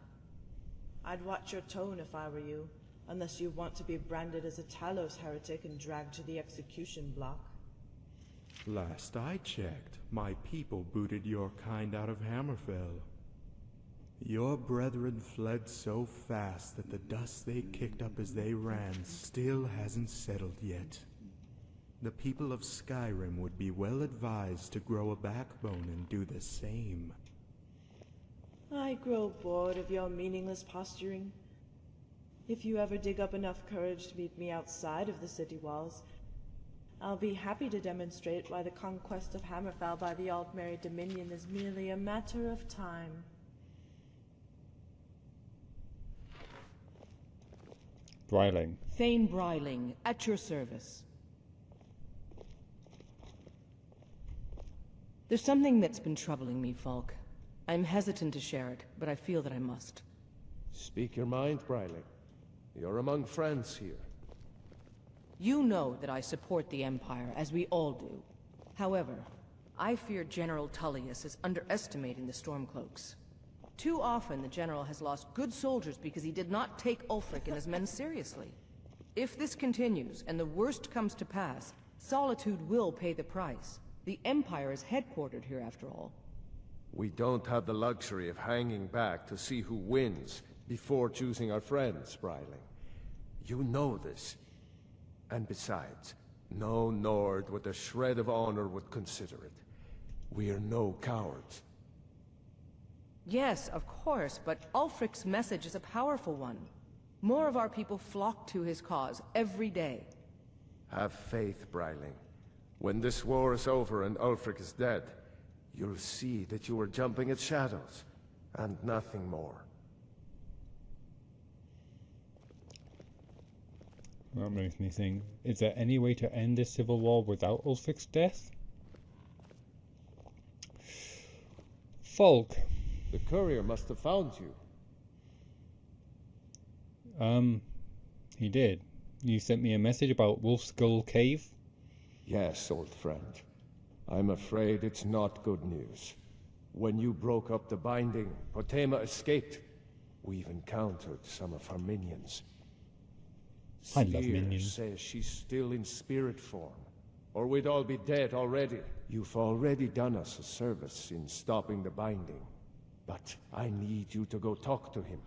I'd watch your tone if I were you, unless you want to be branded as a Talos heretic and dragged to the execution block. Last I checked, my people booted your kind out of Hammerfell. Your brethren fled so fast that the dust they kicked up as they ran still hasn't settled yet. The people of Skyrim would be well advised to grow a backbone and do the same. I grow bored of your meaningless posturing. If you ever dig up enough courage to meet me outside of the city walls, I'll be happy to demonstrate why the conquest of Hammerfell by the Altmerry Dominion is merely a matter of time. Bryling. Thane Bryling, at your service. There's something that's been troubling me, Falk. I'm hesitant to share it, but I feel that I must. Speak your mind, Bryling. You're among friends here. You know that I support the Empire, as we all do. However, I fear General Tullius is underestimating the Stormcloaks. Too often the General has lost good soldiers because he did not take Ulfric and his men seriously. If this continues, and the worst comes to pass, Solitude will pay the price. The Empire is headquartered here, after all. We don't have the luxury of hanging back to see who wins before choosing our friends, Bryling. You know this. And besides, no Nord with a shred of honor would consider it. We're no cowards. Yes, of course, but Ulfric's message is a powerful one. More of our people flock to his cause every day. Have faith, Bryling. When this war is over and Ulfric is dead, you'll see that you were jumping at shadows, and nothing more. That makes me think, is there any way to end this civil war without Ulfric's death? Falk. The courier must have found you. He did. You sent me a message about Wolf Skull Cave? Yes, old friend. I'm afraid it's not good news. When you broke up the binding, Potema escaped. We've encountered some of her minions. I love minions. Says she's still in spirit form. or we'd all be dead already. You've already done us a service in stopping the binding. But I need you to go talk to him,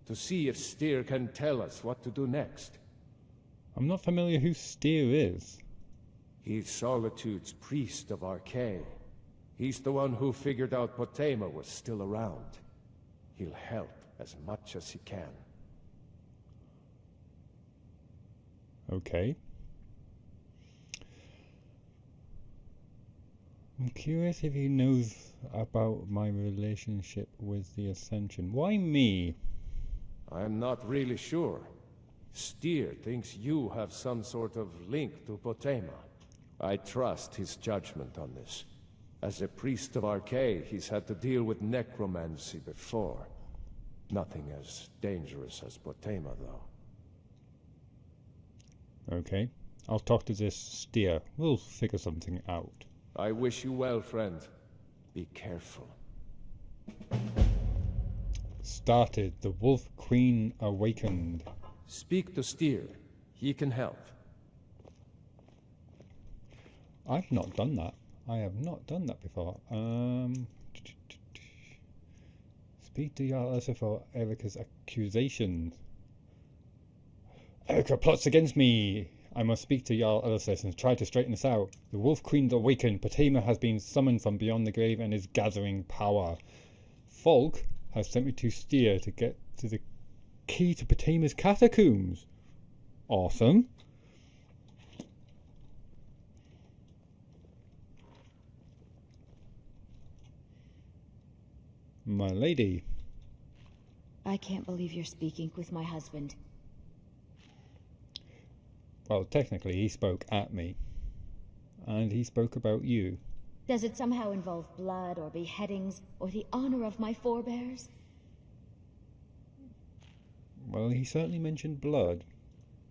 to see if Styr can tell us what to do next. I'm not familiar who Styr is. He's Solitude's priest of Archay. He's the one who figured out Potema was still around. He'll help as much as he can. Okay. I'm curious if he knows about my relationship with the Ascension. Why me? I'm not really sure. Styr thinks you have some sort of link to Potema. I trust his judgment on this. As a priest of Archay, he's had to deal with necromancy before. Nothing as dangerous as Potema, though. Okay. I'll talk to this Styr. We'll figure something out. I wish you well, friend. Be careful. Started. The Wolf Queen awakened. Speak to Styr. He can help. I've not done that. I have not done that before. Speak to Jarl Elisif for Erica's accusations. Erica plots against me! I must speak to Jarl Elisif and try to straighten this out. The Wolf Queen's awakened. Potema has been summoned from beyond the grave and is gathering power. Folk has sent me to Styr to get to the key to Potema's catacombs. Awesome. My lady. I can't believe you're speaking with my husband. Well, technically he spoke at me. And he spoke about you. Does it somehow involve blood or beheadings or the honor of my forebears? Well, he certainly mentioned blood.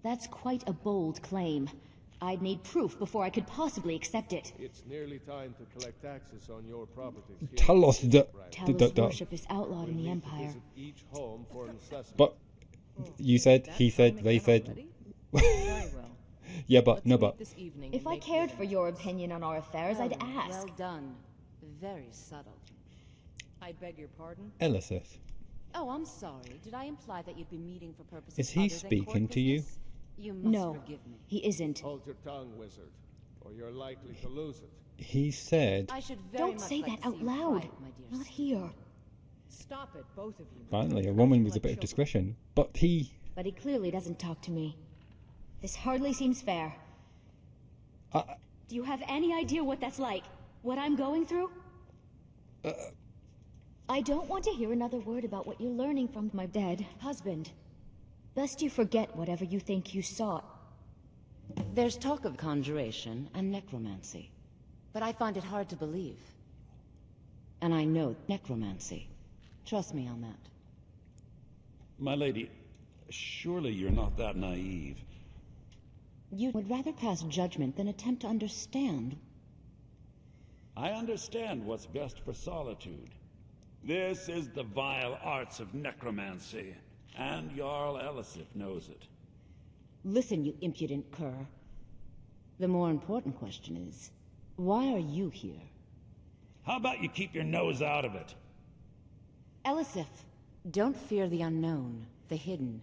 That's quite a bold claim. I'd need proof before I could possibly accept it. It's nearly time to collect taxes on your properties. Talos worship is outlawed in the Empire. Each home for an assessment. But you said, he said, they said. Yeah, but no, but. If I cared for your opinion on our affairs, I'd ask. Well done. Very subtle. I beg your pardon? Elisif. Oh, I'm sorry. Did I imply that you'd be meeting for purposes Is he other than speaking court to you? business? You must No, forgive me. he isn't. Hold your tongue, wizard, or you're likely to lose it. He said. I should Don't say that out loud. Not here. Stop it, both of you. Finally, a woman with a bit of discretion. But he. But he clearly doesn't talk to me. This hardly seems fair. Do you have any idea what that's like? What I'm going through? I don't want to hear another word about what you're learning from my dead husband. Best you forget whatever you think you saw. There's talk of conjuration and necromancy, but I find it hard to believe. And I know necromancy. Trust me on that. My lady, surely you're not that naive. You would rather pass judgment than attempt to understand. I understand what's best for Solitude. This is the vile arts of necromancy, and Jarl Elisif knows it. Listen, you impudent cur. The more important question is, why are you here? How about you keep your nose out of it? Elisif, Don't fear the unknown, the hidden.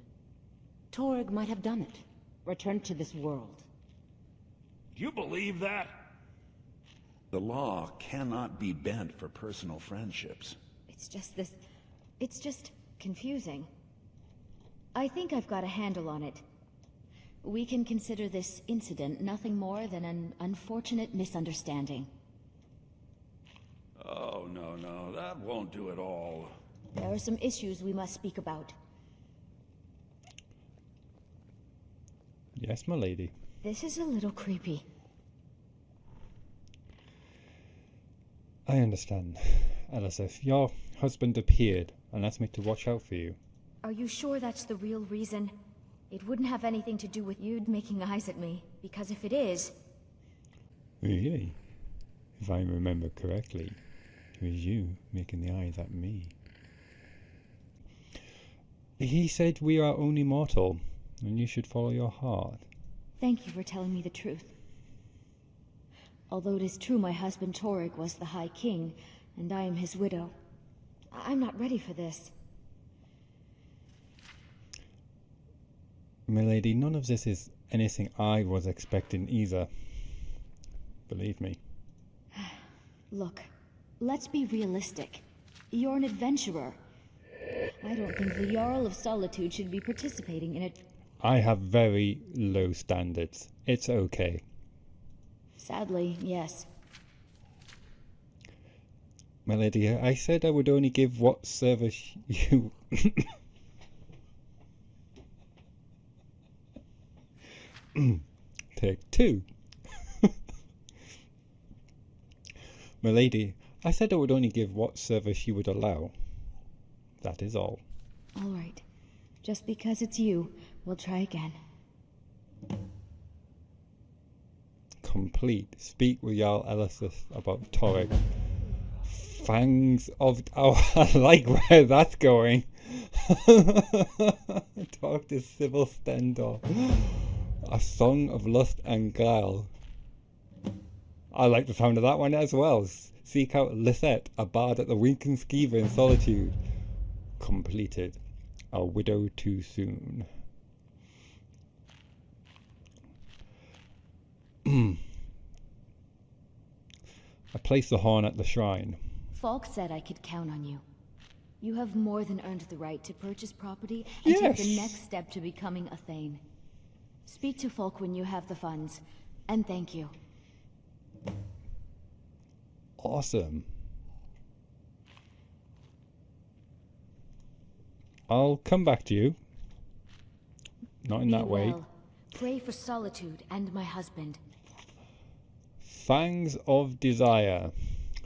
Torg might have done it. Returned to this world. Do you believe that? The law cannot be bent for personal friendships. It's just confusing. I think I've got a handle on it. We can consider this incident nothing more than an unfortunate misunderstanding. Oh, no, that won't do at all. There are some issues we must speak about. Yes, my lady. This is a little creepy. I understand, Elisif. Your husband appeared and asked me to watch out for you. Are you sure that's the real reason? It wouldn't have anything to do with you making eyes at me, because if it is... Really? If I remember correctly, it was you making the eyes at me. He said we are only mortal, and you should follow your heart. Thank you for telling me the truth. Although it is true my husband Torrig was the High King, and I am his widow. I'm not ready for this. Milady, none of this is anything I was expecting either. Believe me. Look, let's be realistic. You're an adventurer. I don't think the Jarl of Solitude should be participating in it. I have very low standards. It's okay. Sadly, yes. Milady, I said I would only give what service you... Take 2. Milady, I said I would only give what service you would allow. That is all. All right. Just because it's you, we'll try again. Complete. Speak with Jarl Elisif about Torrig. Fangs of... Oh, I like where that's going. Talk to Sybil Stendor. A Song of Lust and Guile. I like the sound of that one as well. Seek out Lisette, a bard at the Winking Skeever in Solitude. Completed. A widow too soon. I placed the horn at the shrine. Falk said I could count on you. You have more than earned the right to purchase property and take the next step to becoming a Thane. Speak to Falk when you have the funds, and thank you. Awesome. I'll come back to you. Not in that way. Well. Pray for Solitude and my husband. Fangs of Desire.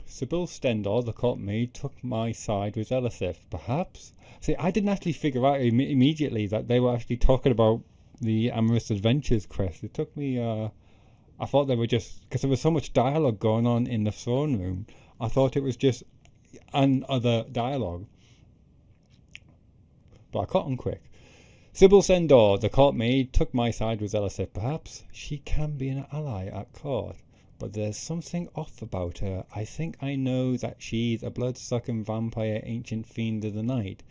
Sybil Stendor, the court maid, took my side with Elisif. Perhaps? See, I didn't actually figure out immediately that they were actually talking about the Amorous Adventures quest. It took me, I thought they were just, because there was so much dialogue going on in the throne room, I thought it was just another dialogue. But I caught on quick. Sybil Stendor, the court maid, took my side with Elisif. Perhaps she can be an ally at court. But there's something off about her. I think I know that she's a blood-sucking vampire ancient fiend of the night.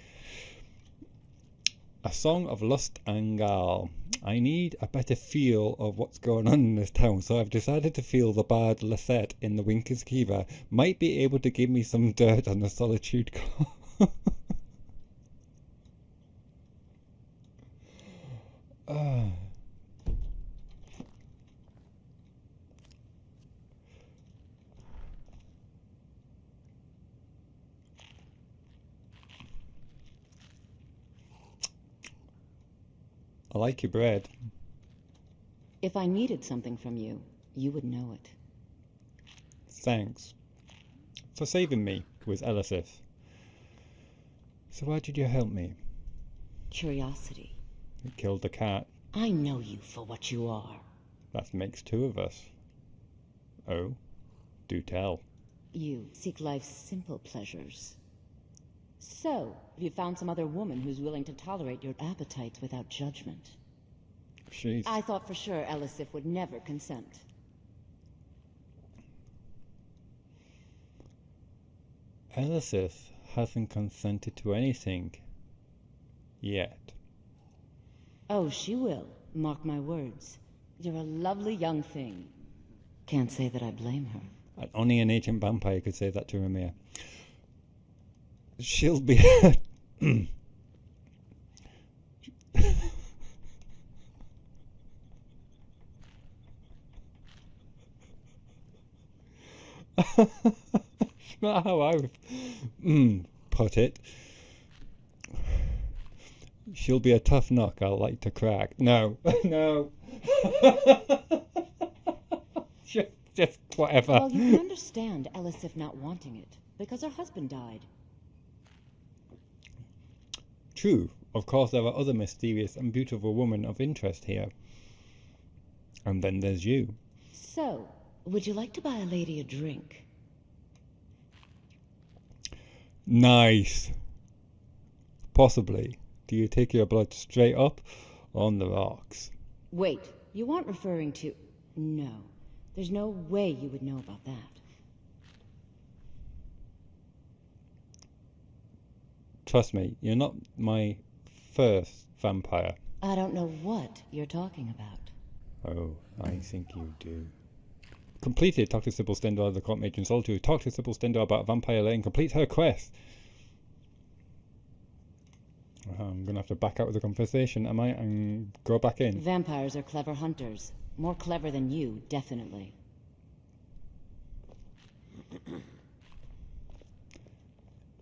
A Song of Lust and Guile. I need a better feel of what's going on in this town, so I've decided to feel the bard Lisette in the Winker's Kiva might be able to give me some dirt on the Solitude Core. I like your bread. If I needed something from you, you would know it. Thanks for saving me with Elisif. So why did you help me? Curiosity. You killed the cat. I know you for what you are. That makes 2 of us. Oh, do tell. You seek life's simple pleasures. So, have you found some other woman who's willing to tolerate your appetites without judgment? I thought for sure Elisif would never consent. Elisif hasn't consented to anything. Yet. Oh, she will. Mark my words. You're a lovely young thing. Can't say that I blame her. And only an ancient vampire could say that to Raimyr. She'll be... Not how I would put it. She'll be a tough knock I'll like to crack. No. No. just whatever. Well, you can understand Elisif not wanting it, because her husband died. True. Of course, there are other mysterious and beautiful women of interest here. And then there's you. So, would you like to buy a lady a drink? Nice. Possibly. Do you take your blood straight up on the rocks? Wait, you aren't referring to... No. There's no way you would know about that. Trust me, you're not my first vampire. I don't know what you're talking about. Oh, I think you do. Completed. Talk to Sybil Stendor, the court matron Solitude. Talk to Sybil Stendor about Vampire Lane. Complete her quest. I'm going to have to back out of the conversation, am I? And go back in. Vampires are clever hunters. More clever than you, definitely.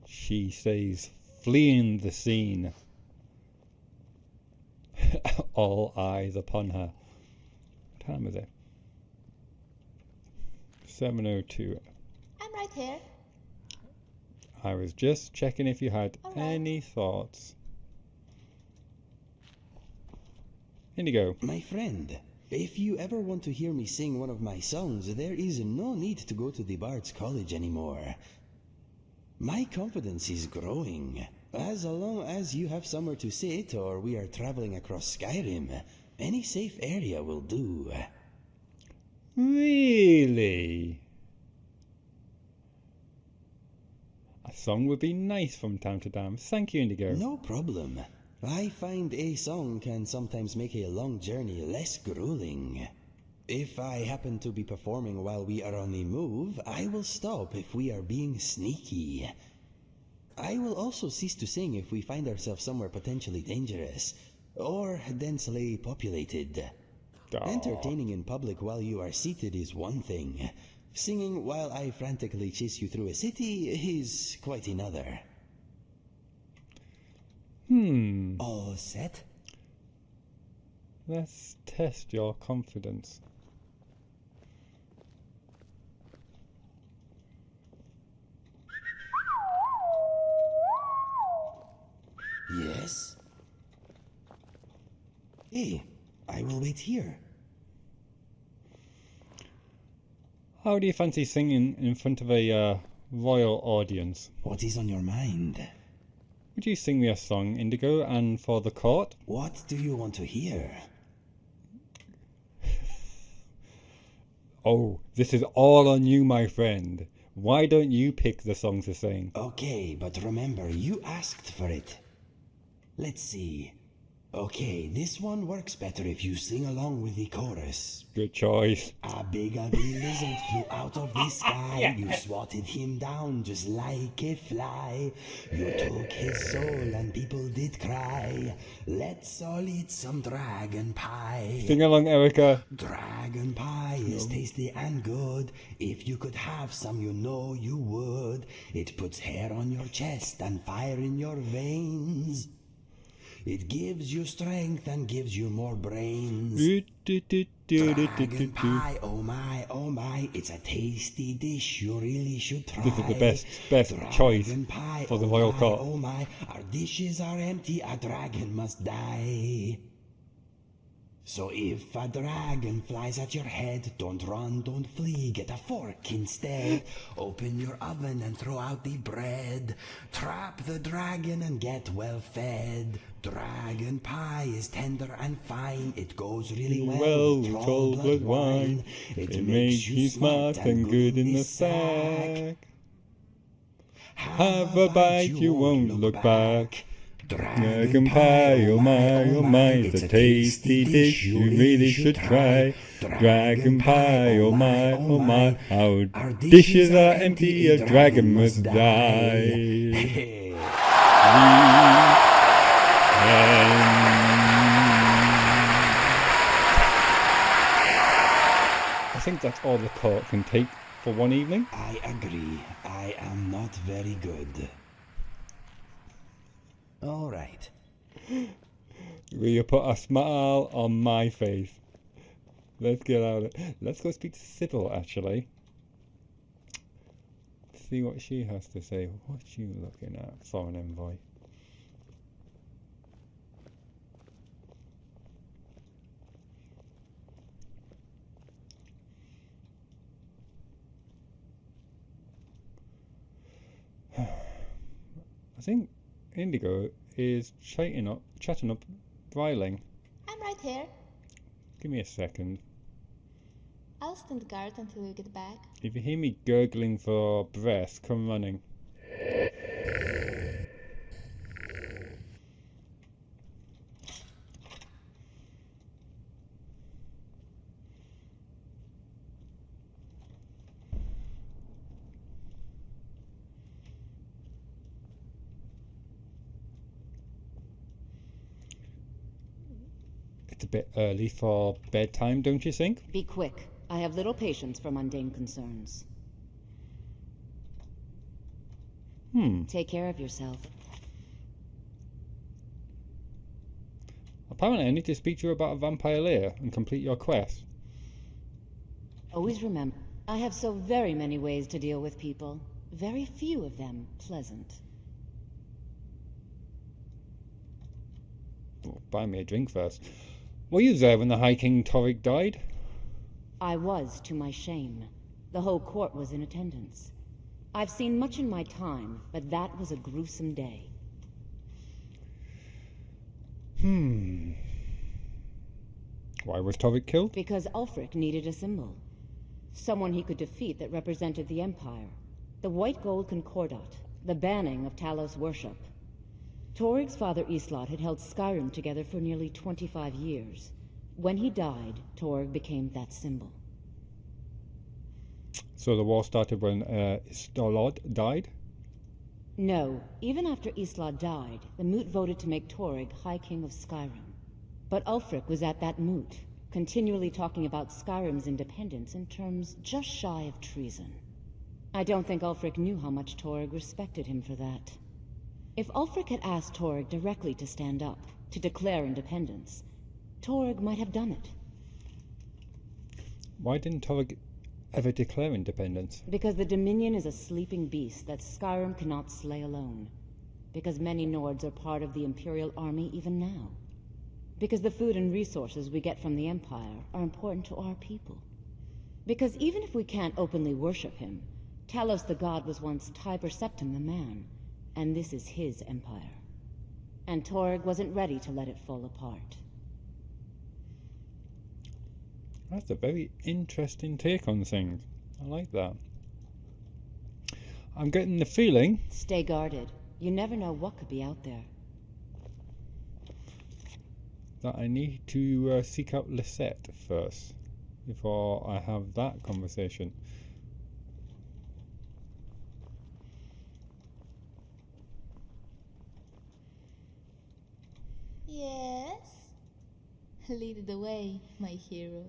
She says, fleeing the scene. All eyes upon her. What time is it? 7:02. I'm right here. I was just checking if you had any thoughts. Indigo. My friend, if you ever want to hear me sing one of my songs, there is no need to go to the Bard's College anymore. My confidence is growing. As long as you have somewhere to sit or we are traveling across Skyrim, any safe area will do. Really? A song would be nice from time to time. Thank you, Indigo. No problem. I find a song can sometimes make a long journey less grueling. If I happen to be performing while we are on the move, I will stop if we are being sneaky. I will also cease to sing if we find ourselves somewhere potentially dangerous or densely populated. Entertaining in public while you are seated is one thing. Singing while I frantically chase you through a city is quite another. All set? Let's test your confidence. Yes? Hey, I will wait here. How do you fancy singing in front of a royal audience? What is on your mind? Would you sing me a song, Indigo, and for the court? What do you want to hear? Oh, this is all on you, my friend. Why don't you pick the song to sing? Okay, but remember, you asked for it. Let's see. Okay, this one works better if you sing along with the chorus. Good choice. A big ugly lizard flew out of the sky. Yeah. You swatted him down just like a fly. You took his soul and people did cry. Let's all eat some dragon pie. Sing along, Erica. Dragon pie is tasty and good. If you could have some, you know you would. It puts hair on your chest and fire in your veins. It gives you strength and gives you more brains. Dragon pie, oh my, it's a tasty dish you really should try. This is the best choice pie, for the royal court. Oh my, our dishes are empty, a dragon must die. So if a dragon flies at your head, don't run, don't flee, get a fork instead. Open your oven and throw out the bread. Trap the dragon and get well fed. Dragon pie is tender and fine. It goes really well with cold blood wine. It makes you smart and good in the sack. Have a bite, you won't look back. Dragon pie, oh my, it's a tasty dish you really should try. Dragon pie, oh my, our dishes are empty, a dragon must die. I think that's all the court can take for one evening. I agree. I am not very good. All right. Will you put a smile on my face? Let's get out of it. Let's go speak to Sybil, actually. See what she has to say. What you looking at, foreign envoy? I think Indigo is chatting up Bryling. I'm right here. Give me a second. I'll I'll stand guard until you get back. If you hear me gurgling for breath, come running. It's a bit early for bedtime, don't you think? Be quick. I have little patience for mundane concerns. Take care of yourself. Apparently I need to speak to you about a vampire lair and complete your quest. Always remember, I have so very many ways to deal with people. Very few of them pleasant. Oh, buy me a drink first. Were you there when the High King Cleric died? I was, to my shame. The whole court was in attendance. I've seen much in my time, but that was a gruesome day. Why was Cleric killed? Because Ulfric needed a symbol. Someone he could defeat that represented the Empire. The White Gold Concordat, the banning of Talos worship. Toryg's father Islot had held Skyrim together for nearly 25 years. When he died, Toryg became that symbol. So the war started when Islot died? No, even after Islot died, the Moot voted to make Toryg High King of Skyrim. But Ulfric was at that Moot, continually talking about Skyrim's independence in terms just shy of treason. I don't think Ulfric knew how much Toryg respected him for that. If Ulfric had asked Toryg directly to stand up, to declare independence, Toryg might have done it. Why didn't Toryg ever declare independence? Because the Dominion is a sleeping beast that Skyrim cannot slay alone. Because many Nords are part of the Imperial Army even now. Because the food and resources we get from the Empire are important to our people. Because even if we can't openly worship him, Talos the God was once Tiber Septim the man, and this is his empire. And Toryg wasn't ready to let it fall apart. That's a very interesting take on things. I like that. I'm getting the feeling... Stay guarded. You never know what could be out there. ...that I need to seek out Lisette first, before I have that conversation. Yes? Lead the way, my hero.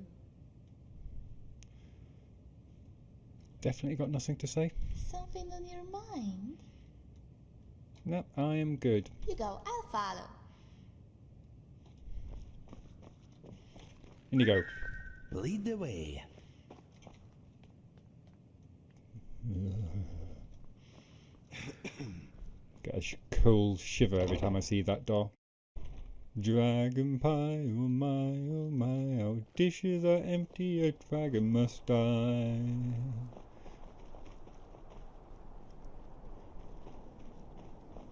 Definitely got nothing to say? Something on your mind? No, I am good. You go, I'll follow. In you go. Lead the way. Get a cold shiver every time I see that door. Dragon pie, oh my, our dishes are empty, a dragon must die.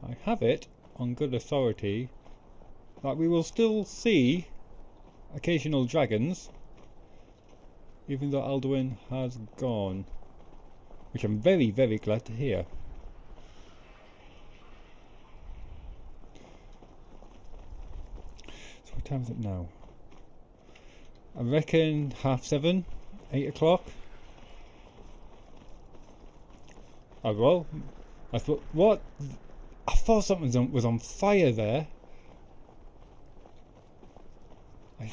I have it on good authority that we will still see occasional dragons, even though Alduin has gone, which I'm very, very glad to hear. So what time is it now? I reckon 7:30, 8 o'clock. Oh well, I thought, what? I thought something was on fire there.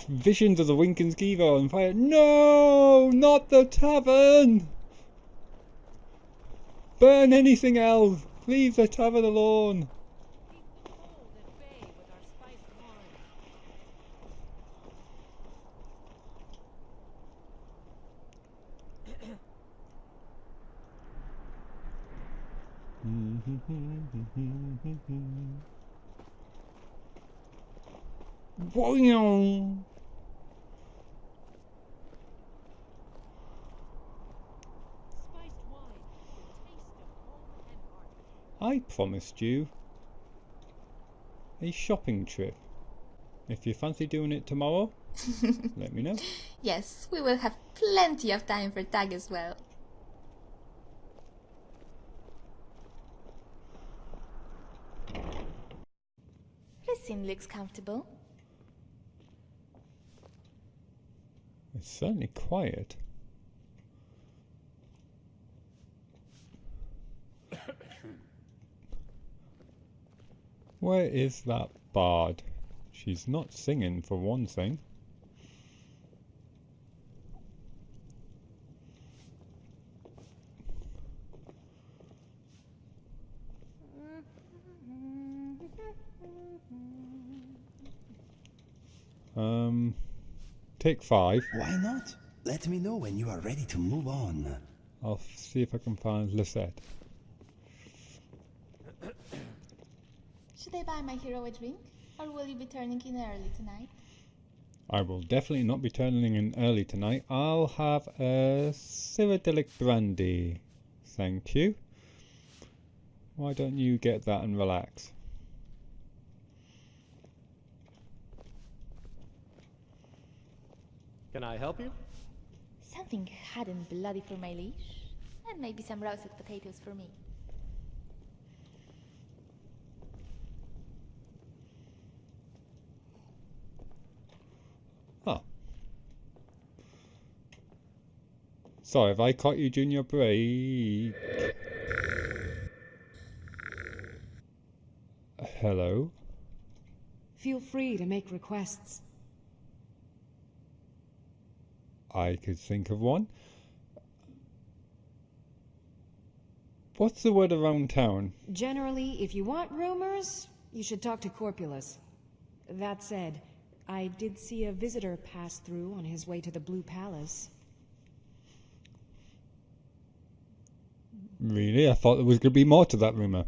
Visions of the Winkin Skeever on fire. No! Not the tavern! Burn anything else! Leave the tavern alone! Boing! I promised you a shopping trip. If you fancy doing it tomorrow, let me know. Yes, we will have plenty of time for tag as well. This scene looks comfortable. It's certainly quiet. Where is that bard? She's not singing for one thing. Take 5. Why not? Let me know when you are ready to move on. I'll see if I can find Lisette. Should I buy my hero a drink? Or will you be turning in early tonight? I will definitely not be turning in early tonight. I'll have a Cyrodiilic brandy. Thank you. Why don't you get that and relax? Can I help you? Something hot and bloody for my leash. And maybe some roasted potatoes for me. Oh. Sorry, have I caught you during your break? Hello? Feel free to make requests. I could think of one. What's the word around town? Generally, if you want rumors, you should talk to Corpulus. That said, I did see a visitor pass through on his way to the Blue Palace. Really? I thought there was going to be more to that rumor.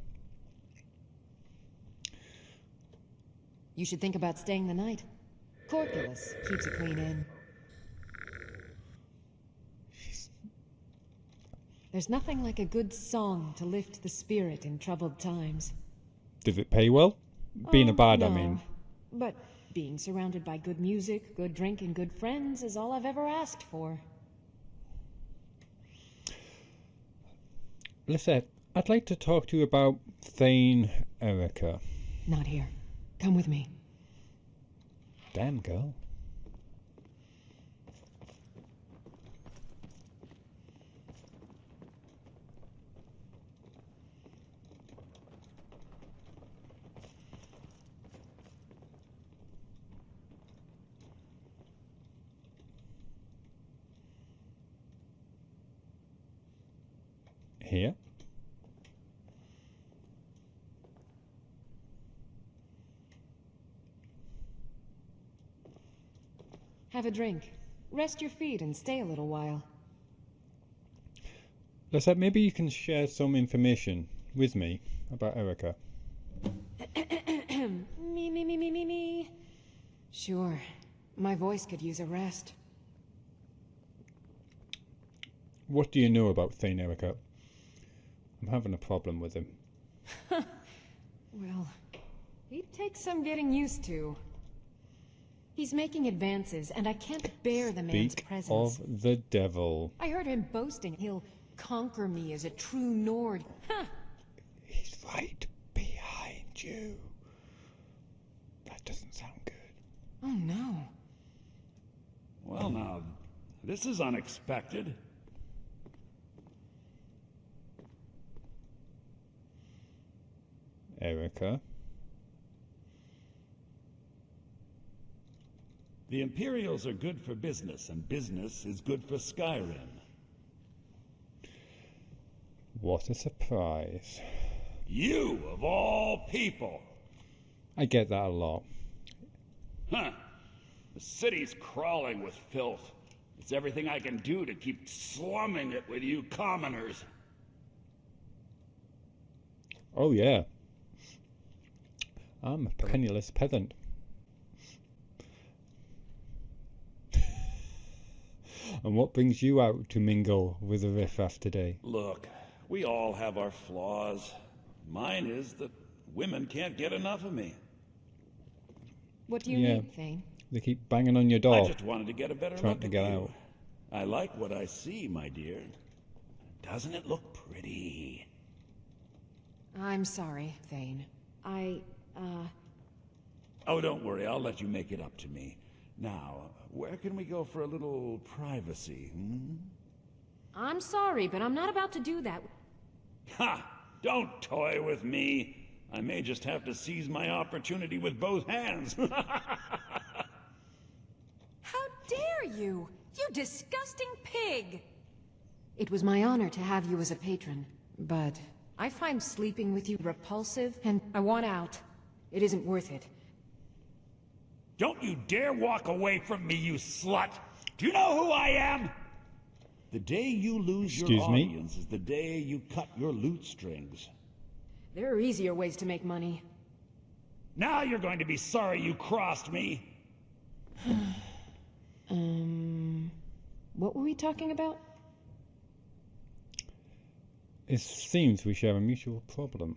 You should think about staying the night. Corpulus keeps a clean inn. There's nothing like a good song to lift the spirit in troubled times. Does it pay well? Being a bard, no. I mean. But being surrounded by good music, good drink, and good friends is all I've ever asked for. Lisette, I'd like to talk to you about Thane Erica. Not here. Come with me. Damn, girl. Here. Have a drink. Rest your feet and stay a little while. Lisette, maybe you can share some information with me about Erica. Me. Sure. My voice could use a rest. What do you know about Thane Erica? I'm having a problem with him. Well, he'd take some getting used to. He's making advances, and I can't bear the man's presence. Speak of the devil. I heard him boasting he'll conquer me as a true Nord. Huh. He's right behind you. That doesn't sound good. Oh, no. Well, now, this is unexpected. Erica. The Imperials are good for business, and business is good for Skyrim. What a surprise. You, of all people! I get that a lot. Huh. The city's crawling with filth. It's everything I can do to keep slumming it with you commoners. Oh, yeah. I'm a penniless peasant. And what brings you out to mingle with the riffraff today? Look, we all have our flaws. Mine is that women can't get enough of me. What do you need, Thane? They keep banging on your door. I just wanted to get a better trying look to at get you. out. I like what I see, my dear. Doesn't it look pretty? I'm sorry, Thane. Oh, don't worry. I'll let you make it up to me. Now, where can we go for a little privacy, hmm? I'm sorry, but I'm not about to do that. Ha! Don't toy with me. I may just have to seize my opportunity with both hands. How dare you! You disgusting pig! It was my honor to have you as a patron, but I find sleeping with you repulsive, and I want out. It isn't worth it. Don't you dare walk away from me, you slut! Do you know who I am? The day you lose your audience is the day you cut your lute strings. There are easier ways to make money. Now you're going to be sorry you crossed me. What were we talking about? It seems we share a mutual problem.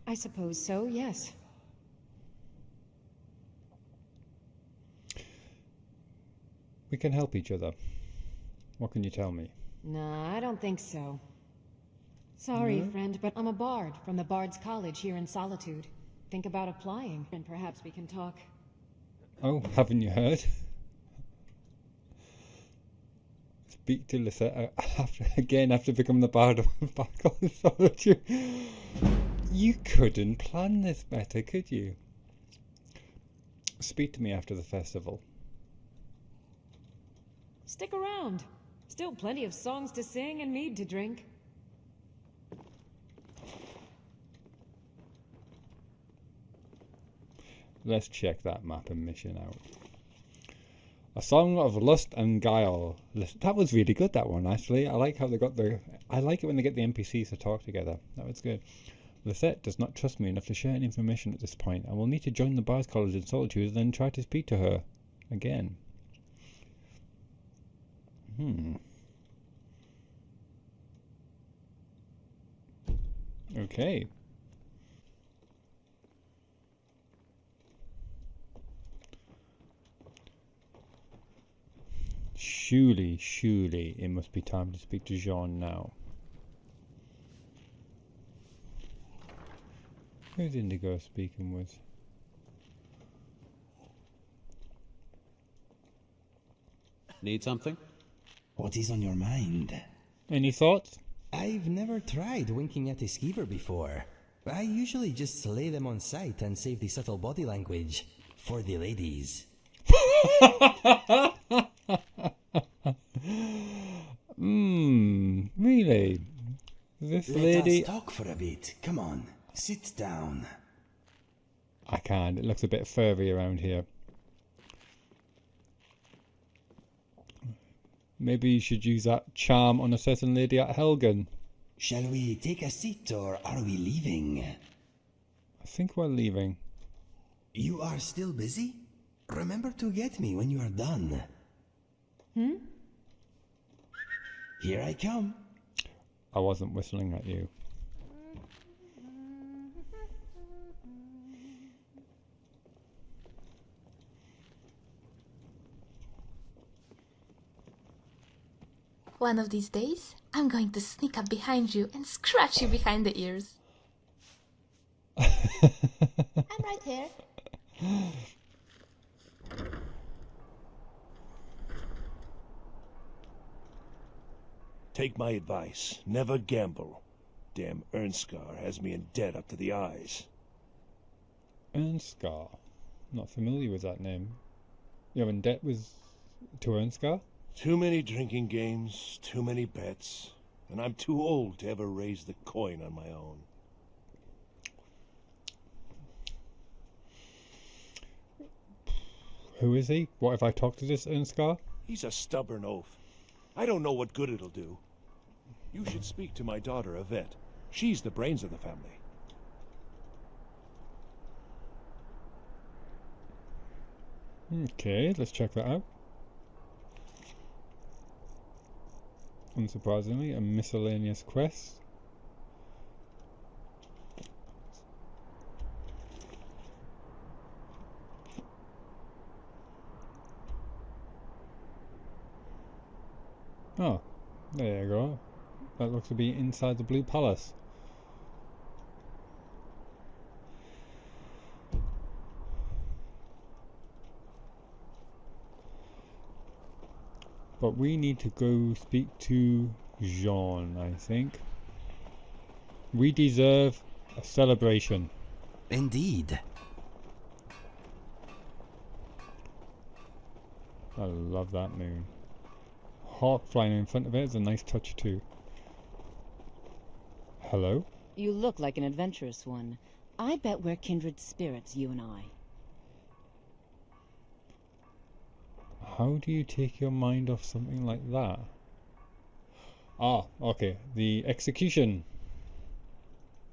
I suppose so, yes. We can help each other. What can you tell me? Nah, I don't think so. Sorry, friend, but I'm a bard from the Bard's College here in Solitude. Think about applying, and perhaps we can talk. Oh, haven't you heard? Speak to Lisette after becoming the Bard of Solitude. You couldn't plan this better, could you? Speak to me after the festival. Stick around. Still plenty of songs to sing and mead to drink. Let's check that map and mission out. A Song of Lust and Guile. That was really good, that one, actually. I like how they got I like it when they get the NPCs to talk together. That was good. Lisette does not trust me enough to share any information at this point. I will need to join the Bard's College in Solitude and then try to speak to her again. Okay. Surely, it must be time to speak to Jean now. Who's Indigo speaking with? Need something? What is on your mind? Any thoughts? I've never tried winking at a skeever before. I usually just slay them on sight and save the subtle body language for the ladies. Really? This lady... Let us talk for a bit. Come on, sit down. I can't. It looks a bit furry around here. Maybe you should use that charm on a certain lady at Helgen. Shall we take a seat or are we leaving? I think we're leaving. You are still busy? Remember to get me when you are done. Here I come. I wasn't whistling at you. One of these days, I'm going to sneak up behind you and scratch you behind the ears. I'm right here. Take my advice. Never gamble. Damn Ernskar has me in debt up to the eyes. Ernskar? Not familiar with that name. You're in debt to Ernskar? Too many drinking games, too many bets, and I'm too old to ever raise the coin on my own. Who is he? What if I talk to this Ernskar? He's a stubborn oaf. I don't know what good it'll do. You should speak to my daughter, Yvette. She's the brains of the family. Okay, let's check that out. Unsurprisingly, a miscellaneous quest. Oh, there you go. That looks to be inside the Blue Palace. But we need to go speak to Jean, I think. We deserve a celebration. Indeed. I love that moon. Hawk flying in front of it is a nice touch too. Hello? You look like an adventurous one. I bet we're kindred spirits, you and I. How do you take your mind off something like that? Ah, okay. The execution.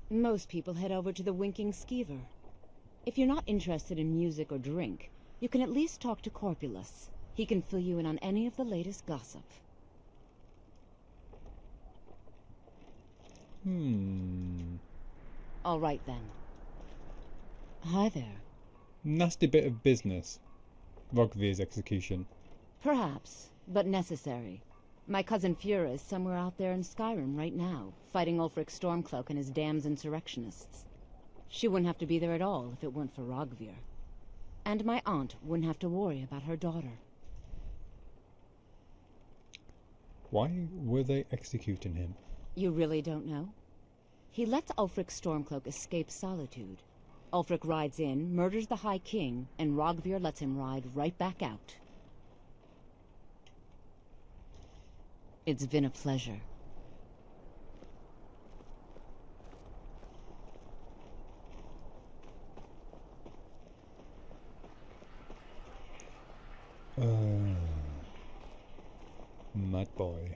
Most people head over to the Winking Skeever. If you're not interested in music or drink, you can at least talk to Corpulus. He can fill you in on any of the latest gossip. All right then. Hi there. Nasty bit of business. Rogvir's execution. Perhaps, but necessary. My cousin Fura is somewhere out there in Skyrim right now, fighting Ulfric Stormcloak and his damned insurrectionists. She wouldn't have to be there at all if it weren't for Rogvir. And my aunt wouldn't have to worry about her daughter. Why were they executing him? You really don't know? He lets Ulfric Stormcloak escape solitude. Ulfric rides in, murders the High King, and Rogvir lets him ride right back out. It's been a pleasure. Mad boy.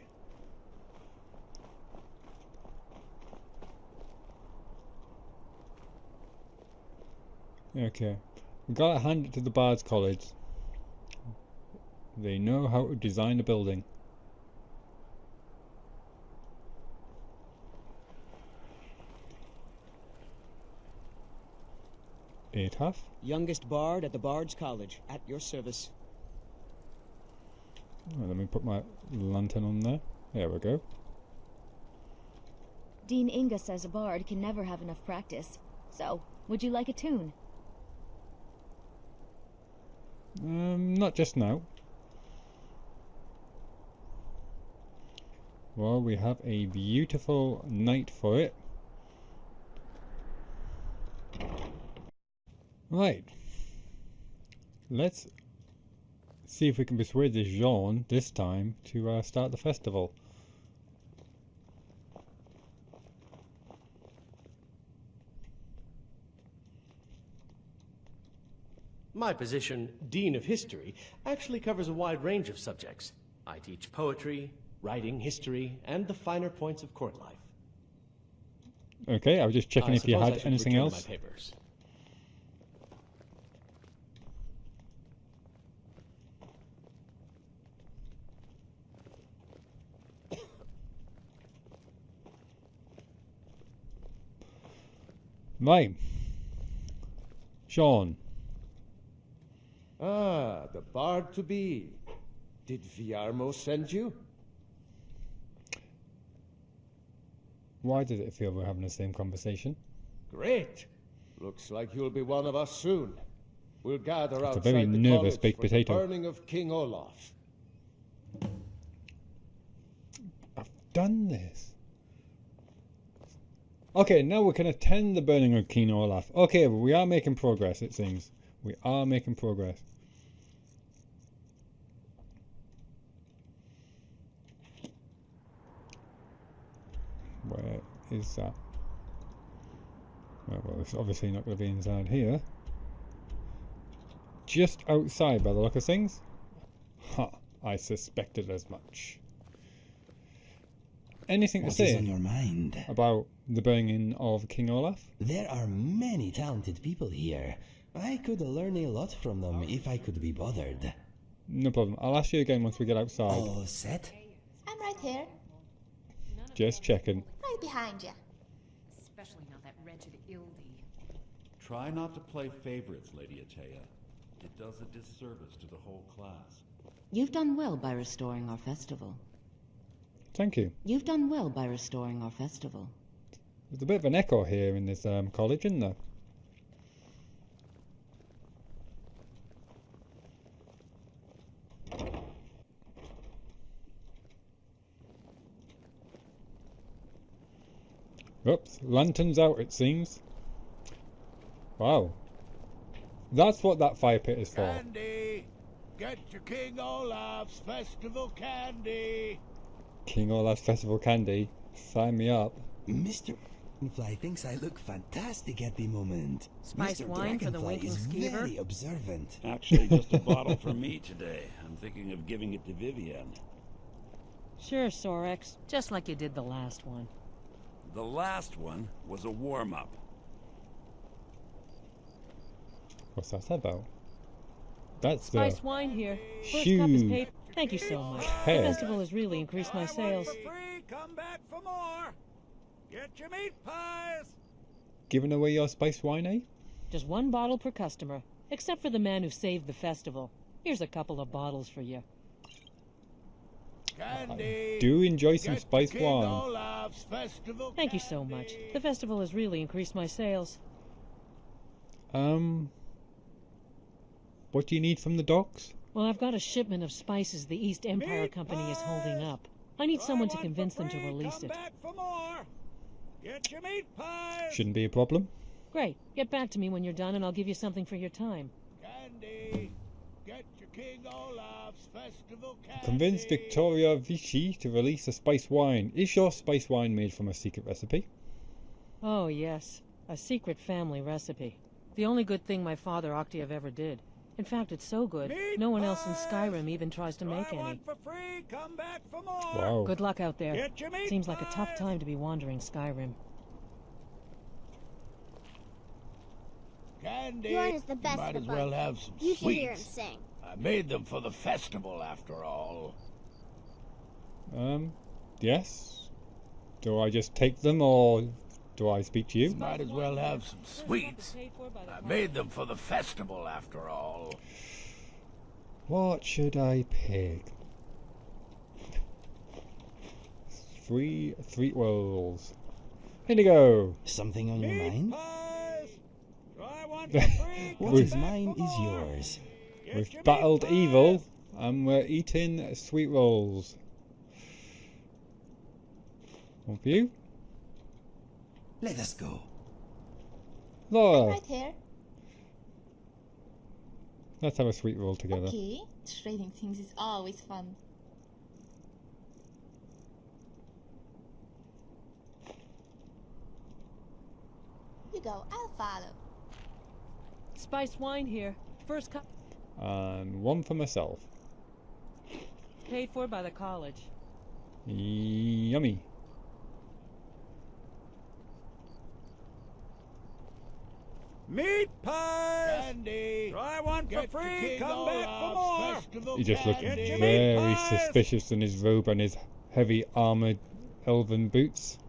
Okay, we gotta hand it to the Bard's College. They know how to design a building. Aetaf? Youngest bard at the Bard's College, at your service. Oh, let me put my lantern on there. There we go. Dean Inga says a bard can never have enough practice. So, would you like a tune? Not just now. Well, we have a beautiful night for it. Right. Let's see if we can persuade this Jean this time to start the festival. My position, Dean of History, actually covers a wide range of subjects. I teach poetry, writing, history, and the finer points of court life. Okay, I was just checking if you had anything else. My papers. Right. Sean. Ah, the bard to be. Did Viarmo send you? Why does it feel we're having the same conversation? Great. Looks like you'll be one of us soon. We'll gather It's outside a very the nervous college baked for the potato. burning of King Olaf. I've done this. Okay, now we can attend the burning of King Olaf. Okay, but we are making progress, it seems. We are making progress. Where is that? Oh, well, it's obviously not going to be inside here. Just outside by the look of things? Ha! I suspected as much. Anything to What say is on your mind? about the burning of King Olaf? There are many talented people here. I could learn a lot from them if I could be bothered. No problem. I'll ask you again once we get outside. All set? I'm right here, Just checking. right behind you. Especially not that wretched Ildi. Try not to play favorites, Lady Atea. It does a disservice to the whole class. You've done well by restoring our festival. Thank you. You've done well by restoring our festival. There's a bit of an echo here in this college, isn't there? Oops, lanterns out it seems. Wow. That's what that fire pit is for. Candy! Get your King Olaf's festival candy! King Olaf's festival candy. Sign me up. Mr. Dragonfly thinks I look fantastic at the moment. Spiced Mr. wine for the Dragonfly winking is skeever? very observant. Actually, just a bottle for me today. I'm thinking of giving it to Vivienne. Sure, Sorex. Just like you did the last one. The last one was a warm-up. What's that about? That's Spiced wine here. First cup is paid. Thank you so much. Hey. The festival has really increased my sales. Come back for more! Get your meat pies! Giving away your spiced wine, eh? Just one bottle per customer, except for the man who saved the festival. Here's a couple of bottles for you. I do enjoy some spiced wine. Olaf's festival Thank you so much. The festival has really increased my sales. What do you need from the docks? Well, I've got a shipment of spices the East Empire Company is holding up. I need someone to convince them to release it. Get your meat pies! Shouldn't be a problem. Great. Get back to me when you're done and I'll give you something for your time. Candy! Get your King Olaf's festival candy! Convince Victoria Vichy to release a spiced wine. Is your spiced wine made from a secret recipe? Oh, yes. A secret family recipe. The only good thing my father Octave ever did. In fact, it's so good, no one else in Skyrim even tries to make any. For free, come back for more. Wow. Good luck out there. Get your meat Seems like a tough time to be wandering Skyrim. Candy! Bjorn is the best Might of as the well bunch. have some You should sweets. hear him sing. I made them for the festival, after all. Yes? Do I just take them or do I speak to you? Might as well have some sweets. I made them for the festival, after all. What should I pick? Three rolls. Here we go. Something on your mind? What We've- is mine is yours. We've battled evil and we're eating sweet rolls. One for you. Let us go. Laura, Right here. let's have a sweet roll together. Okay. Trading things is always fun. You go, I'll follow. Spiced wine here. First cup And one for myself. paid for by the college. Yummy. Meat pies! Candy! Try one for free, come back for more! He just looked very suspicious in his robe and his heavy armoured elven boots.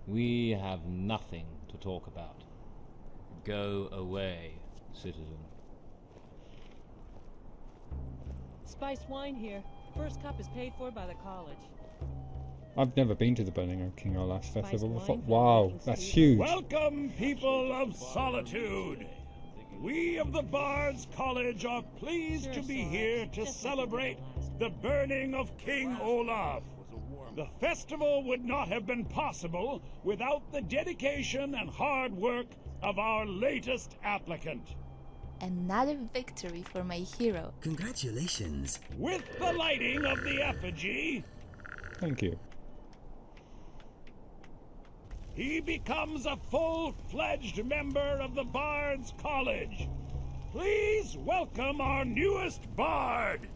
We have nothing to talk about. Go away, citizen. Spiced wine here. First cup is paid for by the college. I've never been to the Burning of King Olaf's festival before. Wow, that's huge. Welcome, people of Solitude. We of the Bards College are pleased to be here to celebrate the burning of King Olaf. The festival would not have been possible without the dedication and hard work of our latest applicant. Another victory for my hero. Congratulations. With the lighting of the effigy, Thank you. he becomes a full-fledged member of the Bards College. Please welcome our newest bard.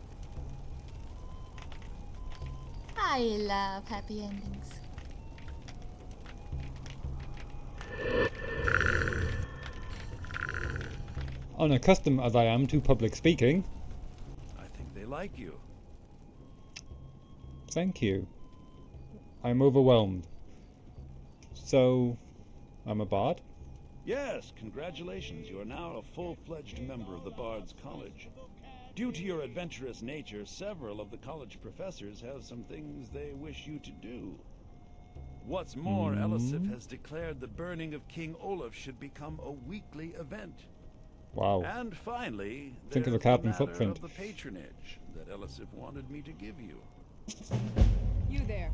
I love happy endings. Unaccustomed as I am to public speaking. I think they like you. Thank you. I'm overwhelmed. So, I'm a bard? Yes, congratulations. You are now a full-fledged member of the Bard's College. Due to your adventurous nature, several of the college professors have some things they wish you to do. What's more, Elisif has declared the burning of King Olaf should become a weekly event. Wow. And finally, Think of the there's carbon matter footprint. of the patronage that Elisif wanted me to give you. You there.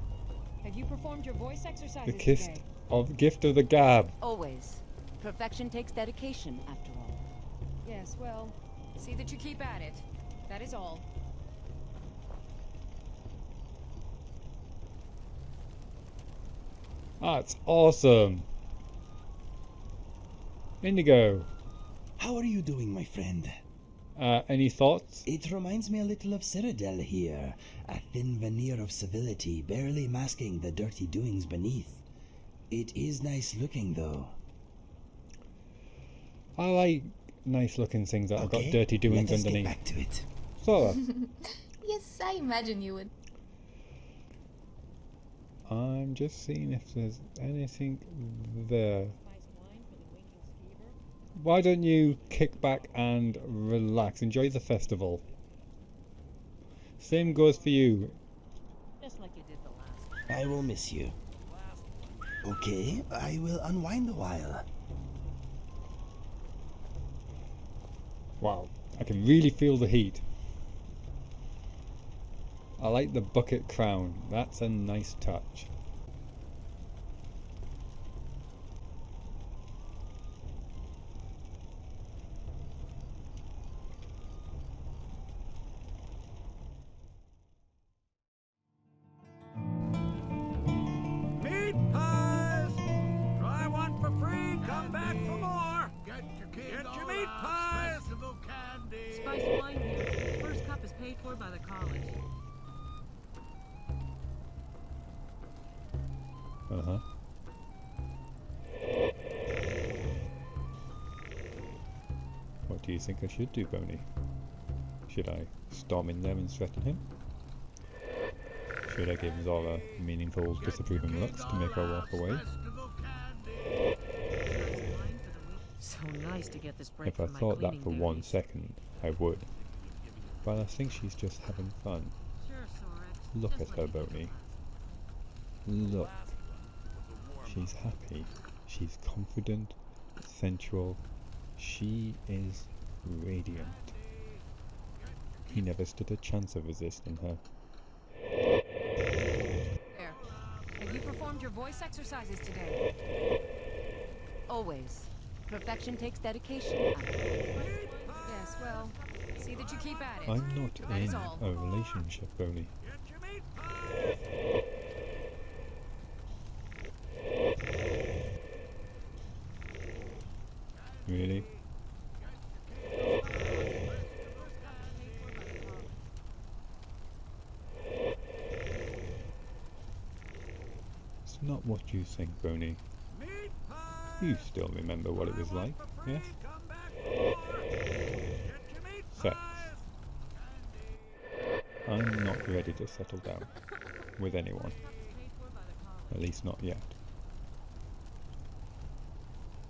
Have you performed your voice exercises The kiss today? of gift of the gab. Always. Perfection takes dedication, after all. Yes, well, see that you keep at it. That is all. That's awesome. Indigo. How are you doing, my friend? Any thoughts? It reminds me a little of Cyrodiil here, a thin veneer of civility barely masking the dirty doings beneath. It is nice looking, though. I like nice looking things that have got dirty doings let us underneath. Get back to it. So, Yes, I imagine you would. I'm just seeing if there's anything there. Why don't you kick back and relax? Enjoy the festival. Same goes for you. Just like you did the last. I will miss you. Okay, I will unwind a while. Wow, I can really feel the heat. I like the bucket crown. That's a nice touch. Meat pies! Try one for free, come back for more! Get your meat pies! Festival candy! Spice wine here. First cup is paid for by the college. Uh-huh. What do you think I should do, Boney? Should I storm in there and threaten him? Should I give Zora meaningful disapproving looks to make her walk away? So nice to get this break If I from my thought that cleaning for duties. 1 second, I would. But I think she's just having fun. Sure, Soren. Look Just at her, like you did Boney. Look. She's happy. She's confident, sensual. She is radiant. He never stood a chance of resisting her. There. Have you performed your voice exercises today? Always. Perfection takes dedication. Yes, well, see that you keep at it. I'm not That is in all. a relationship, Boney. Really? It's not what you think, Boney. You still remember what it was like, yes? Sex. I'm not ready to settle down with anyone. At least not yet.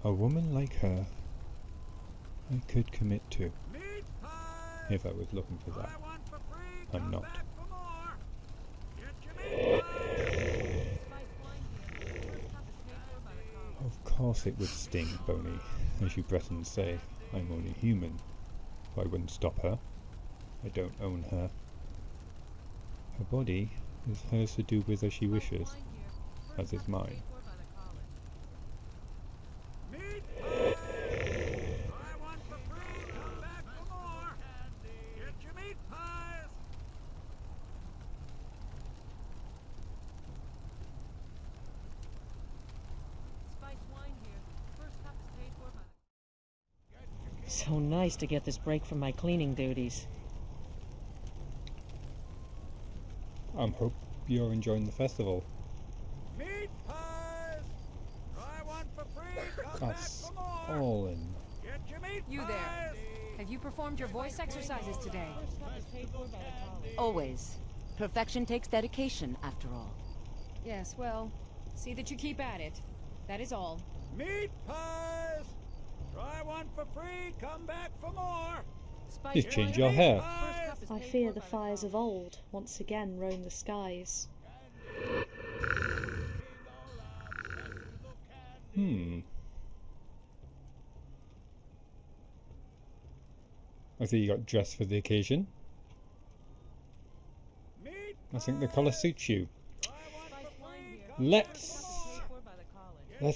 A woman like her, I could commit to, if I was looking for that. I'm not. Of course it would sting, Boney, as you presently say. I'm only human, so I wouldn't stop her. I don't own her. Her body is hers to do with as she wishes, as is mine. So nice to get this break from my cleaning duties. I hope you're enjoying the festival. Meat pies! Try one for free, come That's back for more! all in. Get your meat You there. Have you performed your voice exercises today? Always. Perfection takes dedication, after all. Yes, well, see that you keep at it. That is all. Meat pies! Try one for free, come back for more! You've changed your hair. I fear the fires of old once again roam the skies. I see you got dressed for the occasion. I think the colour suits you. Let's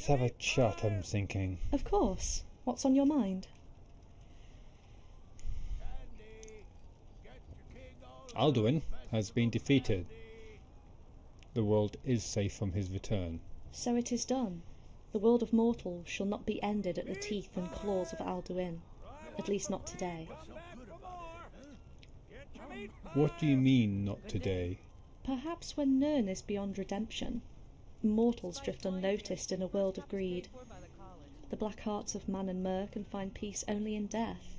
have a chat, I'm thinking. Of course. What's on your mind? Alduin has been defeated. The world is safe from his return. So it is done. The world of mortals shall not be ended at the teeth and claws of Alduin. At least not today. What do you mean, not today? Perhaps when Nirn is beyond redemption, mortals drift unnoticed in a world of greed. The black hearts of man and Myr can find peace only in death.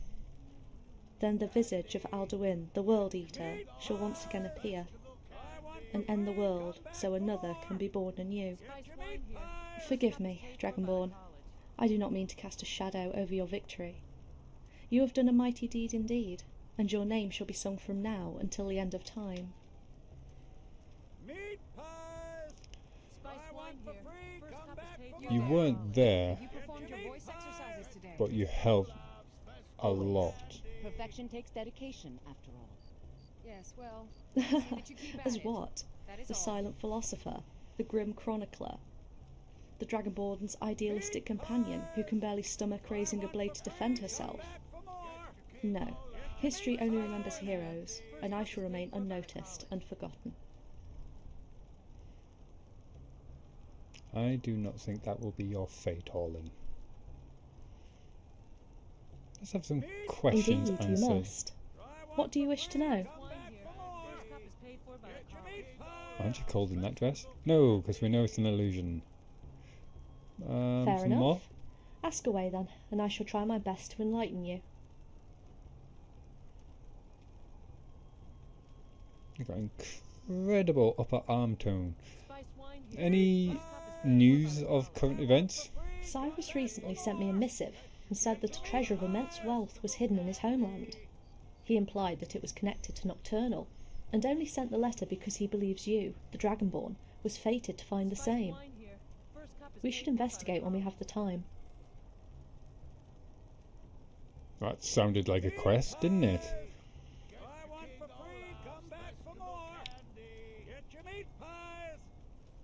Then the visage of Alduin, the World Eater, shall once again appear, and end the world so another can be born anew. Forgive me, Dragonborn. I do not mean to cast a shadow over your victory. You have done a mighty deed indeed, and your name shall be sung from now until the end of time. You weren't there, but you helped a lot. Perfection takes dedication, after all. Yes, well, As what? The silent philosopher, the grim chronicler, the Dragonborn's idealistic companion who can barely stomach raising a blade to defend herself. No, history only remembers heroes, and I shall remain unnoticed and forgotten. I do not think that will be your fate, Orlin. Let's have some questions Indeed, answered. you must. What do you wish to know? Aren't you cold in that dress? No, because we know it's an illusion. Fair some enough. more? Ask away then, and I shall try my best to enlighten you. You've got incredible upper arm tone. Any news of current events? Cyrus recently sent me a missive and said that a treasure of immense wealth was hidden in his homeland. He implied that it was connected to Nocturnal, and only sent the letter because he believes you, the Dragonborn, was fated to find the same. We should investigate when we have the time. That sounded like a quest, didn't it?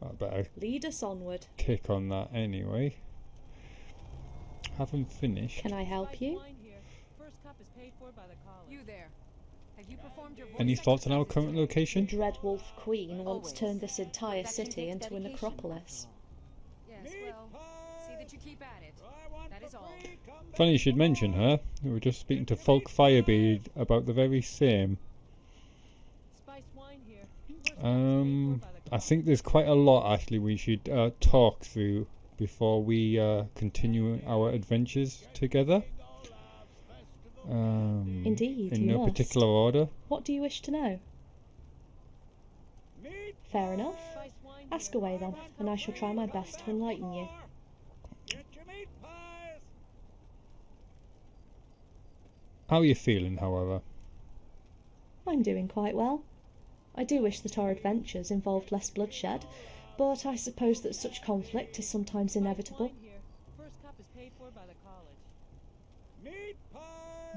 I better Lead us onward. kick on that anyway. Haven't finished. Can I help you? You there. Have you performed your Any thoughts on our current location? The Dreadwolf Queen once turned this entire city into a necropolis. Yes, well, see that you keep at it. That is all. Funny you should mention her. We were just speaking to Folk Firebeard about the very same. I think there's quite a lot actually we should talk through before we continue our adventures together. Indeed, in you no must. particular order. What do you wish to know? Fair enough. Ask away then, and I shall try my best to enlighten you. How are you feeling, however? I'm doing quite well. I do wish that our adventures involved less bloodshed, but I suppose that such conflict is sometimes inevitable.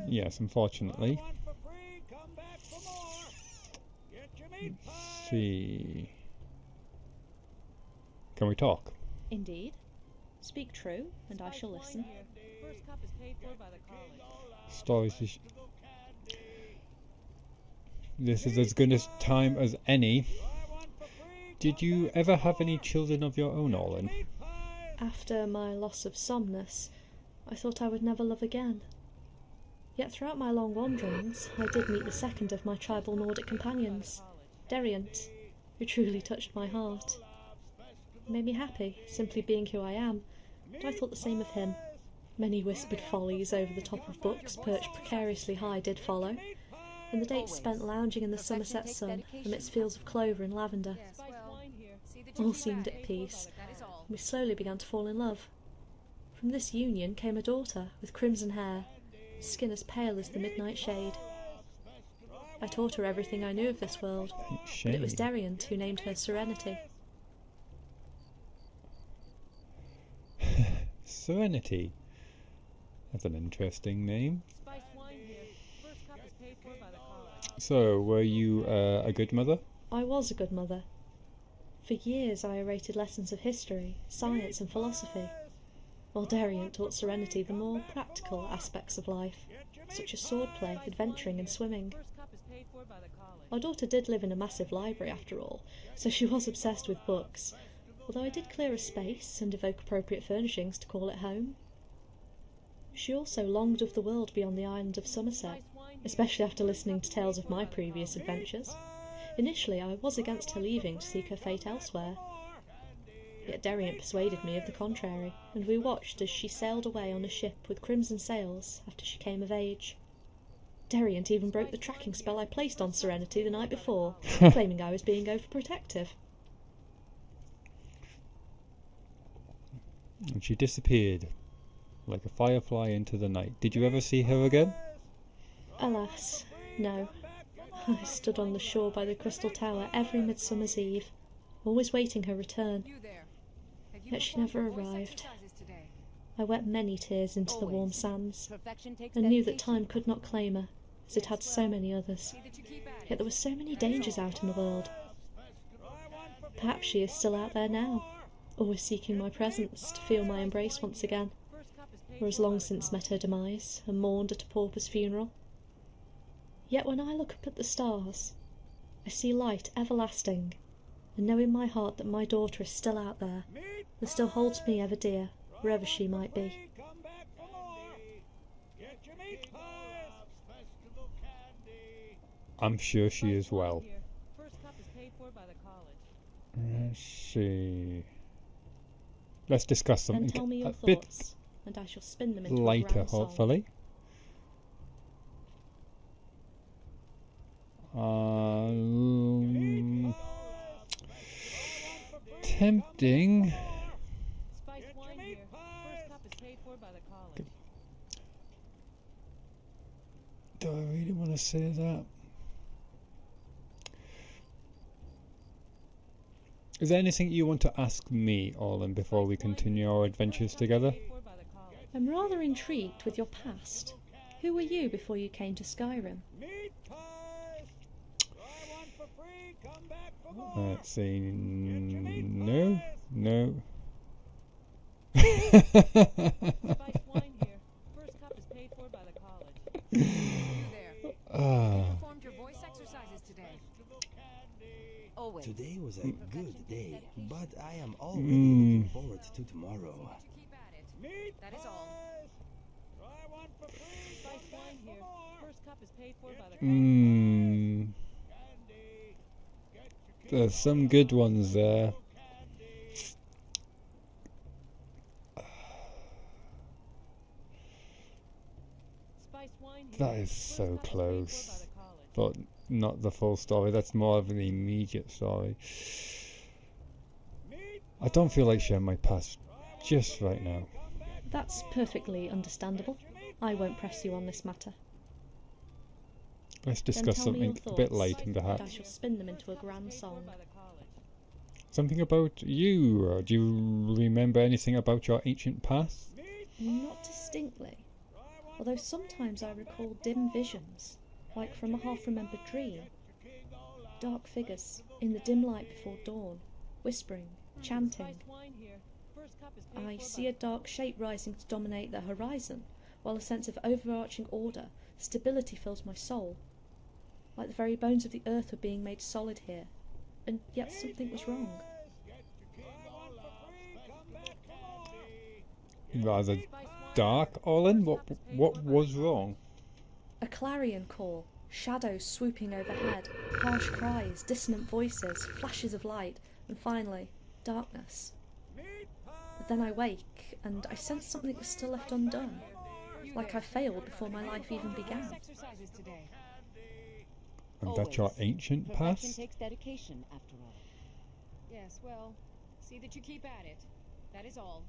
Yes, unfortunately. Let's see. Can we talk? Indeed. Speak true, and I shall listen. Stories is... This is as good a time as any. Did you ever have any children of your own, Orlin? After my loss of Somnus, I thought I would never love again. Yet throughout my long wanderings, I did meet the second of my tribal Nordic companions, Deriant, who truly touched my heart. It made me happy, simply being who I am, but I thought the same of him. Many whispered follies over the top of books perched precariously high did follow, and the dates spent lounging in the Somerset sun amidst fields of clover and lavender. All seemed at peace, and we slowly began to fall in love. From this union came a daughter with crimson hair, skin as pale as the midnight shade. I taught her everything I knew of this world, but it was Dariant who named her Serenity. Serenity. That's an interesting name. So, were you a good mother? I was a good mother. For years I orated lessons of history, science and philosophy, while Dariant taught Serenity the more practical aspects of life, such as swordplay, adventuring and swimming. Our daughter did live in a massive library after all, so she was obsessed with books, although I did clear a space and evoke appropriate furnishings to call it home. She also longed of the world beyond the island of Somerset, especially after listening to tales of my previous adventures. Initially, I was against her leaving to seek her fate elsewhere. Yet Dariant persuaded me of the contrary, and we watched as she sailed away on a ship with crimson sails after she came of age. Dariant even broke the tracking spell I placed on Serenity the night before, claiming I was being overprotective. And she disappeared, like a firefly into the night. Did you ever see her again? Alas, no. I stood on the shore by the Crystal Tower every Midsummer's Eve, always waiting her return. Yet she never arrived. I wept many tears into the warm sands, and knew that time could not claim her, as it had so many others. Yet there were so many dangers out in the world. Perhaps she is still out there now, always seeking my presence to feel my embrace once again, or has long since met her demise and mourned at a pauper's funeral. Yet when I look up at the stars, I see light everlasting, and know in my heart that my daughter is still out there, and still holds me ever dear, wherever she might be. I'm sure she is well. Let's see. Let's discuss something Then tell me your a bit thoughts, and I shall spin them into a lighter, grand song. hopefully. Tempting. Do I really want to say that? Is there anything you want to ask me, Orlin, before we continue our adventures together? I'm rather intrigued with your past. Who were you before you came to Skyrim? Let's see. No. Today was a good day, but I am already looking forward to tomorrow. That is all. There's some good ones there. That is so close, but not the full story. That's more of an immediate story. I don't feel like sharing my past just right now. That's perfectly understandable. I won't press you on this matter. Let's discuss something a bit light and I perhaps shall spin them into a grand song. something about you. Do you remember anything about your ancient past? Not distinctly, although sometimes I recall dim visions, like from a half-remembered dream. Dark figures in the dim light before dawn, whispering, chanting. I see a dark shape rising to dominate the horizon, while a sense of overarching order, stability fills my soul. Like the very bones of the earth were being made solid here, and yet something was wrong. Rather dark, Orlin? What was wrong? A clarion call, shadows swooping overhead, harsh cries, dissonant voices, flashes of light, and finally, darkness. But then I wake, and I sense something was still left undone, like I failed before my life even began. And that's your ancient past? Takes dedication, after all. Yes, well, see that you keep at it. That is all.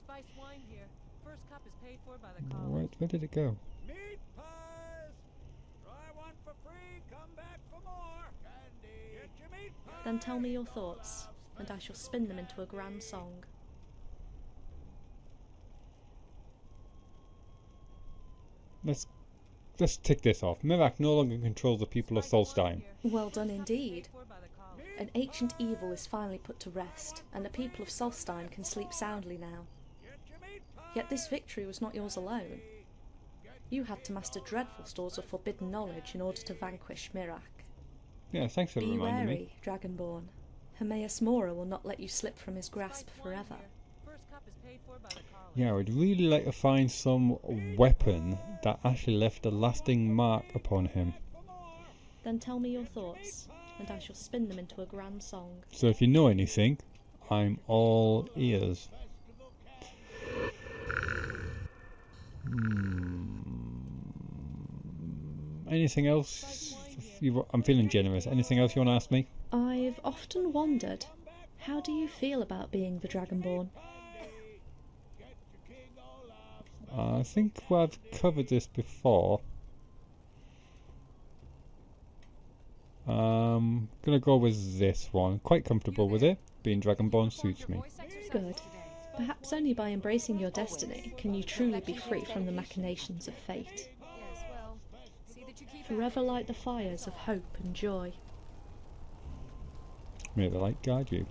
Spice wine here. First cup is paid for by the college. Right, where did it go? Meat pies! Try one for free, come back for more! Candy! Get your meat pies! Then tell me your thoughts, and I shall spin them into a grand song. Let's tick this off. Mirac no longer controls the people of Solstheim. Well done indeed. An ancient evil is finally put to rest, and the people of Solstheim can sleep soundly now. Yet this victory was not yours alone. You had to master dreadful stores of forbidden knowledge in order to vanquish Mirac. Yeah, thanks for Be reminding wary, me. Dragonborn. Hermaeus Mora will not let you slip from his grasp forever. Yeah, I would really like to find some weapon that actually left a lasting mark upon him. Then tell me your thoughts, and I shall spin them into a grand song. So if you know anything, I'm all ears. Anything else? I'm feeling generous. Anything else you want to ask me? I've often wondered, how do you feel about being the Dragonborn? I think I've covered this before. Gonna go with this one. Quite comfortable with it. Being Dragonborn suits me. Good. Perhaps only by embracing your destiny can you truly be free from the machinations of fate. Forever light the fires of hope and joy. May the light guide you.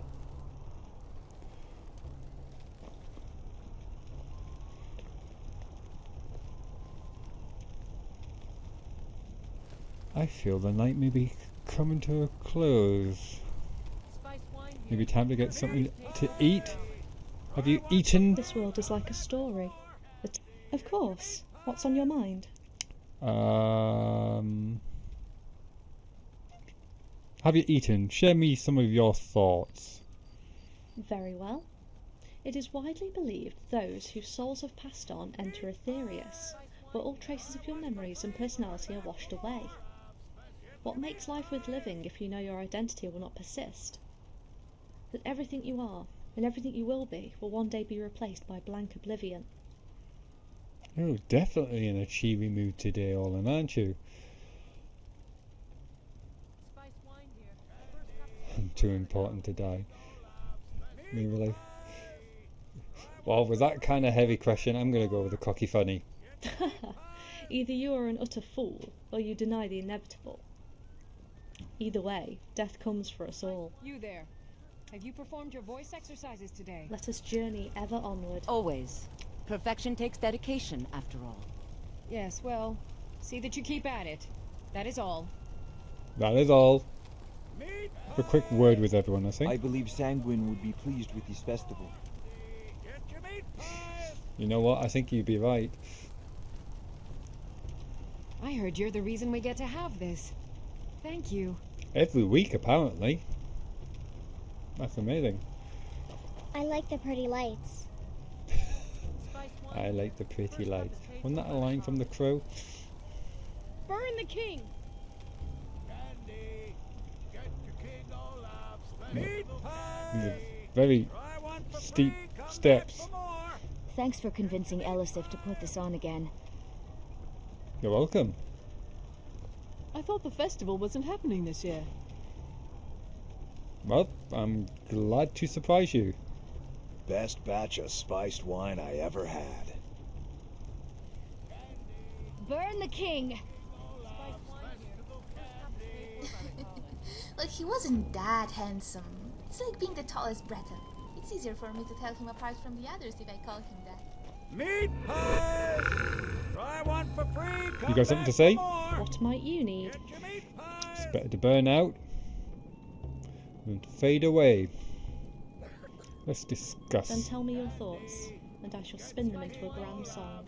I feel the night may be coming to a close. Maybe time to get something to eat. Have you eaten? This world is like a story. But of course. What's on your mind? Have you eaten? Share me some of your thoughts. Very well. It is widely believed those whose souls have passed on enter Aetherius, where all traces of your memories and personality are washed away. What makes life worth living if you know your identity will not persist? That everything you are, and everything you will be, will one day be replaced by blank oblivion. Oh, definitely in a cheery mood today, Olin, aren't you? I'm too important to die. Me really. Well, with that kind of heavy question, I'm going to go with the cocky funny. Either you are an utter fool, or you deny the inevitable. Either way, death comes for us all. You there. Have you performed your voice exercises today? Let us journey ever onward. Always. Perfection takes dedication, after all. Yes, well, see that you keep at it. That is all. That is all. A quick word with everyone, I think. I believe Sanguine would be pleased with this festival. You know what? I think you'd be right. I heard you're the reason we get to have this. Thank you. Every week, apparently. That's amazing. I like the pretty lights. I like the pretty lights. Wasn't that a line from The Crow? Burn the king! Very steep steps. Thanks for convincing Elisif to put this on again. You're welcome. I thought the festival wasn't happening this year. Well, I'm glad to surprise you. Best batch of spiced wine I ever had. Burn the king! Like, he wasn't that handsome. It's like being the tallest Breton. It's easier for me to tell him apart from the others if I call him that. Meat pies! Try one for free. You got something to say? What might you need? It's better to burn out than to fade away. Let's discuss. Then tell me your thoughts, and I shall spin them into a grand song.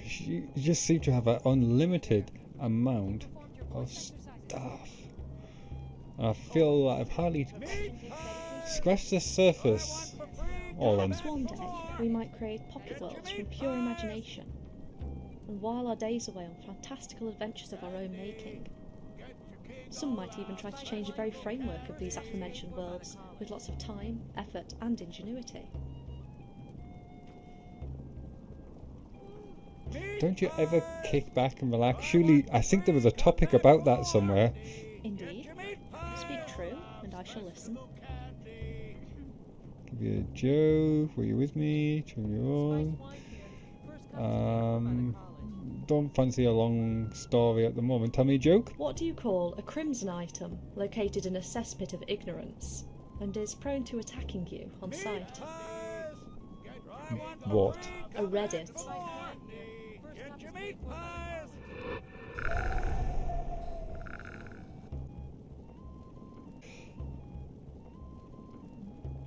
You just seem to have an unlimited amount of stuff. I feel like I've hardly scratched the surface. Perhaps one day we might create pocket worlds from pure imagination, and while our days away on fantastical adventures of our own making. Some might even try to change the very framework of these aforementioned worlds with lots of time, effort, and ingenuity. Don't you ever kick back and relax? Surely, I think there was a topic about that somewhere. Indeed. Speak true, and I shall listen. Give you a joke. Were you with me? Turn you on. Don't fancy a long story at the moment. Tell me a joke. What do you call a crimson item located in a cesspit of ignorance and is prone to attacking you on sight? What? A Reddit.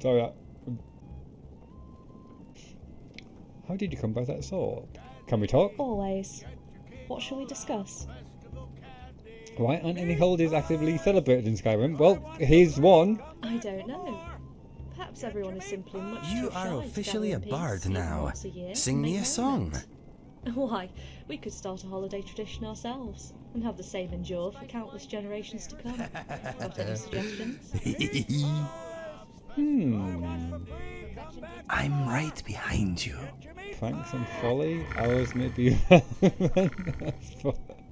Sorry. How did you come by that sword? Can we talk? Always. What shall we discuss? Why aren't any holidays actively celebrated in Skyrim? Well, here's one. I don't know. Perhaps everyone is simply much You too shy are to officially gather a in peace bard even now. once a year Sing and me make a song. merriment. Why, we could start a holiday tradition ourselves and have the same endure for countless generations to come. Got any suggestions? I'm right behind you. Pranks and folly? Arrows may be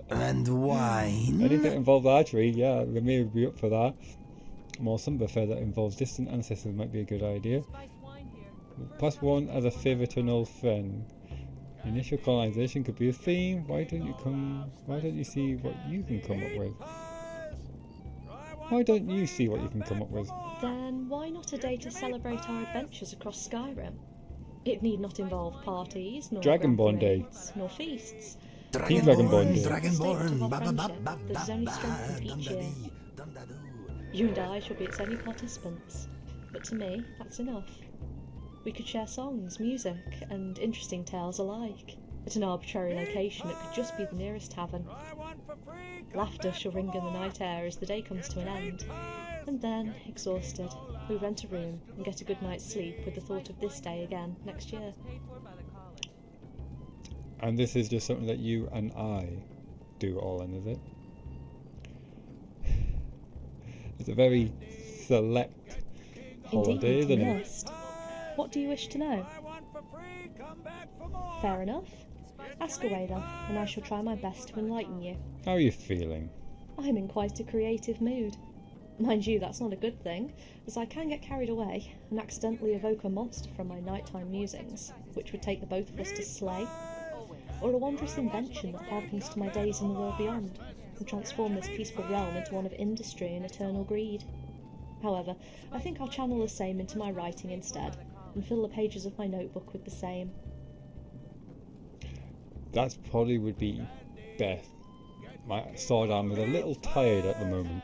And wine? Anything that involves archery, yeah, we may be up for that. More somber fare that involves distant ancestors might be a good idea. +1 as a favour to an old friend. Initial colonization could be a theme. Why don't you see what you can come up with? Why don't you see what you can come up with? Then why not a day to celebrate our adventures across Skyrim? It need not involve parties, nor Dragonborn Day. parades, nor feasts. Dragonborn Day. There's only strengthened each year. You and I shall be its only participants, but to me, that's enough. We could share songs, music, and interesting tales alike, at an arbitrary location that could just be the nearest tavern. Laughter shall ring in the night air as the day comes to an end, and then, exhausted, we rent a room and get a good night's sleep with the thought of this day again next year. And this is just something that you and I do all in, is it? It's a very select holiday, Indeed, isn't you it? must. What do you wish to know? Fair enough. Ask away then, and I shall try my best to enlighten you. How are you feeling? I'm in quite a creative mood. Mind you, that's not a good thing, as I can get carried away and accidentally evoke a monster from my nighttime musings, which would take the both of us to slay, or a wondrous invention that harkens to my days in the world beyond, and transform this peaceful realm into one of industry and eternal greed. However, I think I'll channel the same into my writing instead, and fill the pages of my notebook with the same. That probably would be best. My sword arm is a little tired at the moment.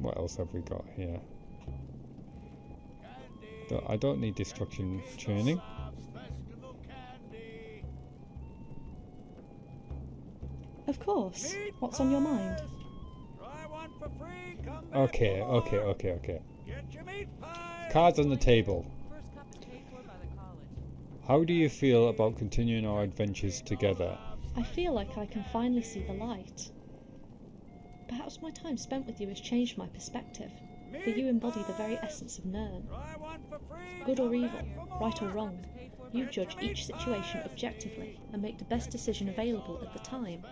What else have we got here? I don't need destruction training. Of course. What's on your mind? Okay. Cards on the table. How do you feel about continuing our adventures together? I feel like I can finally see the light. Perhaps my time spent with you has changed my perspective, for you embody the very essence of Nirn. Good or evil, right or wrong, you judge each situation objectively and make the best decision available at the time.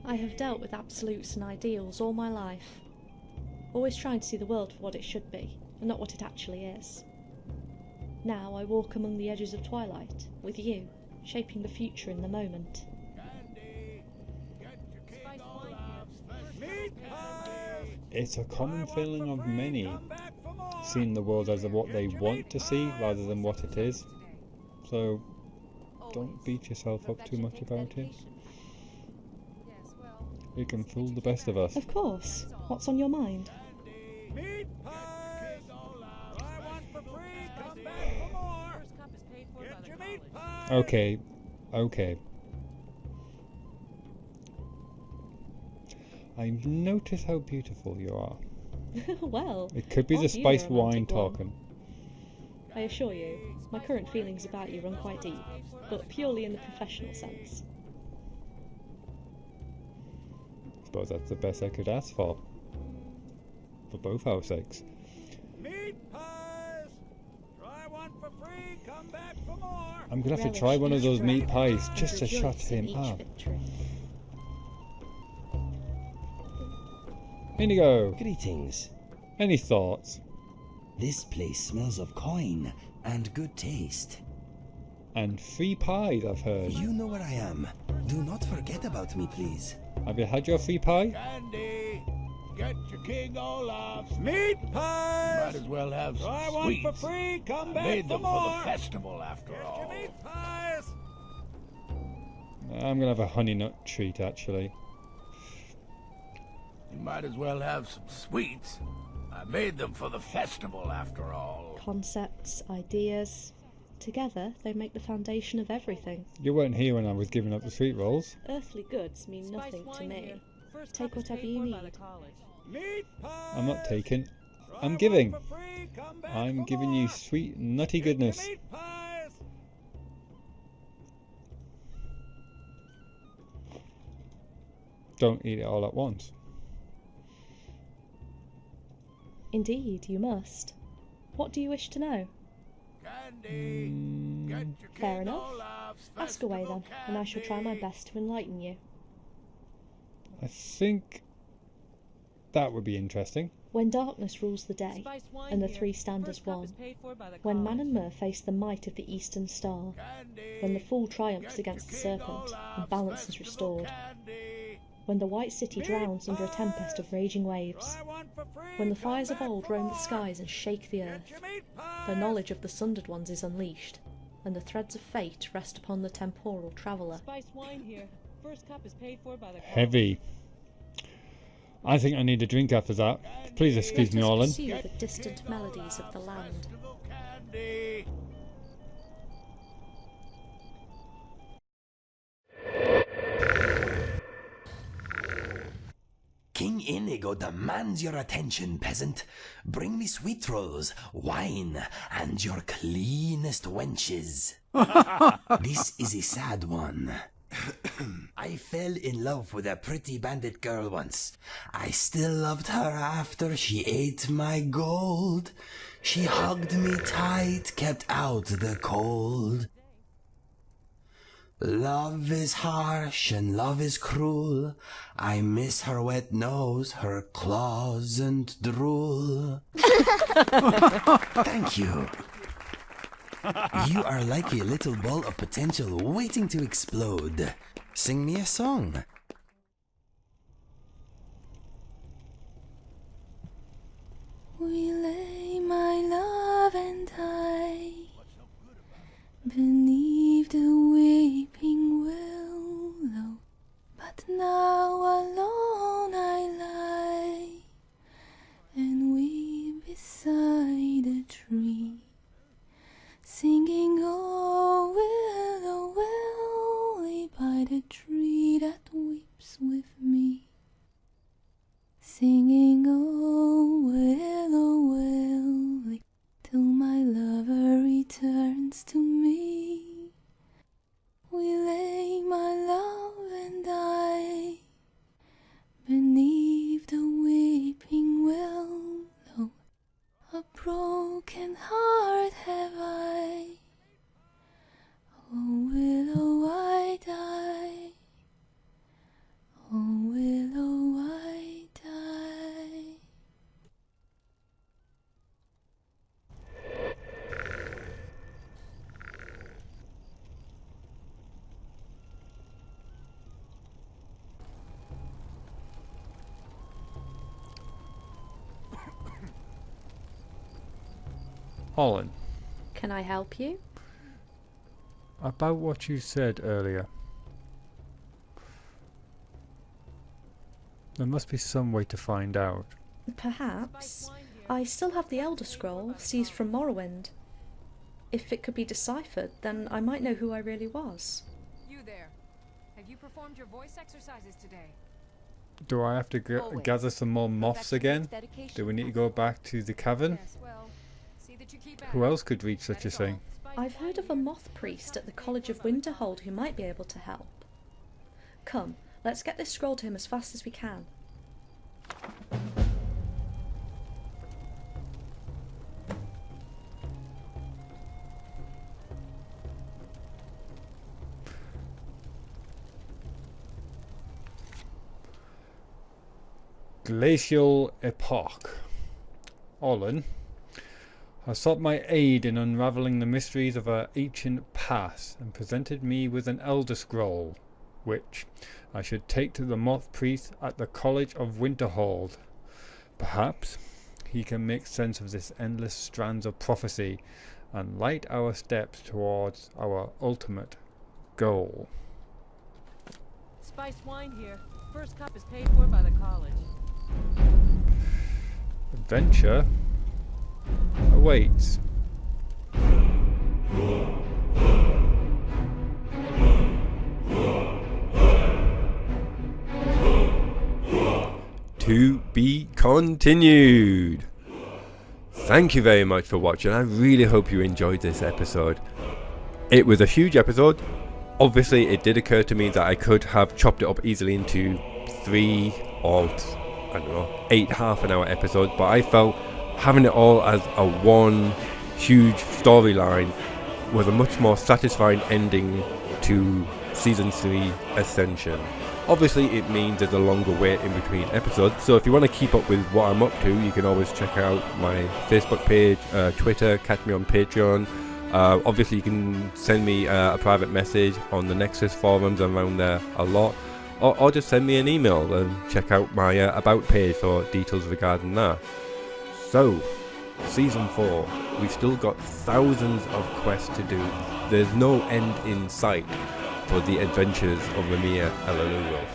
I have dealt with absolutes and ideals all my life, always trying to see the world for what it should be, and not what it actually is. Now I walk among the edges of twilight, with you, shaping the future in the moment. It's a common feeling of many, seeing the world as what they want to see rather than what it is. So, don't beat yourself up too much about it. It can fool the best of us. Of course. What's on your mind? Okay. I've noticed how beautiful you are. Well, It could be the aren't you spiced the wine romantic one? talking. I assure you, my current feelings about you run quite deep, but purely in the professional sense. Suppose that's the best I could ask for. For both our sakes. Meat pies! Try one for free, come back for more! I'm gonna have to try one of those meat pies just to shut him up. Indigo! Greetings. Any thoughts? This place smells of coin and good taste. And free pies, I've heard. You know where I am. Do not forget about me, please. Have you had your free pie? Candy! Get your King Olaf's meat pies! Might as well have some Try sweets. one for free, come back Made for them more! for the festival, after Get all. your meat pies! I'm gonna have a honey nut treat, actually. You might as well have some sweets. I made them for the festival, after all. Concepts, ideas. Together, they make the foundation of everything. You weren't here when I was giving up the sweet rolls. Earthly goods mean nothing to me. Take whatever you need. Meat pies! I'm not taking. I'm giving. I'm giving you sweet, nutty goodness. Meat pies! Don't eat it all at once. Indeed, you must. What do you wish to know? Candy! Get your Fair King enough. Olaf's Ask away then, festival and I shall try my candy. best to enlighten you. I think that would be interesting. When darkness rules the day, and the three stand as one, when Man and Myr face the might of the Eastern Star, when the Fool triumphs against the Serpent, and balance is restored, when the White City drowns under a tempest of raging waves, when the fires of old roam the skies and shake the earth, the knowledge of the Sundered Ones is unleashed, and the threads of fate rest upon the temporal traveller. Spiced wine here. First cup is paid for by the Heavy. I think I need a drink after that. Please excuse me, Let us Orlin. pursue the distant melodies of the land. Candy! King Inigo demands your attention, peasant. Bring me sweet rolls, wine, and your cleanest wenches. This is a sad one. I fell in love with a pretty bandit girl once. I still loved her after she ate my gold. She hugged me tight, kept out the cold. Love is harsh and love is cruel. I miss her wet nose, her claws and drool. Thank you. You are like a little ball of potential waiting to explode. Sing me a song. We lay, my love and I, beneath the weeping willow, but now alone I lie and weep beside a tree, singing, oh willow, willow, by the tree that weeps with me, singing, oh willow, willow, till my lover returns to me. We lay, my love and I, beneath the weeping willow. A broken heart have I. Oh willow, I die. Oh willow, I die. Orlin, Can I help you? about what you said earlier. There must be some way to find out. Perhaps. I still have the Elderscroll, seized from Morrowind. If it could be deciphered, then I might know who I really was. You there. Have you performed your voice exercises today? Do I have to gather some more moths again? Do we need to go back to the cavern? Yes, well, see that you keep Who else could reach such a thing? I've heard of a moth priest at the College of Winterhold who might be able to help. Come, let's get this scroll to him as fast as we can. Glacial Epoch. Olin has sought my aid in unravelling the mysteries of our ancient past and presented me with an Elderscroll, which I should take to the Moth Priest at the College of Winterhold. Perhaps he can make sense of this endless strands of prophecy and light our steps towards our ultimate goal. Spiced wine here. First cup is paid for by the college. Adventure awaits. To be continued. Thank you very much for watching. I really hope you enjoyed this episode. It was a huge episode. Obviously, it did occur to me that I could have chopped it up easily into 3 or, I don't know, 8 half-an-hour episodes, but I felt having it all as a one huge storyline was a much more satisfying ending to Season 3 Ascension. Obviously, it means there's a longer wait in between episodes, so if you want to keep up with what I'm up to, you can always check out my Facebook page, Twitter, catch me on Patreon. Obviously, you can send me a private message on the Nexus forums. I'm around there a lot. Or just send me an email and check out my About page for details regarding that. So, Season 4. We've still got thousands of quests to do. There's no end in sight for the adventures of Raimyr el-Alural.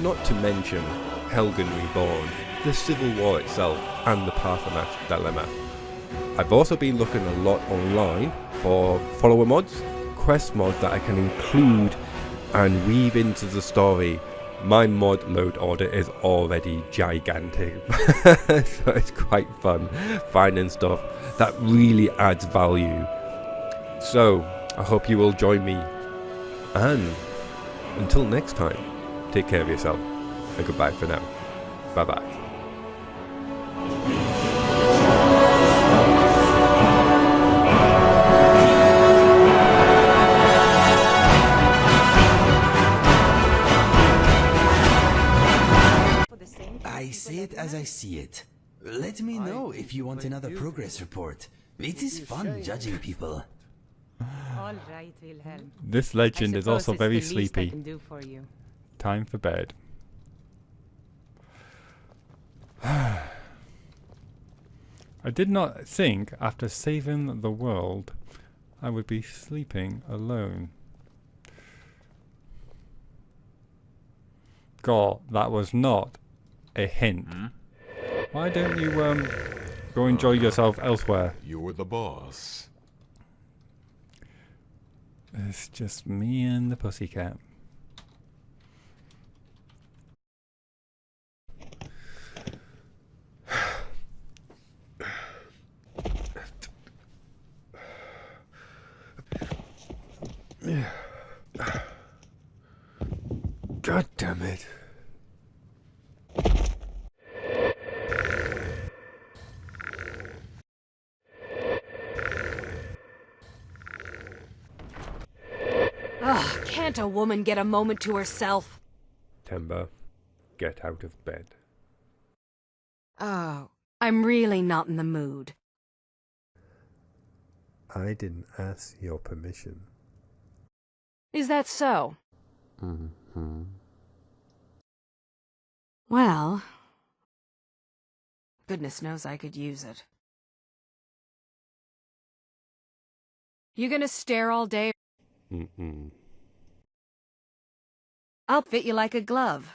Not to mention Helgen Reborn, the Civil War itself, and the Parthenax Dilemma. I've also been looking a lot online for follower mods, quest mods that I can include and weave into the story. My mod load order is already gigantic, so it's quite fun finding stuff that really adds value. So, I hope you will join me, and until next time, take care of yourself, and goodbye for now. Bye bye. I say it as I see it. Let me know if you want another progress report. It is fun judging people. All right, Wilhelm. This legend is also very it's the least I sleepy. can do for you. Time for bed. I did not think after saving the world I would be sleeping alone. God, that was not a hint. Why don't you go enjoy yourself elsewhere? You're the boss. It's just me and the pussycat. God damn it. Ugh, can't a woman get a moment to herself? Timber, get out of bed. Oh, I'm really not in the mood. I didn't ask your permission. Is that so? Mm-hmm. Well, goodness knows I could use it. You gonna stare all day? Mm-mm. I'll fit you like a glove.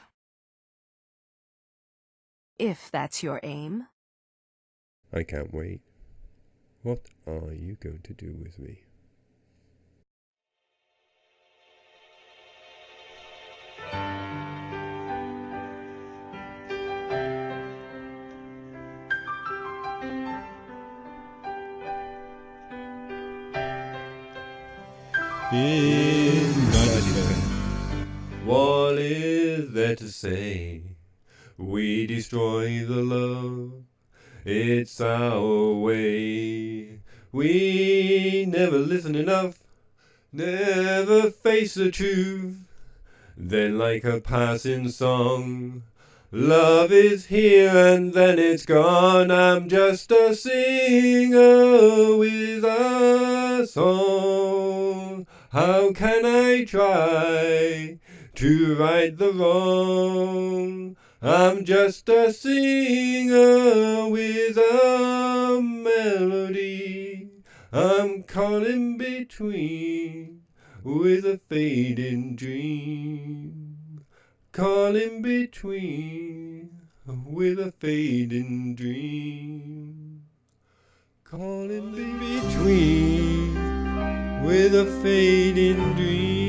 If that's your aim. I can't wait. What are you going to do with me? In judgment, what is there to say? We destroy the love, it's our way. We never listen enough, never face the truth. Then like a passing song, Love is here and then it's gone. I'm just a singer with a song. How can I try to right the wrong? I'm just a singer with a melody. I'm caught in between with a fading dream. Caught in between with a fading dream. Caught in between with a fading dream.